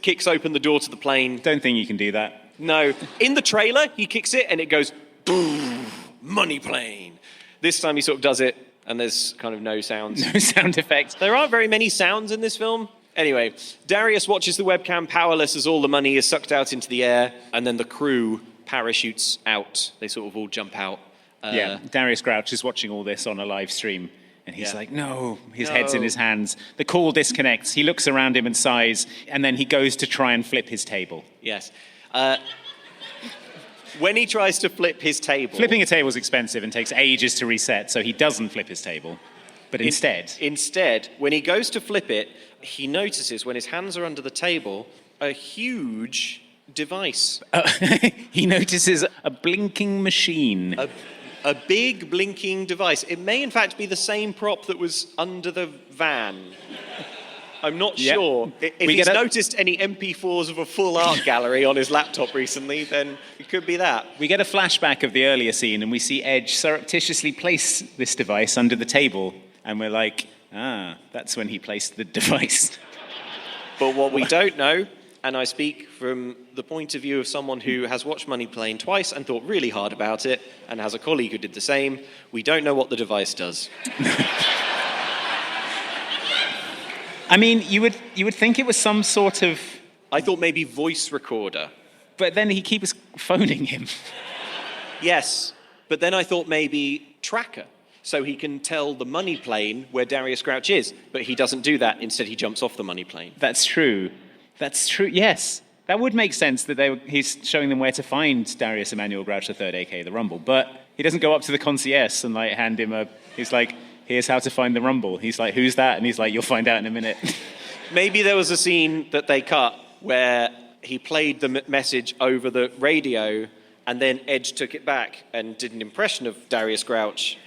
kicks open the door to the plane. Don't think you can do that. No. In the trailer, he kicks it and it goes, boom, money plane. This time he sort of does it and there's kind of no sounds. No sound effects. There aren't very many sounds in this film. Anyway, Darius watches the webcam powerless as all the money is sucked out into the air, and then the crew parachutes out. They sort of all jump out. Darius Grouch is watching all this on a live stream, and he's like, no, his No. head's in his hands. The call disconnects. He looks around him and sighs, and then he goes to try and flip his table. Yes. When he tries to flip his table... Flipping a table is expensive and takes ages to reset, so he doesn't flip his table. But Instead, when he goes to flip it, he notices when his hands are under the table, a huge device. He notices a blinking machine. A big blinking device. It may in fact be the same prop that was under the van. I'm not sure. If he's noticed any MP4s of a full art gallery on his laptop recently, then it could be that. We get a flashback of the earlier scene, and we see Edge surreptitiously place this device under the table. And we're like, that's when he placed the device. But what we don't know, and I speak from the point of view of someone who has watched Money Plane twice and thought really hard about it, and has a colleague who did the same, we don't know what the device does. I mean, you would think it was some sort of... I thought maybe voice recorder. But then he keeps phoning him. Yes, but then I thought maybe tracker. So he can tell the money plane where Darius Grouch is, but he doesn't do that. Instead, he jumps off the money plane. That's true. Yes. That would make sense that he's showing them where to find Darius Emmanuel Grouch III, a.k.a. the Rumble. But he doesn't go up to the concierge and hand him he's like, here's how to find the Rumble. He's like, who's that? And he's like, you'll find out in a minute. Maybe there was a scene that they cut where he played the message over the radio, and then Edge took it back and did an impression of Darius Grouch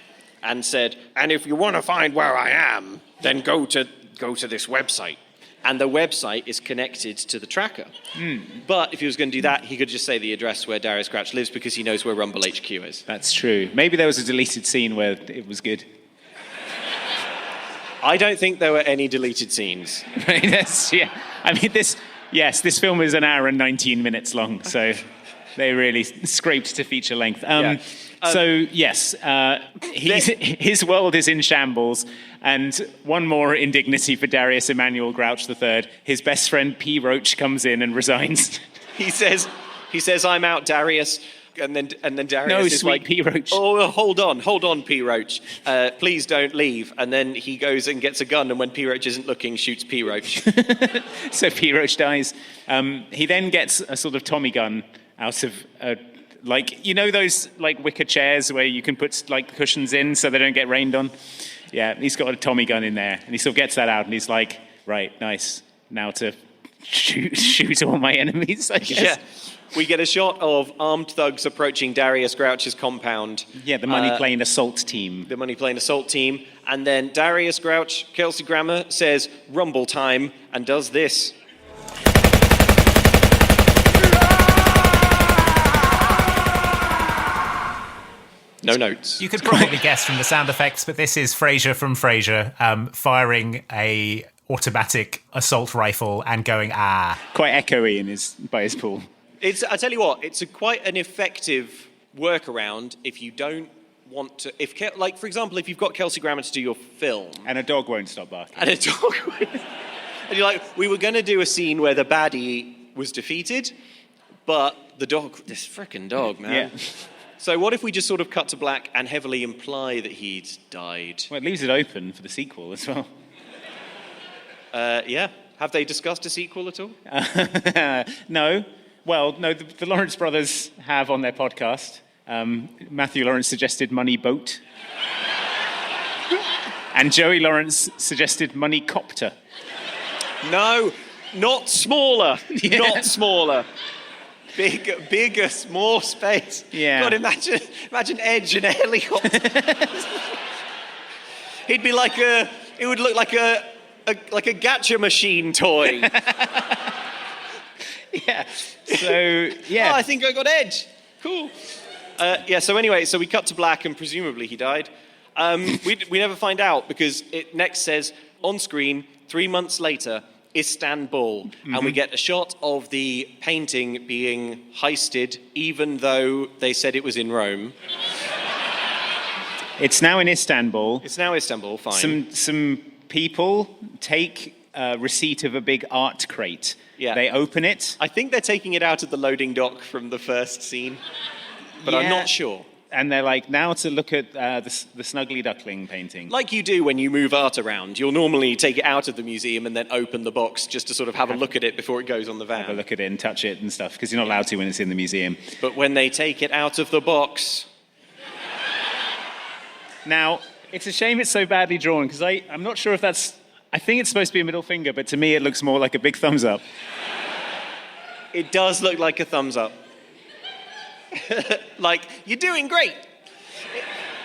and said, and if you want to find where I am, then go to this website. And the website is connected to the tracker. But if he was going to do that, he could just say the address where Darius Grouch lives because he knows where Rumble HQ is. That's true. Maybe there was a deleted scene where it was good. I don't think there were any deleted scenes. I mean, this film is an hour and 19 minutes long, so they really scraped to feature length. His world is in shambles, and one more indignity for Darius Emmanuel Grouch III. His best friend P. Roach comes in and resigns. He says, I'm out, Darius. And then Darius is like, P. Roach. Oh, hold on, P. Roach. Please don't leave. And then he goes and gets a gun, and when P. Roach isn't looking, shoots P. Roach. So P. Roach dies. He then gets a sort of Tommy gun out of those wicker chairs where you can put cushions in so they don't get rained on. Yeah, he's got a Tommy gun in there, and he sort of gets that out, and he's like, right, nice. Now to shoot all my enemies, I guess. Yeah. We get a shot of armed thugs approaching Darius Grouch's compound. Yeah, the money plane assault team. The money plane assault team. And then Darius Grouch, Kelsey Grammer, says, Rumble time, and does this. No notes. You could probably guess from the sound effects, but this is Frasier from Frasier firing a automatic assault rifle and going, ah. Quite echoey by his pool. I tell you what, it's quite an effective workaround if you don't want to... for example, if you've got Kelsey Grammer to do your film... And a dog won't stop barking. And you're like, we were going to do a scene where the baddie was defeated, but the dog... This frickin' dog, man. Yeah. So what if we just sort of cut to black and heavily imply that he'd died? Well, it leaves it open for the sequel as well. Yeah. Have they discussed a sequel at all? No. Well, no, the Lawrence brothers have on their podcast. Matthew Lawrence suggested Money Boat. And Joey Lawrence suggested Money Copter. No, not smaller. Yeah. Not smaller. Bigger, more space. Yeah. God, imagine Edge in a helicopter. He'd be it would look like a gacha machine toy. Yeah. So, yeah. Oh, I think I got Edge. Cool. So anyway, so we cut to black, and presumably he died. We never find out because it next says on screen 3 months later, Istanbul, and we get a shot of the painting being heisted, even though they said it was in Rome. It's now in Istanbul. It's now Istanbul. Fine. Some people take receipt of a big art crate. Yeah. They open it. I think they're taking it out of the loading dock from the first scene, but I'm not sure. And they're like, now to look at the Snuggly Duckling painting. Like you do when you move art around, you'll normally take it out of the museum and then open the box just to sort of have a look at it before it goes on the van. Have a look at it and touch it and stuff, because you're not allowed to when it's in the museum. But when they take it out of the box... Now, it's a shame it's so badly drawn, because I'm not sure if that's... I think it's supposed to be a middle finger, but to me it looks more like a big thumbs up. It does look like a thumbs up. Like, you're doing great.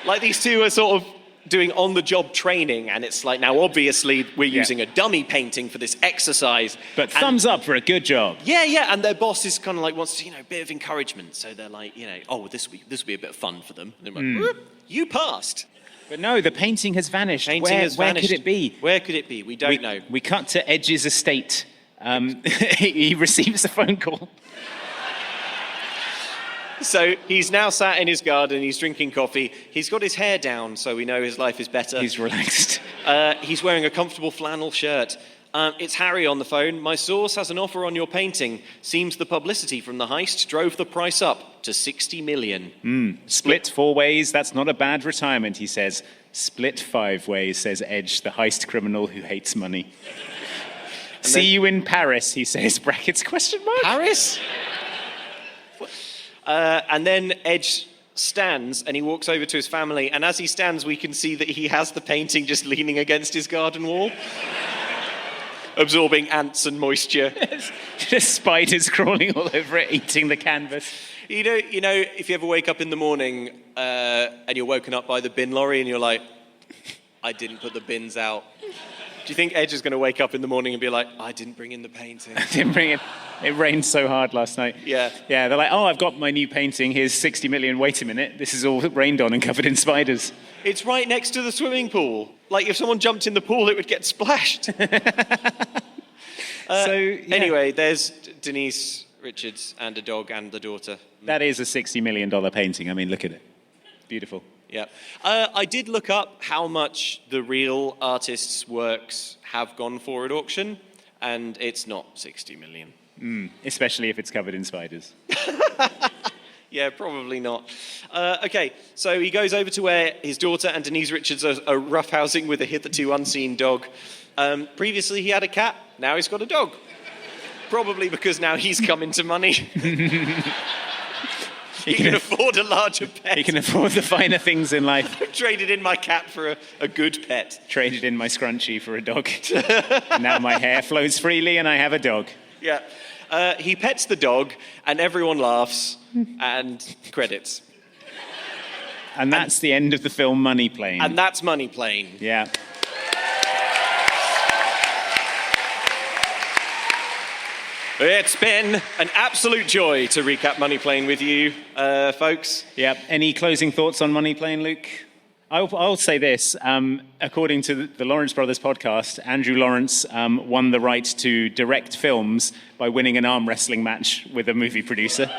Like these two are sort of doing on-the-job training, and it's like, now obviously we're using a dummy painting for this exercise. But thumbs up for a good job. Yeah, and their boss is kind of like wants, a bit of encouragement. So they're like, oh, this will be a bit of fun for them. And they're like, you passed. But no, the painting has vanished. Where could it be? Where could it be? We don't know. We cut to Edge's estate. He receives a phone call. So he's now sat in his garden, he's drinking coffee, he's got his hair down so we know his life is better. He's relaxed. He's wearing a comfortable flannel shirt. It's Harry on the phone. My source has an offer on your painting. Seems the publicity from the heist drove the price up to 60 million. Split 4 ways, that's not a bad retirement, he says. Split 5 ways, says Edge, the heist criminal who hates money. See you in Paris, he says, brackets question mark. Paris? And then Edge stands and he walks over to his family, and as he stands we can see that he has the painting just leaning against his garden wall, absorbing ants and moisture. Just spiders crawling all over it, eating the canvas. You know, if you ever wake up in the morning and you're woken up by the bin lorry and you're like, I didn't put the bins out. Do you think Edge is going to wake up in the morning and be like, I didn't bring in the painting? I didn't bring it. It rained so hard last night. Yeah. Yeah, they're like, oh, I've got my new painting. Here's 60 million. Wait a minute. This is all rained on and covered in spiders. It's right next to the swimming pool. Like, if someone jumped in the pool, it would get splashed. Anyway, there's Denise Richards and a dog and the daughter. That is a $60 million painting. I mean, look at it. Beautiful. Yeah. I did look up how much the real artist's works have gone for at auction, and it's not 60 million. Especially if it's covered in spiders. Yeah, probably not. Okay, so he goes over to where his daughter and Denise Richards are roughhousing with a hitherto unseen dog. Previously he had a cat, now he's got a dog. Probably because now he's come into money. He can afford a larger pet. He can afford the finer things in life. I've traded in my cat for a good pet. Traded in my scrunchie for a dog. Now my hair flows freely and I have a dog. Yeah. He pets the dog and everyone laughs and credits. And that's the end of the film Money Plane. And that's Money Plane. Yeah. It's been an absolute joy to recap Money Plane with you, folks. Yeah. Any closing thoughts on Money Plane, Luke? I'll say this. According to the Lawrence Brothers podcast, Andrew Lawrence won the right to direct films by winning an arm wrestling match with a movie producer.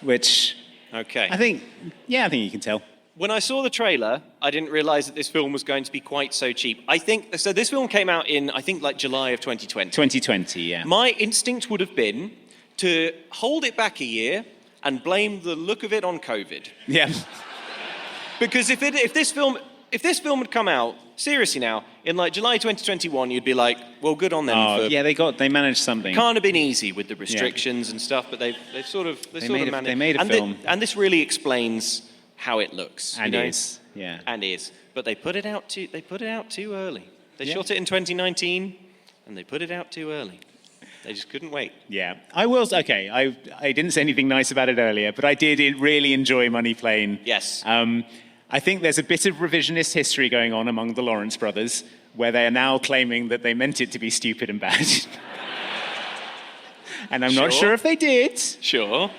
Which, okay. I think you can tell. When I saw the trailer, I didn't realize that this film was going to be quite so cheap. This film came out in, July of 2020. 2020, yeah. My instinct would have been to hold it back a year and blame the look of it on COVID. Yeah. Because if this film had come out, seriously now, in July 2021, you'd be like, well, good on them. They managed something. Can't have been easy with the restrictions and stuff, but they've sort of managed. They made a film. And this really explains how it looks. And is, yeah. And is. But they put it out too early. They shot it in 2019, and they put it out too early. They just couldn't wait. Yeah. I didn't say anything nice about it earlier, but I did really enjoy Money Plane. Yes. I think there's a bit of revisionist history going on among the Lawrence brothers, where they are now claiming that they meant it to be stupid and bad. And I'm not sure if they did. Sure.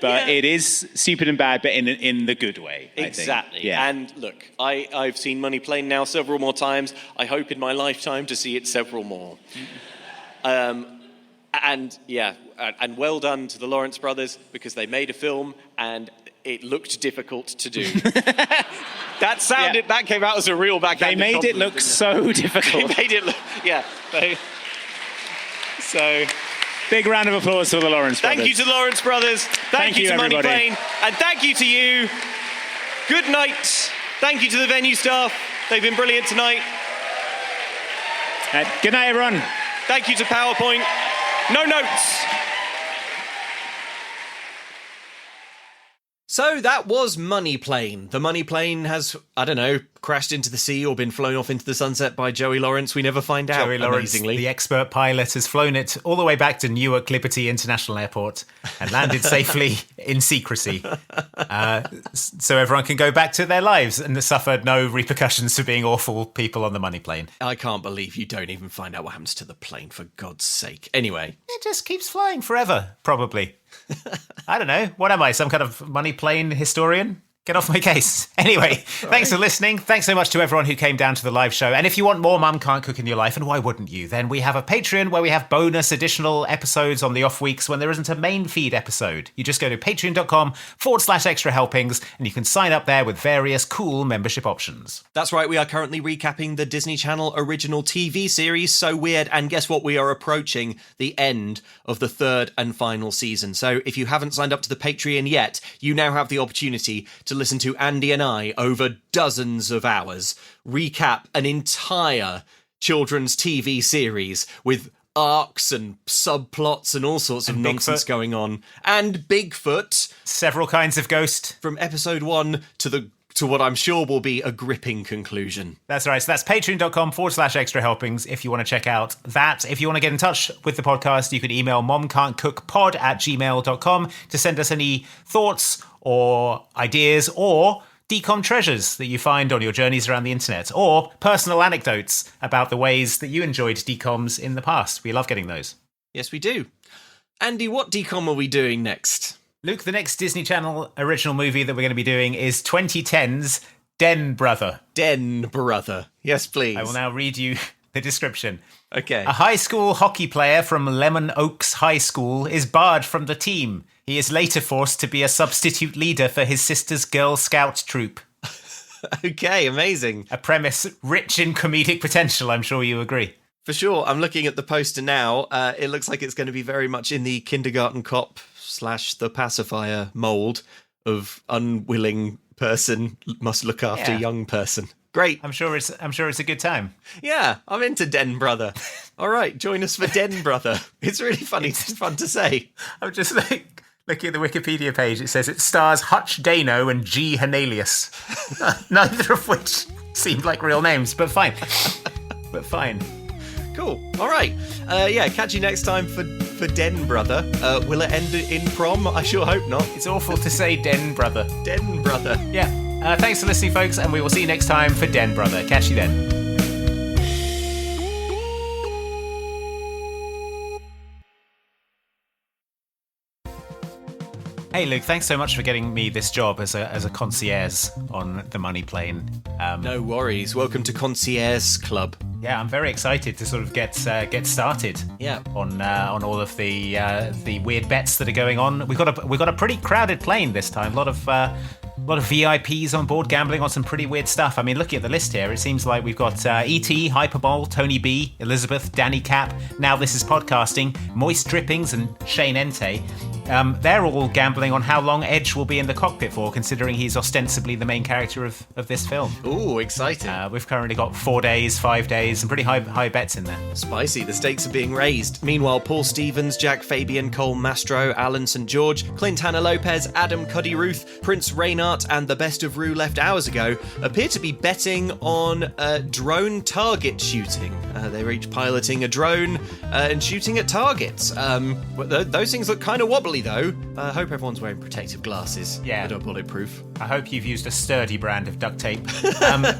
But it is stupid and bad, but in the good way. Exactly. I think. Yeah. And look, I've seen Money Plane now several more times. I hope in my lifetime to see it several more. And well done to the Lawrence brothers, because they made a film and it looked difficult to do. That came out as a real backhanded They made it compliment, look so difficult. They made it look, So, big round of applause for the Lawrence brothers. Thank you to the Lawrence brothers. Thank you to everybody. Money Plane. And thank you to you. Good night. Thank you to the venue staff. They've been brilliant tonight. Good night, everyone. Thank you to PowerPoint. No notes. So that was Money Plane. The Money Plane has, I don't know, crashed into the sea or been flown off into the sunset by Joey Lawrence. We never find out, Joey Lawrence, amazingly. the expert pilot, has flown it all the way back to Newark Liberty International Airport and landed safely in secrecy. So everyone can go back to their lives and suffer no repercussions for being awful people on the Money Plane. I can't believe you don't even find out what happens to the plane, for God's sake. Anyway. It just keeps flying forever, probably. I don't know. What am I, some kind of Money Plane historian? Get off my case. Anyway, thanks for listening. Thanks so much to everyone who came down to the live show. And if you want more Mum Can't Cook in your life, and why wouldn't you, then we have a Patreon where we have bonus additional episodes on the off weeks when there isn't a main feed episode. You just go to patreon.com/extra helpings and you can sign up there with various cool membership options. That's right, we are currently recapping the Disney Channel original TV series, So Weird, and guess what? We are approaching the end of the third and final season. So if you haven't signed up to the Patreon yet, you now have the opportunity to listen to Andy and I, over dozens of hours, recap an entire children's TV series with arcs and subplots and all sorts of nonsense going on. And Bigfoot. Several kinds of ghost. From episode 1 to what I'm sure will be a gripping conclusion. That's right. So that's patreon.com/extra helpings if you want to check out that. If you want to get in touch with the podcast, you can email momcan'tcookpod@gmail.com to send us any thoughts or ideas or DCOM treasures that you find on your journeys around the internet, or personal anecdotes about the ways that you enjoyed DCOMs in the past. We love getting those. Yes, we do. Andy, what DCOM are we doing next? Luke, the next Disney Channel original movie that we're going to be doing is 2010's Den Brother. Den Brother. Yes, please. I will now read you the description. Okay. A high school hockey player from Lemon Oaks High School is barred from the team. He is later forced to be a substitute leader for his sister's Girl Scout troop. Okay, amazing. A premise rich in comedic potential, I'm sure you agree. For sure. I'm looking at the poster now. It looks like it's going to be very much in the kindergarten cop / the pacifier mold of unwilling person must look after young person. Great. I'm sure it's a good time. Yeah, I'm into Den Brother. All right, join us for Den Brother. It's really funny. It's fun to say. I'm just looking at the Wikipedia page. It says it stars Hutch Dano and G. Hernalius. Neither of which seemed like real names, but fine. Cool. All right. Catch you next time for Den Brother. Will it end in prom? I sure hope not. It's awful to say Den Brother. Den Brother. Yeah. Thanks for listening, folks, and we will see you next time for Den Brother. Catch you then. Hey, Luke, thanks so much for getting me this job as a concierge on the Money Plane. No worries. Welcome to Concierge Club. Yeah, I'm very excited to sort of get started. Yeah. On all of the weird bets that are going on. We've got a pretty crowded plane this time. A lot of VIPs on board gambling on some pretty weird stuff. I mean, looking at the list here, it seems like we've got E.T., Hyperbole, Tony B, Elizabeth, Danny Cap, Now This Is Podcasting, Moist Drippings, and Shane Entei. They're all gambling on how long Edge will be in the cockpit for, considering he's ostensibly the main character of this film. Ooh, exciting. We've currently got 4 days, 5 days, some pretty high bets in there. Spicy. The stakes are being raised. Meanwhile, Paul Stevens, Jack Fabian, Cole Mastro, Alan St. George, Clint Hannah Lopez, Adam Cuddy Ruth, Prince Reynard, and the best of Rue left hours ago appear to be betting on drone target shooting. They're each piloting a drone and shooting at targets. Those things look kind of wobbly, though. I hope everyone's wearing protective glasses. Yeah. That are bulletproof. I hope you've used a sturdy brand of duct tape.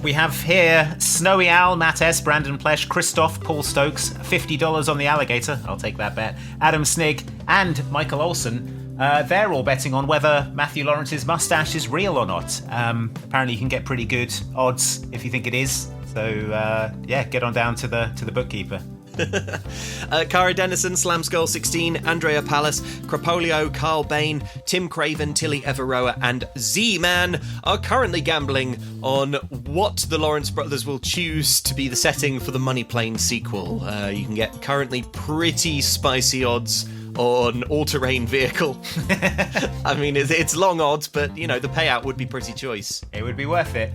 We have here Snowy Al, Matt S, Brandon Plesh, Christoph, Paul Stokes, $50 on the alligator. I'll take that bet. Adam Snigg and Michael Olsen. they're all betting on whether Matthew Lawrence's mustache is real or not. Apparently you can get pretty good odds if you think it is. So, get on down to the bookkeeper. Cara Dennison, Slamskull16, Andrea Pallas, Crapolio, Carl Bain, Tim Craven, Tilly Everoa, and Z-Man are currently gambling on what the Lawrence brothers will choose to be the setting for the Money Plane sequel. You can get currently pretty spicy odds on all-terrain vehicle. I mean, it's long odds, but, the payout would be pretty choice. It would be worth it.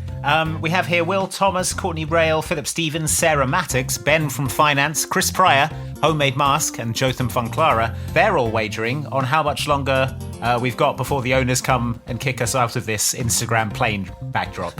We have here Will Thomas, Courtney Braille, Philip Stevens, Sarah Mattocks, Ben from Finance, Chris Pryor, Homemade Mask, and Jotham Funklara. They're all wagering on how much longer we've got before the owners come and kick us out of this Instagram plane backdrop.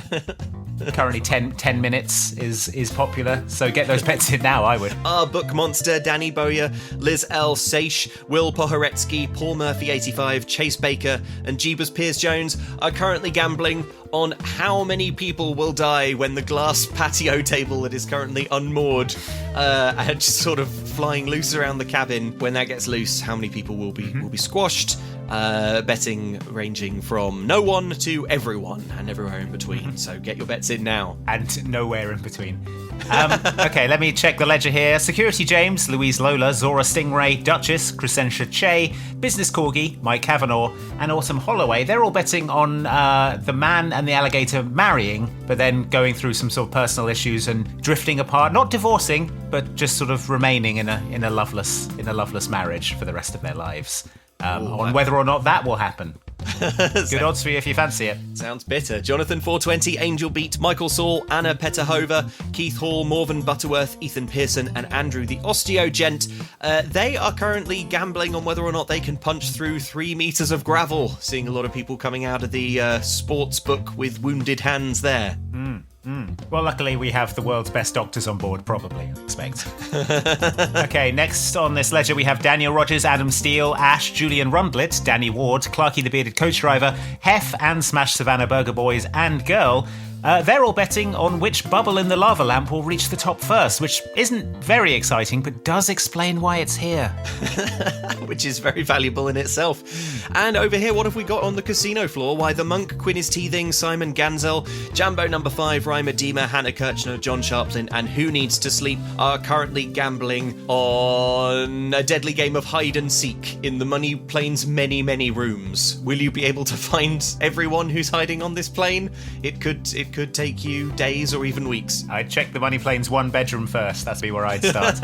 Currently 10 minutes is popular, so get those bets in now, I would. Our Book Monster, Danny Bowyer, Liz L. Seish, Will Pohoretsky, Paul Murphy 85, Chase Baker, and Jeebus Piers-Jones are currently gambling on how many people will die when the glass patio table that is currently unmoored and just sort of flying loose around the cabin. When that gets loose, how many people will be squashed? Betting ranging from no one to everyone and everywhere in between. So get your bets in now. And nowhere in between. Okay, let me check the ledger here. Security James, Louise Lola, Zora Stingray, Duchess, Crescentia Che, Business Corgi, Mike Kavanagh, and Autumn Holloway. They're all betting on the man and the alligator marrying, but then going through some sort of personal issues and drifting apart, not divorcing, but just sort of remaining in a loveless marriage for the rest of their lives. On whether or not that will happen. Good odds for you if you fancy it. Sounds bitter. Jonathan 420, Angel Beat, Michael Saul, Anna Petahova, Keith Hall, Morven Butterworth, Ethan Pearson, and Andrew the Osteo Gent. They are currently gambling on whether or not they can punch through 3 meters of gravel. Seeing a lot of people coming out of the sports book with wounded hands there. Well, luckily we have the world's best doctors on board, probably, I expect. Okay, next on this ledger we have Daniel Rogers, Adam Steele, Ash, Julian Rundlet, Danny Ward, Clarky the Bearded Coach Driver, Hef and Smash Savannah Burger Boys and Girl. They're all betting on which bubble in the lava lamp will reach the top first, which isn't very exciting, but does explain why it's here. Which is very valuable in itself. And over here, what have we got on the casino floor? Why, the Monk, Quinn is Teething, Simon Ganzel, Jambo number 5, Reimer Diemer, Hannah Kirchner, John Sharplin, and Who Needs to Sleep are currently gambling on a deadly game of hide and seek in the Money Plane's many, many rooms. Will you be able to find everyone who's hiding on this plane? It could take you days or even weeks. I'd check the Money Plane's 1 bedroom first. That'd be where I'd start.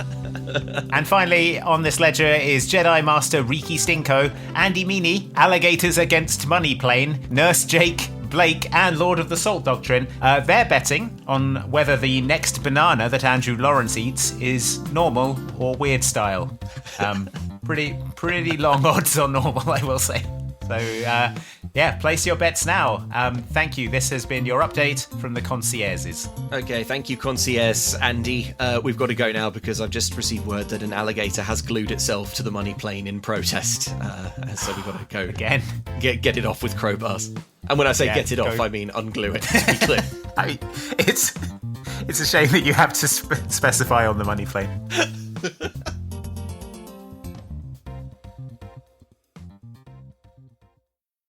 And finally, on this ledger is Jedi Master Riki Stinko, Andy Meany, Alligators Against Money Plane, Nurse Jake, Blake, and Lord of the Salt Doctrine. They're betting on whether the next banana that Andrew Lawrence eats is normal or weird style. Pretty long odds on normal, I will say. So, place your bets now. Thank you. This has been your update from the concierges. Okay, thank you, concierge Andy. We've got to go now because I've just received word that an alligator has glued itself to the Money Plane in protest. So we've got to go again. Get it off with crowbars. And when I say get it off, I mean unglue it. To be clear, it's a shame that you have to specify on the Money Plane.